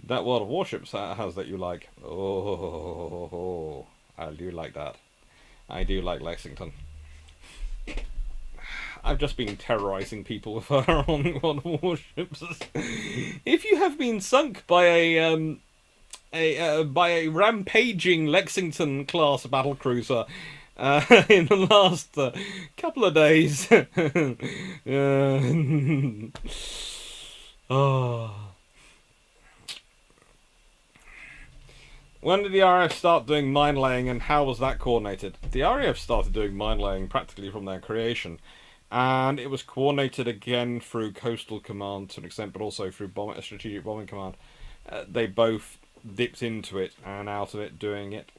that World of Warships has that you like. Oh, I do like that. I do like Lexington. I've just been terrorizing people with her on World of Warships. If you have been sunk by a rampaging Lexington class battlecruiser in the last couple of days, oh. When did the RAF start doing mine laying, and how was that coordinated? The RAF started doing mine laying practically from their creation, and it was coordinated again through Coastal Command to an extent, but also through Strategic Bombing Command. They both dipped into it and out of it doing it.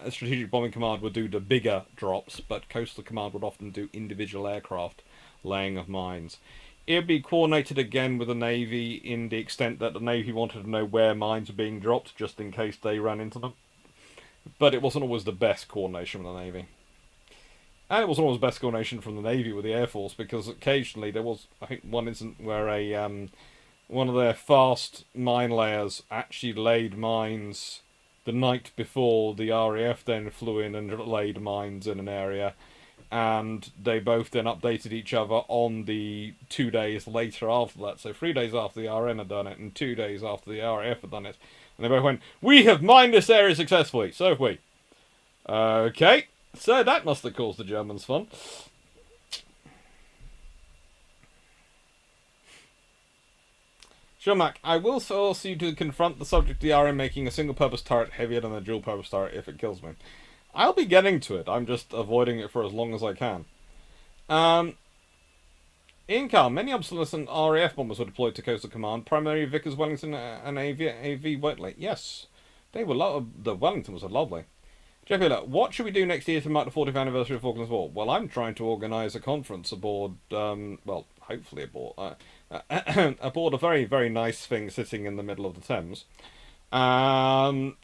Strategic Bombing Command would do the bigger drops, but Coastal Command would often do individual aircraft laying of mines. It'd be coordinated again with the Navy in the extent that the Navy wanted to know where mines were being dropped, just in case they ran into them. But it wasn't always the best coordination with the Navy. And it wasn't always the best coordination from the Navy with the Air Force, because occasionally there was, I think, one incident where one of their fast mine layers actually laid mines the night before the RAF then flew in and laid mines in an area, and they both then updated each other on the 2 days later after that. So 3 days after the RN had done it, and 2 days after the RAF had done it, and they both went, "We have mined this area successfully." So have we. Okay, so that must have caused the Germans fun. Sure, Mac, I will force you to confront the subject of the RM making a single-purpose turret heavier than a dual-purpose turret if it kills me. I'll be getting to it, I'm just avoiding it for as long as I can. In-car, many obsolescent RAF bombers were deployed to Coastal Command, primarily Vickers, Wellington, and AV Whiteley. Yes, they were the Wellington was lovely. Jeff Miller, what should we do next year to mark the 40th anniversary of Falklands War? Well, I'm trying to organise a conference aboard, well, hopefully aboard, aboard a very, very nice thing sitting in the middle of the Thames, and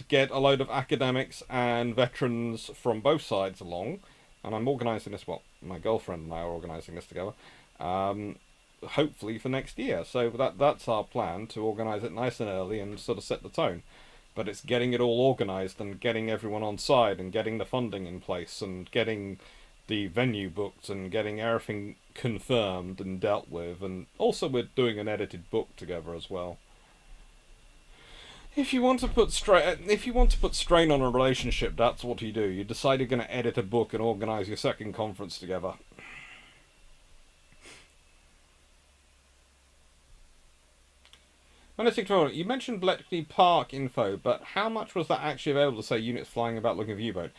get a load of academics and veterans from both sides along. And I'm organising this, well, my girlfriend and I are organising this together, hopefully for next year. So that's our plan, to organise it nice and early and sort of set the tone. But it's getting it all organised and getting everyone on side and getting the funding in place and getting the venue booked and getting everything confirmed and dealt with. And also we're doing an edited book together as well. If you want to put strain on a relationship, that's what you do. You decide you're going to edit a book and organise your second conference together. You mentioned Bletchley Park info, but how much was that actually available to say units flying about looking for U-boat?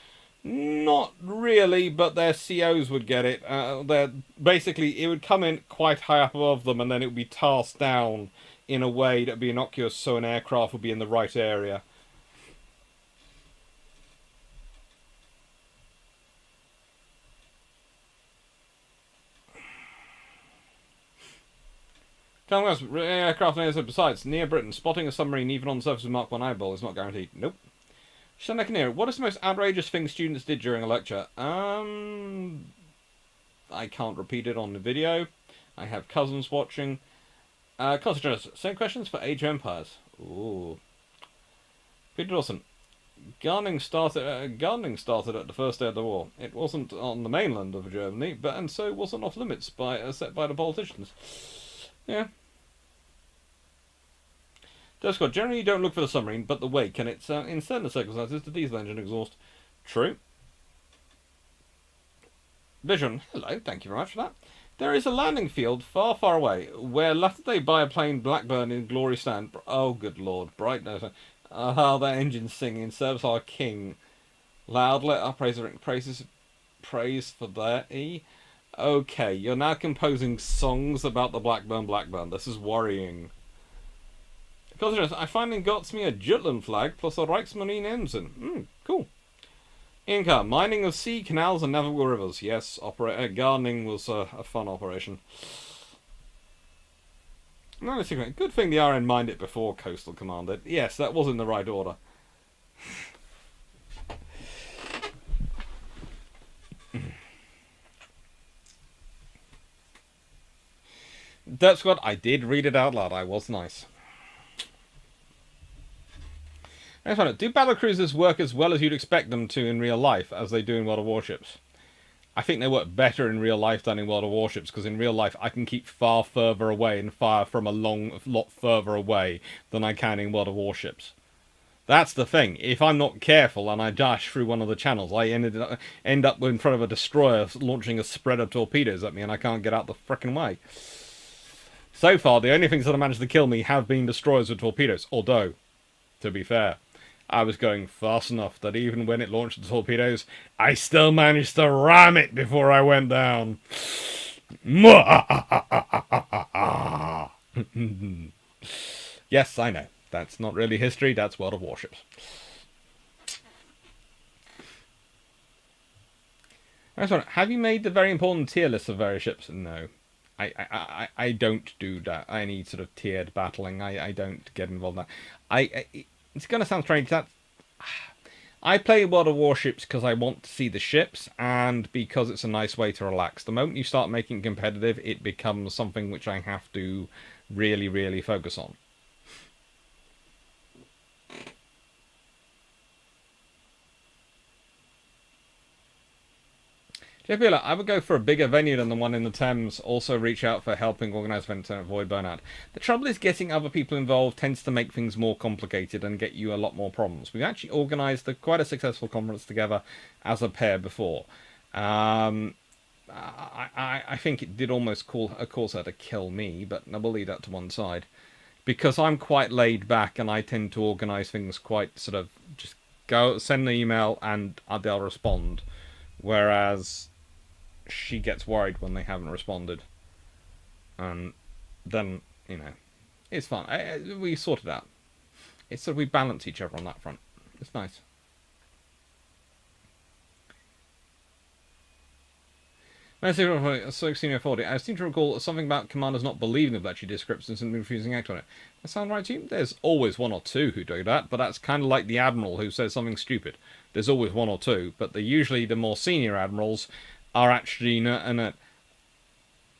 Not really, but their COs would get it. Basically, it would come in quite high up above them, and then it would be tasked down in a way that would be innocuous, so an aircraft would be in the right area. Aircraft and besides, near Britain, spotting a submarine even on the surface of Mark 1 eyeball is not guaranteed. Nope. Shanakir, what is the most outrageous thing students did during a lecture? I can't repeat it on the video. I have cousins watching. Concentrate. Same questions for Age of Empires. Ooh. Peter Dawson. Gardening started at the first day of the war. It wasn't on the mainland of Germany, and so it wasn't off limits set by the politicians. Yeah. Discord, generally you don't look for the submarine, but the wake, and it's, in certain circumstances, the diesel engine exhaust. True. Vision, hello, thank you very much for that. There is a landing field far, far away, where latter-day biplane Blackburn in glory stand. Oh, good lord, bright nose. How that engine singing, serves our king. Loud, let our praise for that, Okay, you're now composing songs about the Blackburn. This is worrying. I finally got me a Jutland flag plus a Reichsmarine ensign. Cool. Inca, mining of sea, canals and navigable rivers. Yes, gardening was a fun operation. No, good thing the RN mined it before Coastal Command did. Yes, that was in the right order. That's what I did read it out loud. I was nice. Do battle cruisers work as well as you'd expect them to in real life, as they do in World of Warships? I think they work better in real life than in World of Warships, because in real life I can keep far further away and fire from a lot further away than I can in World of Warships. That's the thing. If I'm not careful and I dash through one of the channels, I end up in front of a destroyer launching a spread of torpedoes at me, and I can't get out the frickin' way. So far, the only things that have managed to kill me have been destroyers with torpedoes, although, to be fair, I was going fast enough that even when it launched the torpedoes, I still managed to ram it before I went down. Yes, I know. That's not really history, that's World of Warships. Have you made the very important tier list of various ships? No. I don't do that. Any sort of tiered battling. I don't get involved in that. It's gonna sound strange. That I play World of Warships because I want to see the ships and because it's a nice way to relax. The moment you start making it competitive, it becomes something which I have to really, really focus on. JP, I would go for a bigger venue than the one in the Thames. Also, reach out for helping organise events and avoid burnout. The trouble is, getting other people involved tends to make things more complicated and get you a lot more problems. We've actually organised quite a successful conference together as a pair before. I think it did almost cause her to kill me, but we'll leave that to one side. Because I'm quite laid back and I tend to organise things quite sort of just go send an email and they'll respond. Whereas she gets worried when they haven't responded, and then it's fine. We sort it out. It's sort of we balance each other on that front. It's nice. I seem to recall something about commanders not believing the Bletchley description and simply refusing to act on it. That sound right to you? There's always one or two who do that, but that's kind of like the admiral who says something stupid. There's always one or two, but usually the more senior admirals are actually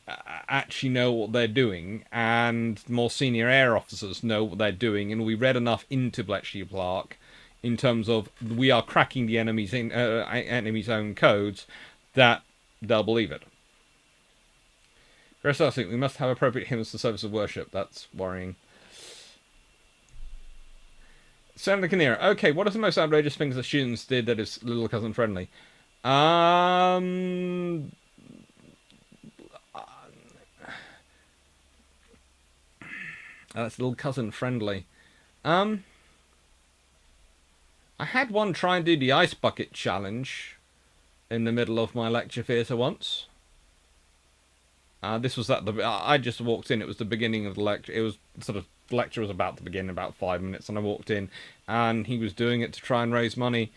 actually know what they're doing, and more senior air officers know what they're doing, and we read enough into Bletchley Park in terms of we are cracking the enemy's own codes that they'll believe it. Chris we must have appropriate hymns for service of worship. That's worrying. Senator Kinnear. Okay, what are the most outrageous things that students did that is little cousin friendly? That's little cousin friendly. I had one try and do the ice bucket challenge in the middle of my lecture theatre once. This was I just walked in. It was the beginning of the lecture. It was sort of the lecture was about to begin in about 5 minutes, and I walked in, and he was doing it to try and raise money,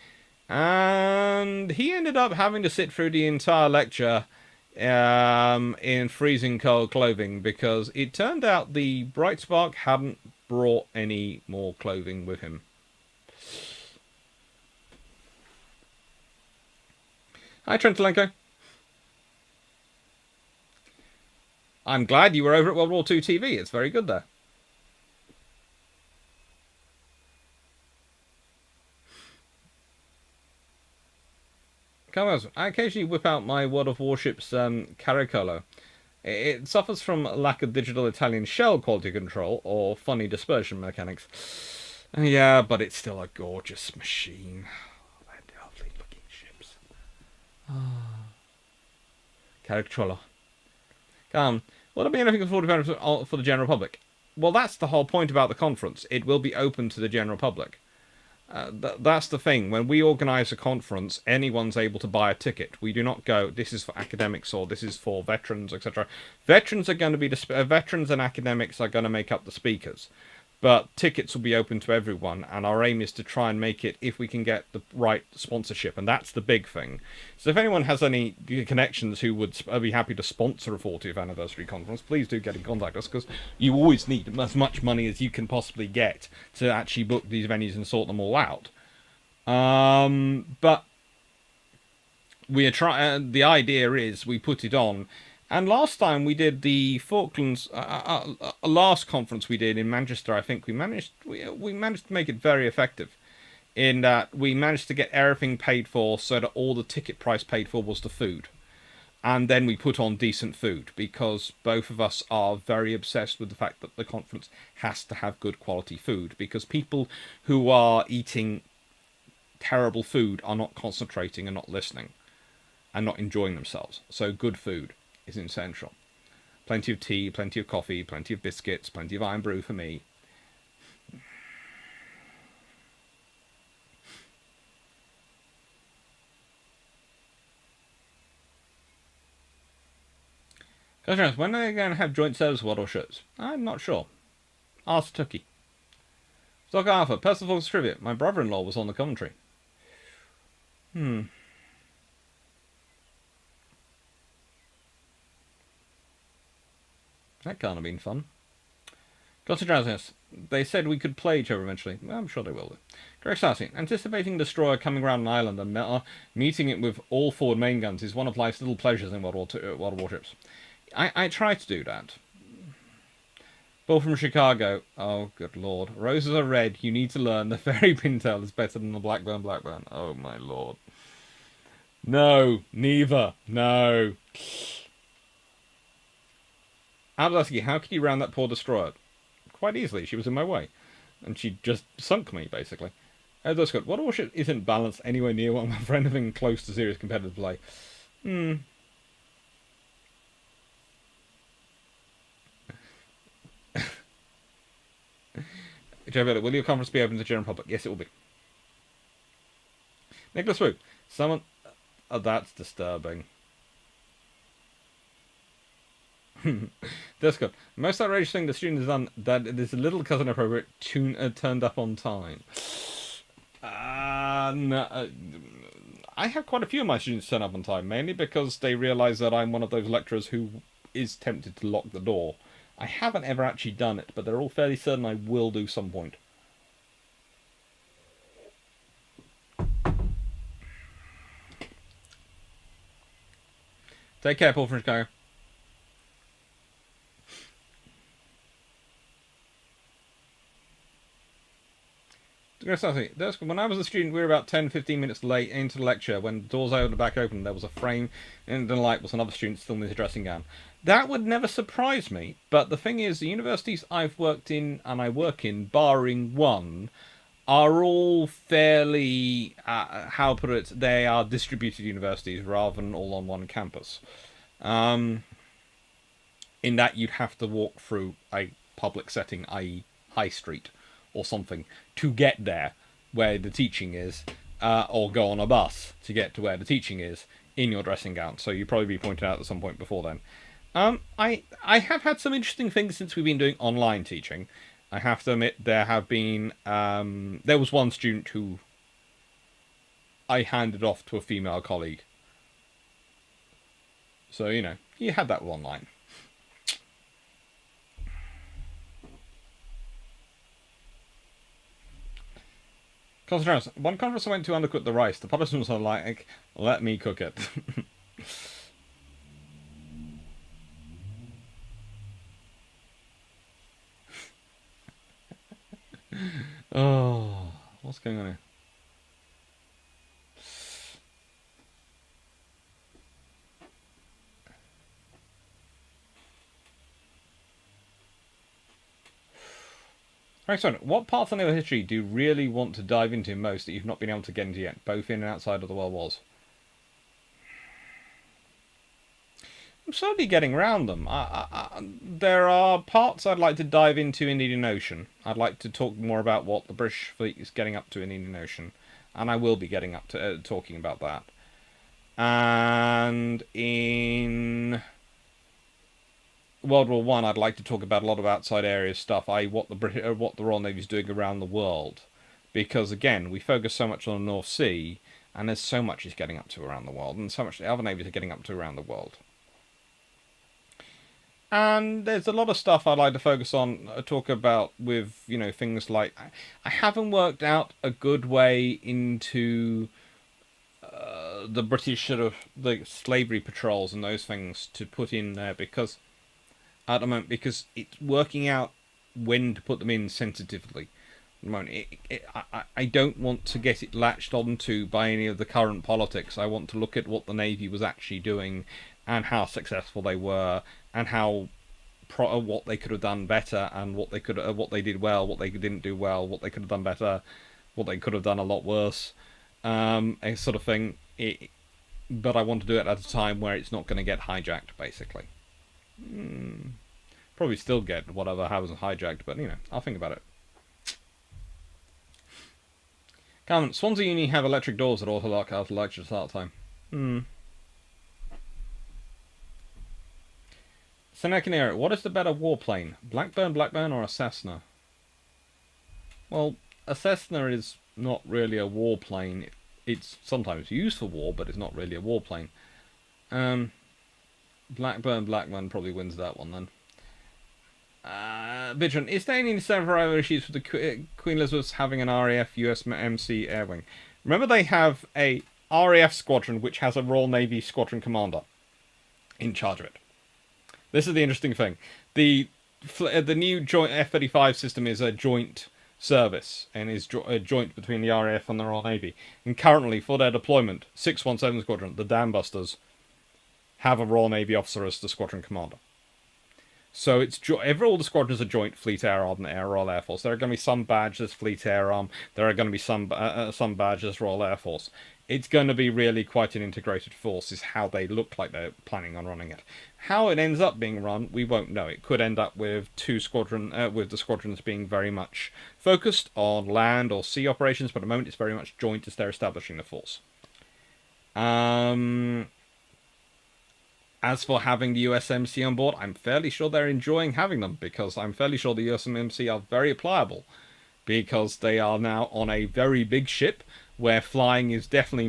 and he ended up having to sit through the entire lecture in freezing cold clothing because it turned out the Bright Spark hadn't brought any more clothing with him. Hi, Trentalenko. I'm glad you were over at World War II TV. It's very good there. I occasionally whip out my World of Warships Caricolo. It suffers from lack of digital Italian shell quality control or funny dispersion mechanics. Yeah, but it's still a gorgeous machine. They're lovely looking ships. Caricolo. Will there be anything for the general public? Well, that's the whole point about the conference. It will be open to the general public. That's the thing. When we organise a conference, anyone's able to buy a ticket. We do not go, this is for academics or this is for veterans, etc. Veterans are going to be veterans and academics are going to make up the speakers. But tickets will be open to everyone, and our aim is to try and make it if we can get the right sponsorship, and that's the big thing. So if anyone has any connections who would be happy to sponsor a 40th anniversary conference, please do get in contact with us, because you always need as much money as you can possibly get to actually book these venues and sort them all out. But we are trying. The idea is we put it on. And last time we did the Falklands, last conference we did in Manchester, I think we managed to make it very effective, in that we managed to get everything paid for so that all the ticket price paid for was the food, and then we put on decent food because both of us are very obsessed with the fact that the conference has to have good quality food, because people who are eating terrible food are not concentrating and not listening and not enjoying themselves. So good food is essential. Plenty of tea, plenty of coffee, plenty of biscuits, plenty of iron brew for me. When are they going to have joint service warships? I'm not sure. Ask Tookie. Stock Alpha, Percival's Trivia. My brother-in-law was on the commentary. That can't have been fun. Got drowsiness. They said we could play each other eventually. Well, I'm sure they will do. Greg Sassy. Anticipating destroyer coming around an island and meeting it with all forward main guns is one of life's little pleasures in World War Warships. I try to do that. Bull from Chicago. Oh, good lord. Roses are red. You need to learn. The fairy pintail is better than the Blackburn. Oh, my lord. No. Neither. No. Abdusky, how could you round that poor destroyer? Quite easily. She was in my way. And she just sunk me, basically. That's good. What warship isn't balanced anywhere near one for anything close to serious competitive play? Will your conference be open to the general public? Yes, it will be. Nicholas Wu. Someone... Oh, that's disturbing. That's good. Most outrageous thing the student has done that it is a little cousin appropriate turned up on time. No, I have quite a few of my students turn up on time, mainly because they realise that I'm one of those lecturers who is tempted to lock the door. I haven't ever actually done it, but they're all fairly certain I will do some point. Take care, Paul from Chicago. When I was a student, we were about 10-15 minutes late into the lecture. When the doors opened back open, there was a frame, and the light was another student still in his dressing gown. That would never surprise me, but the thing is, the universities I've worked in, and I work in, barring one, are all fairly, how to put it, they are distributed universities rather than all on one campus. In that you'd have to walk through a public setting, i.e. High Street, or something, to get there where the teaching is, or go on a bus to get to where the teaching is in your dressing gown. So you'll probably be pointed out at some point before then. I have had some interesting things since we've been doing online teaching. I have to admit there have been... there was one student who I handed off to a female colleague. So, you know, you had that online. One conference I went to undercooked the rice. The participants are like, let me cook it. Oh, what's going on here? Excellent. What parts of naval history do you really want to dive into most that you've not been able to get into yet, both in and outside of the World Wars? I'm slowly getting around them. There are parts I'd like to dive into in the Indian Ocean. I'd like to talk more about what the British fleet is getting up to in the Indian Ocean, and I will be getting up to talking about that. And in World War One, I'd like to talk about a lot of outside area stuff, i.e. what the Royal Navy's doing around the world, because again, we focus so much on the North Sea, and there's so much it's getting up to around the world, and so much the other navies are getting up to around the world. And there's a lot of stuff I'd like to focus on, talk about with, you know, things like... I haven't worked out a good way into the British sort of the slavery patrols and those things to put in there, because at the moment, because it's working out when to put them in sensitively. At the moment, I don't want to get it latched onto by any of the current politics. I want to look at what the Navy was actually doing and how successful they were, and how what they could have done better, and what they did well, what they didn't do well, what they could have done better, what they could have done a lot worse, a sort of thing. But I want to do it at a time where it's not going to get hijacked, basically. Probably still get whatever happens hijacked, but you know, I'll think about it. Comment: Swansea Uni have electric doors that auto lock after lecture start time. Senecanero, what is the better warplane? Blackburn or a Cessna? Well, a Cessna is not really a warplane. It's sometimes used for war, but it's not really a warplane. Blackburn probably wins that one then. Vigilant, is there any several issues with the Queen Elizabeth's having an RAF USMC Air Wing? Remember, they have a RAF squadron which has a Royal Navy squadron commander in charge of it. This is the interesting thing. The new joint F-35 system is a joint service and is a joint between the RAF and the Royal Navy. And currently, for their deployment, 617 Squadron, the Dambusters, have a Royal Navy officer as the squadron commander. So it's all the squadrons are joint Fleet Air Arm and Air Royal Air Force. There are going to be some badges Fleet Air Arm. There are going to be some badges Royal Air Force. It's going to be really quite an integrated force, is how they look like they're planning on running it. How it ends up being run, we won't know. It could end up with with the squadrons being very much focused on land or sea operations, but at the moment it's very much joint as they're establishing the force. As for having the USMC on board, I'm fairly sure they're enjoying having them, because I'm fairly sure the USMC are very pliable, because they are now on a very big ship where flying is definitely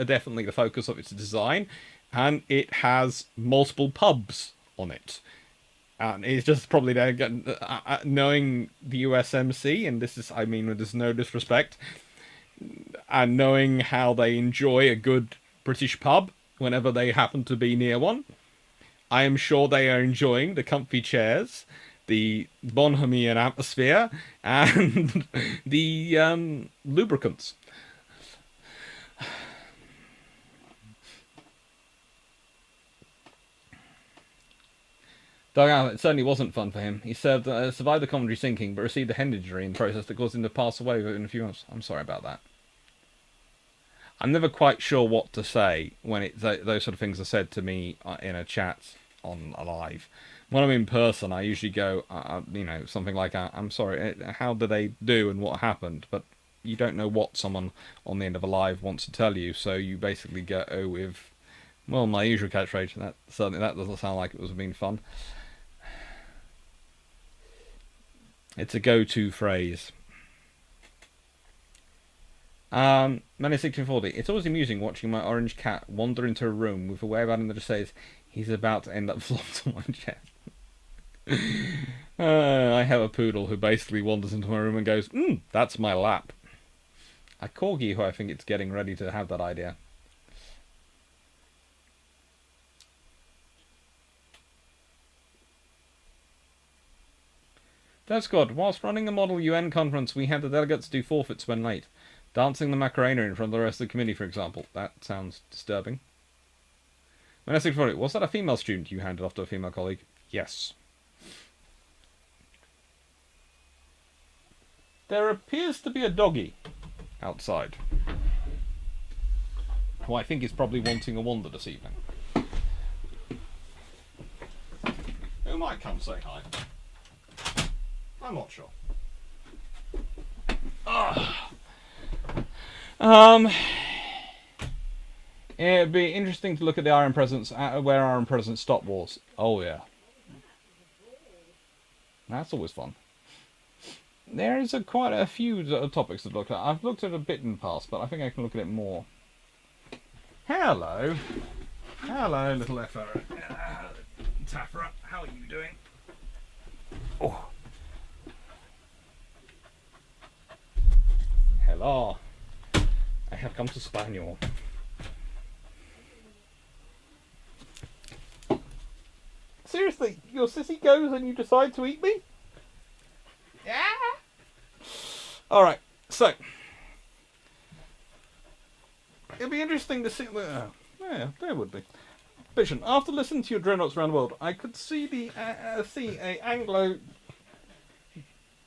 definitely the focus of its design, and it has multiple pubs on it. And it's just probably there, knowing the USMC, and this is, I mean, there's no disrespect, and knowing how they enjoy a good British pub whenever they happen to be near one, I am sure they are enjoying the comfy chairs, the Bonhamian atmosphere, and the lubricants. Doug, it certainly wasn't fun for him. He survived the Coventry sinking, but received a head injury in the process that caused him to pass away within a few months. I'm sorry about that. I'm never quite sure what to say when those sort of things are said to me in a chat on a live. When I'm in person, I usually go, something like, "I'm sorry, how did they do and what happened?" But you don't know what someone on the end of a live wants to tell you, so you basically go with, well, my usual catchphrase. That doesn't sound like it was being fun. It's a go-to phrase. Many1640. It's always amusing watching my orange cat wander into a room with a way about him that just says he's about to end up flopped on my chest. I have a poodle who basically wanders into my room and goes, that's my lap. A corgi who I think it's getting ready to have that idea. Death Squad, whilst running a model UN conference, we had the delegates do forfeits when late. Dancing the Macarena in front of the rest of the committee, for example. That sounds disturbing. Was that a female student you handed off to a female colleague? Yes. There appears to be a doggy outside, who I think is probably wanting a wander this evening. Who might come say hi? I'm not sure. It'd be interesting to look at the Iron Presence, where Iron Presence stop wars. Oh yeah, that's always fun. There is quite a few topics to look at. I've looked at a bit in the past, but I think I can look at it more. Hello, little effer. Tafra, how are you doing? Oh. Hello. I have come to Spaniel. Seriously, your sissy goes and you decide to eat me? Yeah. Alright, so. It'll be interesting to see. Yeah, there would be. Vision, after listening to your dreadnoughts around the world, I could see a Anglo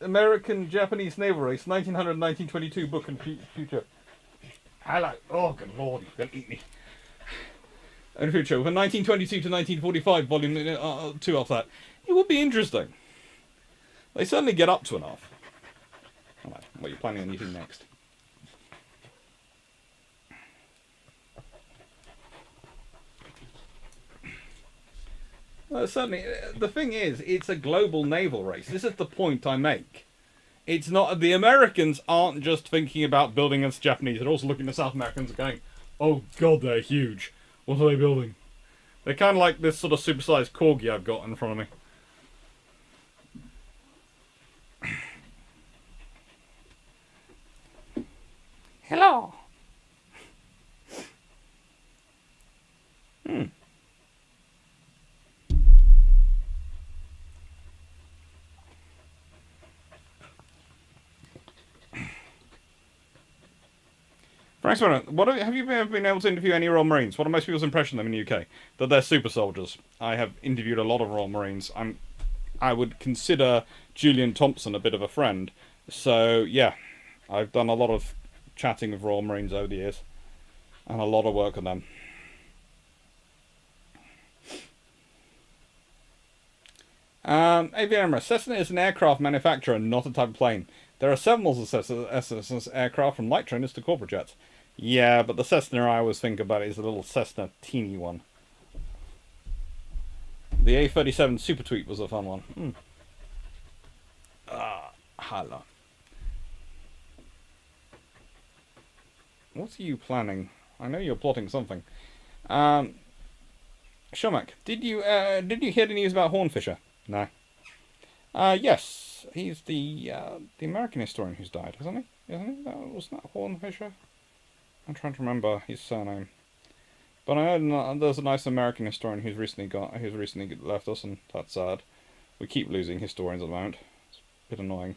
American Japanese naval race, 1900-1922 book and future. Hello. Oh, good lord, you're going to eat me. In the future, from 1922 to 1945, volume 2 off that. It would be interesting. They certainly get up to enough. Alright, what are you planning on eating next? Well, certainly, the thing is, it's a global naval race. This is the point I make. It's not, the Americans aren't just thinking about building against the Japanese, they're also looking at South Americans and going, oh god, they're huge. What are they building? They're kind of like this sort of supersized corgi I've got in front of me. Hello. Hmm. Frank Spanner, have you ever been able to interview any Royal Marines? What are most people's impression of them in the UK? That they're super soldiers. I have interviewed a lot of Royal Marines. I would consider Julian Thompson a bit of a friend. So yeah, I've done a lot of chatting with Royal Marines over the years, and a lot of work on them. AVM Cessna is an aircraft manufacturer, not a type of plane. There are several models of Cessna aircraft, from light trainers to corporate jets. Yeah, but the Cessna I always think about is a little Cessna teeny one. The A37 Super Tweet was a fun one. Hello. What are you planning? I know you're plotting something. Shomak, did you hear the news about Hornfisher? No. Yes, he's the American historian who's died, hasn't he? Isn't he? Wasn't that Hornfisher? I'm trying to remember his surname. But I know there's a nice American historian who's recently left us, and that's sad. We keep losing historians at the moment. It's a bit annoying.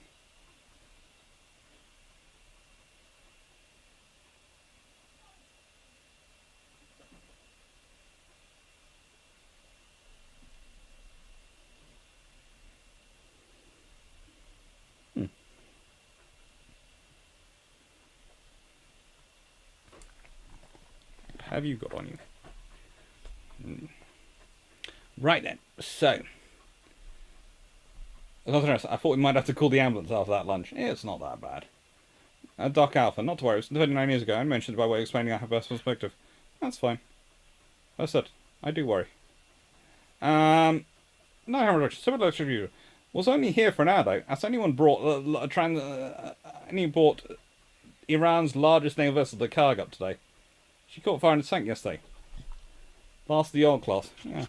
Have you got on you? Right then. So, nothing else. I thought we might have to call the ambulance after that lunch. It's not that bad. Doc Alpha, not to worry. It was 39 years ago. I mentioned it by way of explaining I have best perspective. That's fine. That's it. I do worry. No hammer reduction. Civil lecture review. Was only here for an hour though. As anyone brought brought Iran's largest naval vessel, the Karg, today. She caught fire and sank yesterday. Last of the old class. Yeah.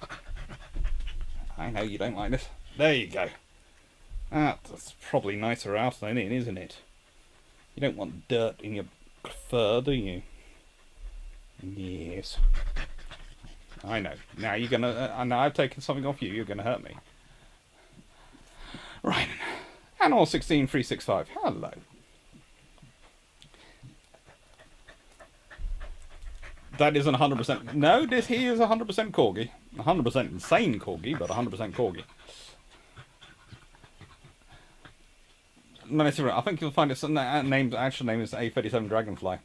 I know you don't like this. There you go. That's probably nicer out than in, isn't it? You don't want dirt in your fur, do you? Yes. I know. Now you're gonna. Now I've taken something off you. You're gonna hurt me. Right. Animal 16365. Hello. That isn't 100%. No, he is 100% corgi. 100% insane corgi, but 100% corgi. I think you'll find its actual name is A37 Dragonfly.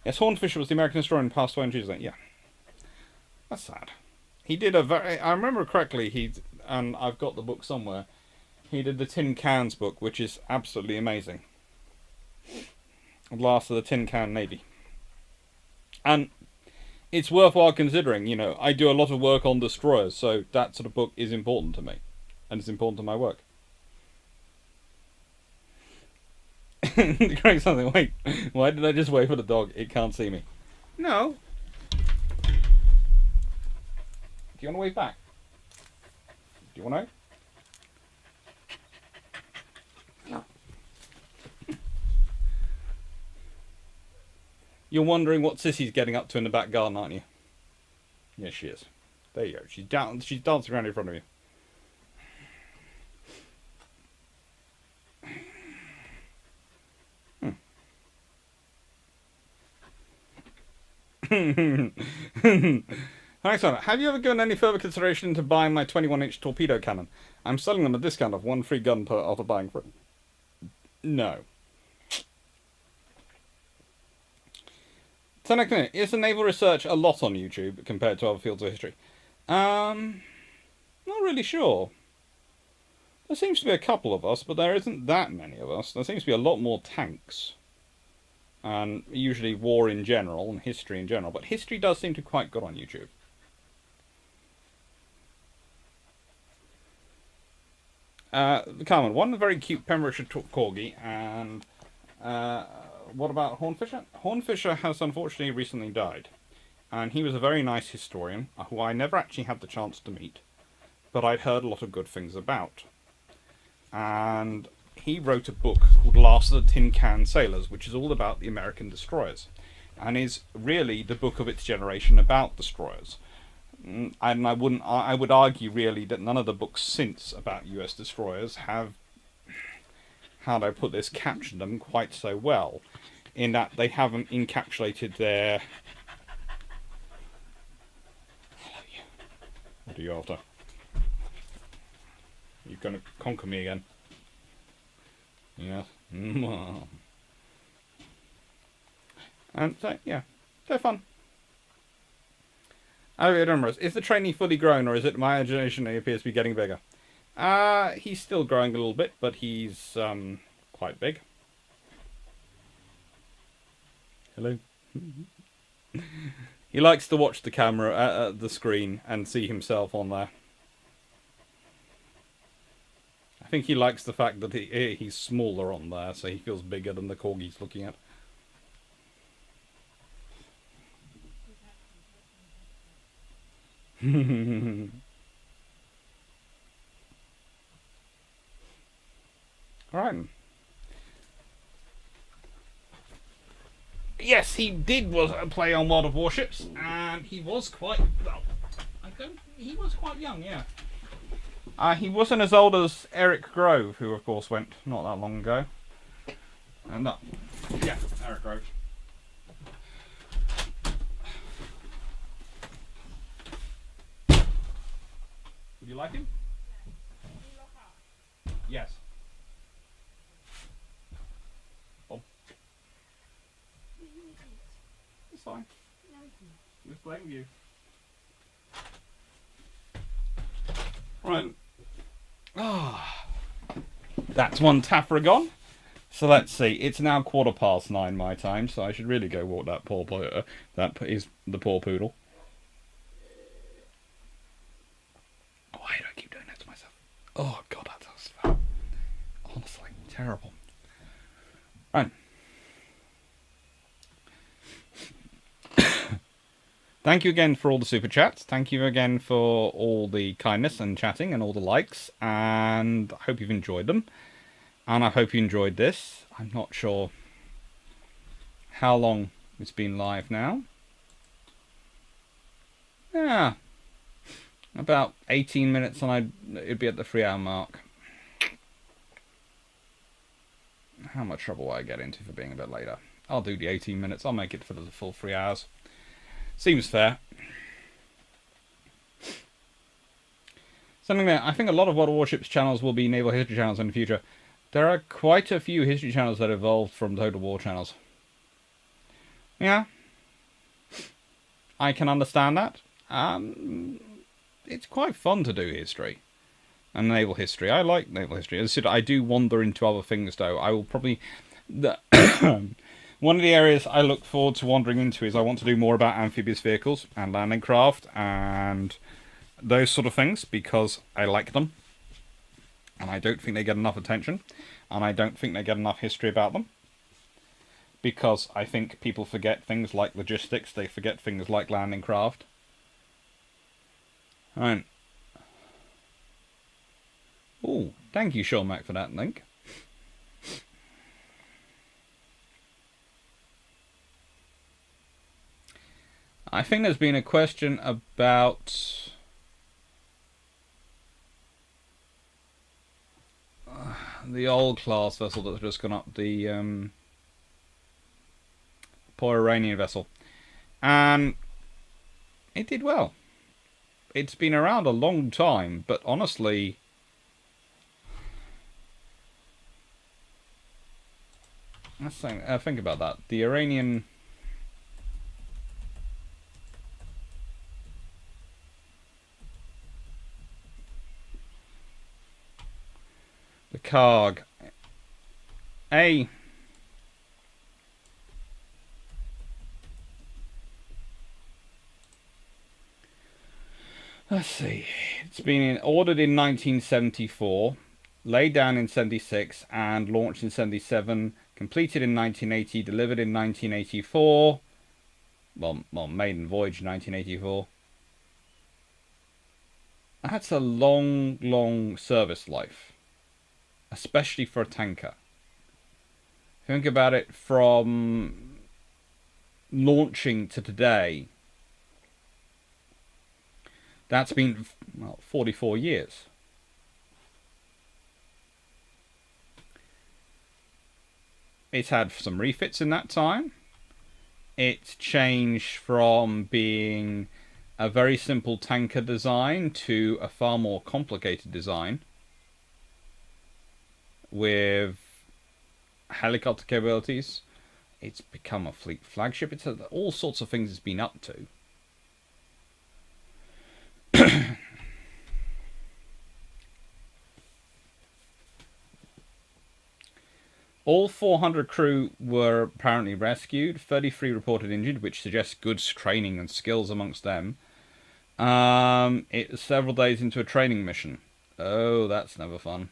Yes, Hornfisher was the American historian, passed away on Tuesday. Yeah. That's sad. He did I remember correctly, and I've got the book somewhere, he did the Tin Cans book, which is absolutely amazing. Last of the Tin Can Navy. And it's worthwhile considering, I do a lot of work on destroyers, so that sort of book is important to me. And it's important to my work. Great something. Wait, why did I just wait for the dog? It can't see me. No. Do you want to wave back? Do you want to? No. You're wondering what Sissy's getting up to in the back garden, aren't you? Yes, she is. There you go. She's dancing around in front of you. Thanks, Anna. Have you ever given any further consideration to buying my 21-inch torpedo cannon? I'm selling them a discount of one free gun per after buying for it. No. Tanaka, is the naval research a lot on YouTube compared to other fields of history? Not really sure. There seems to be a couple of us, but there isn't that many of us. There seems to be a lot more tanks. And usually war in general, and history in general. But history does seem to be quite good on YouTube. Carmen, one very cute Pembrokeshire corgi, and what about Hornfisher? Hornfisher has unfortunately recently died, and he was a very nice historian who I never actually had the chance to meet, but I'd heard a lot of good things about. And he wrote a book called Last of the Tin Can Sailors, which is all about the American destroyers, and is really the book of its generation about destroyers. And I would argue really that none of the books since about U.S. destroyers have, how do I put this, captured them quite so well, in that they haven't encapsulated their. What are you after? You're going to conquer me again. Yeah. And so, yeah, they're fun. I don't remember. Is the trainee fully grown, or is it my imagination that he appears to be getting bigger? He's still growing a little bit, but he's quite big. Hello. He likes to watch the camera, the screen, and see himself on there. I think he likes the fact that he's smaller on there, so he feels bigger than the corgi he's looking at. Alright. Yes, he did play on World of Warships, and he was quite, well, he was quite young, yeah. He wasn't as old as Eric Grove, who of course went not that long ago. And yeah, Eric Grove. Would you like him? Yes. Oh. It's fine. Just playing you. Right. That's one Tafra gone. So let's see. It's now 9:15 my time, so I should really go walk that poor boy. That is the poor poodle. Why do I keep doing that to myself? Oh god, that's honestly terrible. Right. Thank you again for all the super chats. Thank you again for all the kindness and chatting and all the likes. And I hope you've enjoyed them. And I hope you enjoyed this. I'm not sure how long it's been live now. Yeah. About 18 minutes and it'd be at the 3-hour mark. How much trouble will I get into for being a bit later? I'll do the 18 minutes. I'll make it for the full 3 hours. Seems fair. Something that I think a lot of World of Warships channels will be naval history channels in the future. There are quite a few history channels that evolved from Total War channels. Yeah. I can understand that. It's quite fun to do history. And naval history. I like naval history. As I said, I do wander into other things though. I will probably... One of the areas I look forward to wandering into is I want to do more about amphibious vehicles and landing craft and those sort of things because I like them. And I don't think they get enough attention. And I don't think they get enough history about them. Because I think people forget things like logistics. They forget things like landing craft. Right. Oh, thank you, Sean Mac, for that link. I think there's been a question about the old class vessel that's just gone up, the poor Iranian vessel. And it did well. It's been around a long time, but honestly, let's think about that. The Iranian... The Karg. Let's see. It's been ordered in 1974, laid down in 76, and launched in 77. Completed in 1980, delivered in 1984. Well, maiden voyage in 1984. That's a long, long service life. especially for a tanker. Think about it from launching to today. That's been, well, 44 years. It's had some refits in that time. It's changed from being a very simple tanker design to a far more complicated design with helicopter capabilities. It's become a fleet flagship. It's had all sorts of things it's been up to. All 400 crew were apparently rescued. 33 reported injured, which suggests good training and skills amongst them. It was several days into a training mission. Oh, that's never fun.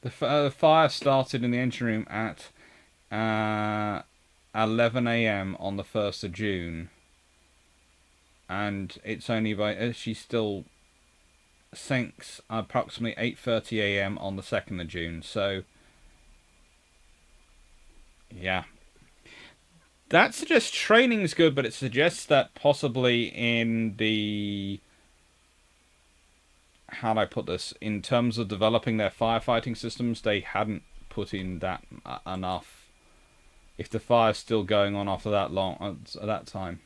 The fire started in the engine room at 11 a.m. on the 1st of June. And it's only by... she still sinks approximately 8:30 a.m. on the 2nd of June. So, yeah. That suggests training's good, but it suggests that possibly in the... how do I put this? In terms of developing their firefighting systems, they hadn't put in that enough. If the fire's still going on after that long, at that time.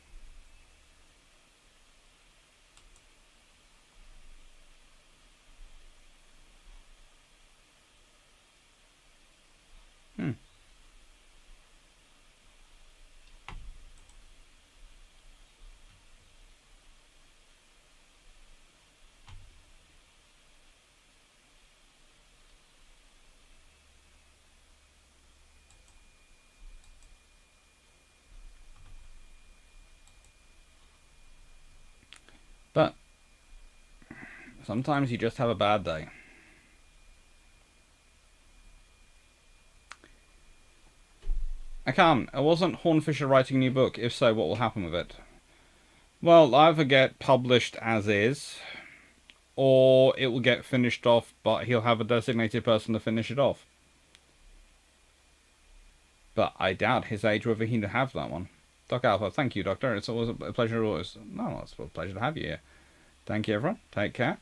But sometimes you just have a bad day. I can't. Wasn't Hornfisher writing a new book? If so, what will happen with it? Well, either get published as is, or it will get finished off, but he'll have a designated person to finish it off. But I doubt his age whether he'd have that one. Doc Alpha, thank you, Doctor. It's always a pleasure. No, it's a pleasure to have you here. Thank you, everyone. Take care.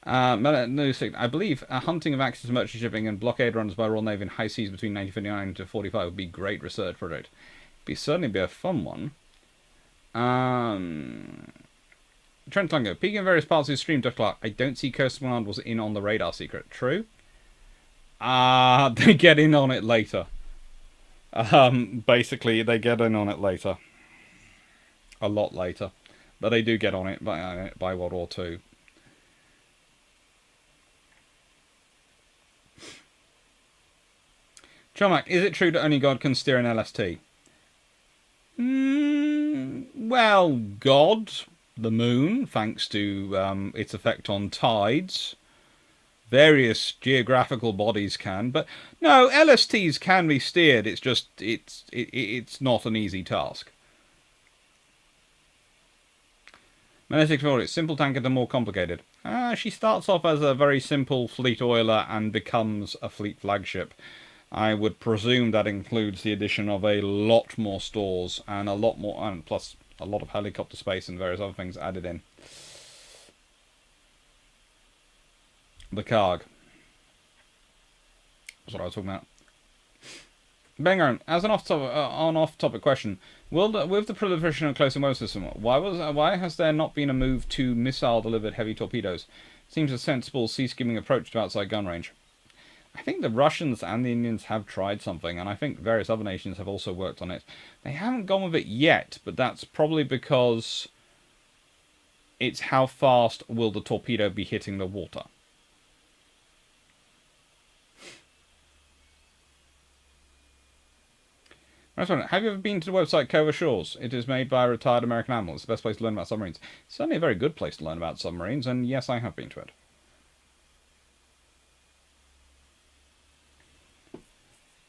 I believe hunting of Axis merchant shipping and blockade runs by Royal Navy in high seas between 1959 to 45 would be a great research project. Certainly be a fun one. Trent Lungo, peeking in various parts of the stream, Dr. Clark. I don't see Coast Command was in on the radar secret. True? They get in on it later. Basically, they get in on it later. A lot later. But they do get on it by World War II. Chomac, is it true that only God can steer an LST? Well, God, the moon, thanks to its effect on tides. Various geographical bodies can, but no, LSTs can be steered. It's just it's not an easy task. Magnetic Flora, simple tanker to more complicated. She starts off as a very simple fleet oiler and becomes a fleet flagship. I would presume that includes the addition of a lot more stores and a lot more, and plus a lot of helicopter space and various other things added in. The Carg. That's what I was talking about. Bangaron, as an off-topic question, with the proliferation of close and well system, why has there not been a move to missile-delivered heavy torpedoes? Seems a sensible sea-skimming approach to outside gun range. I think the Russians and the Indians have tried something, and I think various other nations have also worked on it. They haven't gone with it yet, but that's probably because it's how fast will the torpedo be hitting the water. Have you ever been to the website Cova Shores? It is made by a retired American admiral. It's the best place to learn about submarines. It's certainly a very good place to learn about submarines, and yes, I have been to it.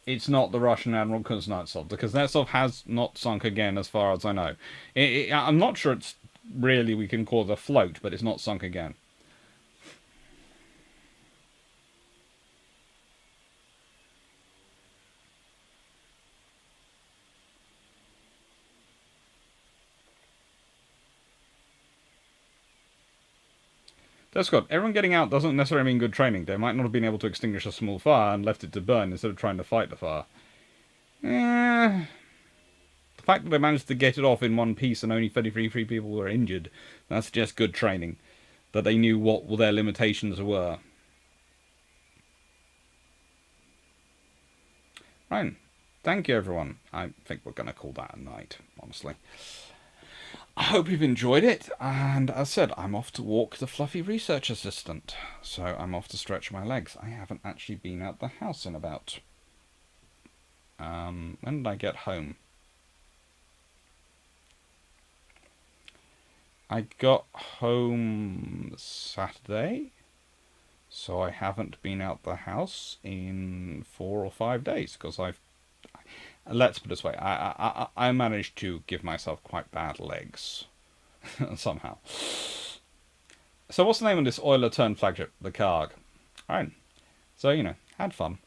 It's not the Russian Admiral Kuznetsov. The Kuznetsov has not sunk again, as far as I know. I'm not sure it's really we can call it a float, but it's not sunk again. That's good. Everyone getting out doesn't necessarily mean good training. They might not have been able to extinguish a small fire and left it to burn instead of trying to fight the fire. The fact that they managed to get it off in one piece and only 33 people were injured, that's just good training. That they knew what their limitations were. Right. Thank you, everyone. I think we're going to call that a night, honestly. I hope you've enjoyed it, and as I said, I'm off to walk the fluffy research assistant, so I'm off to stretch my legs. I haven't actually been out the house in about... when did I get home? I got home Saturday, so I haven't been out the house in 4 or 5 days, because I've... Let's put it this way, I managed to give myself quite bad legs. Somehow. So what's the name of this oiler turned flagship? The Karg. Alright. So, you know, had fun.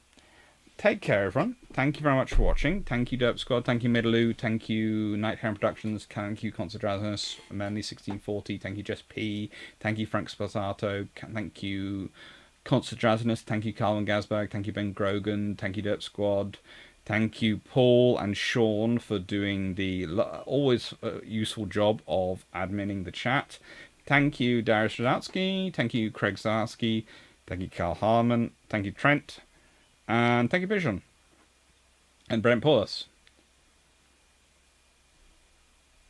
Take care, everyone. Thank you very much for watching. Thank you, Derp Squad. Thank you, Midaloo. Thank you, Night Heron Productions. Thank you, Concert Drowsiness. Manly1640. Thank you, Jess P. Thank you, Frank Sposato. Thank you, Concert Drowsiness. Thank you, Carlin Gasberg. Thank you, Ben Grogan. Thank you, Derp Squad. Thank you, Paul and Sean, for doing the always useful job of adminning the chat. Thank you, Darius Radowski. Thank you, Craig Zarski. Thank you, Carl Harmon. Thank you, Trent. And thank you, Vision. And Brent Paulus.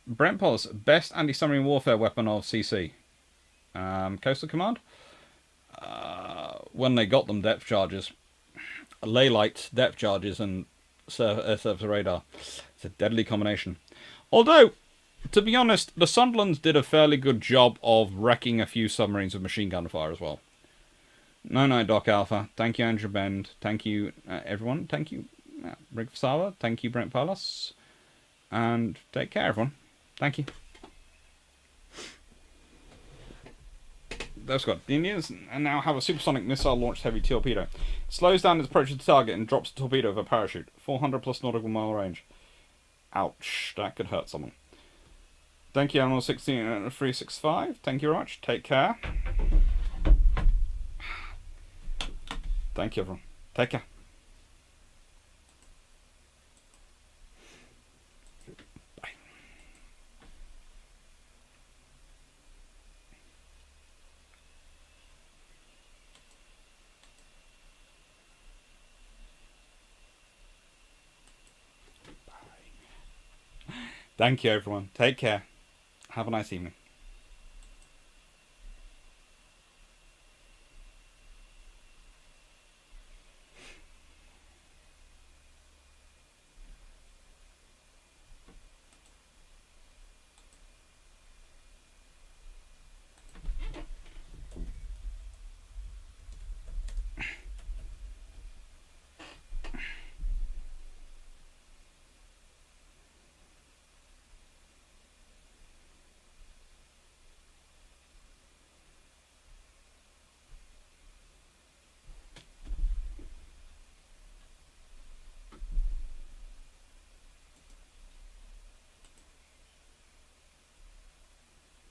Brent Paulus, best anti-submarine warfare weapon of CC. Coastal Command? When they got them, depth charges. Ley lights, depth charges, and surface radar. It's a deadly combination. Although, to be honest, the Sunderlands did a fairly good job of wrecking a few submarines with machine gun fire as well. No, Doc Alpha. Thank you, Andrew Bend. Thank you, everyone. Thank you, Rick Sava. Thank you, Brent Paulus. And take care, everyone. Thank you. That's good. The Indians now have a supersonic missile-launched heavy torpedo. It slows down its approach to the target and drops the torpedo with a parachute. 400 plus nautical mile range. Ouch. That could hurt someone. Thank you, Animal 16365. Thank you very much. Take care. Thank you, everyone. Take care. Bye. Thank you, everyone. Take care. Have a nice evening.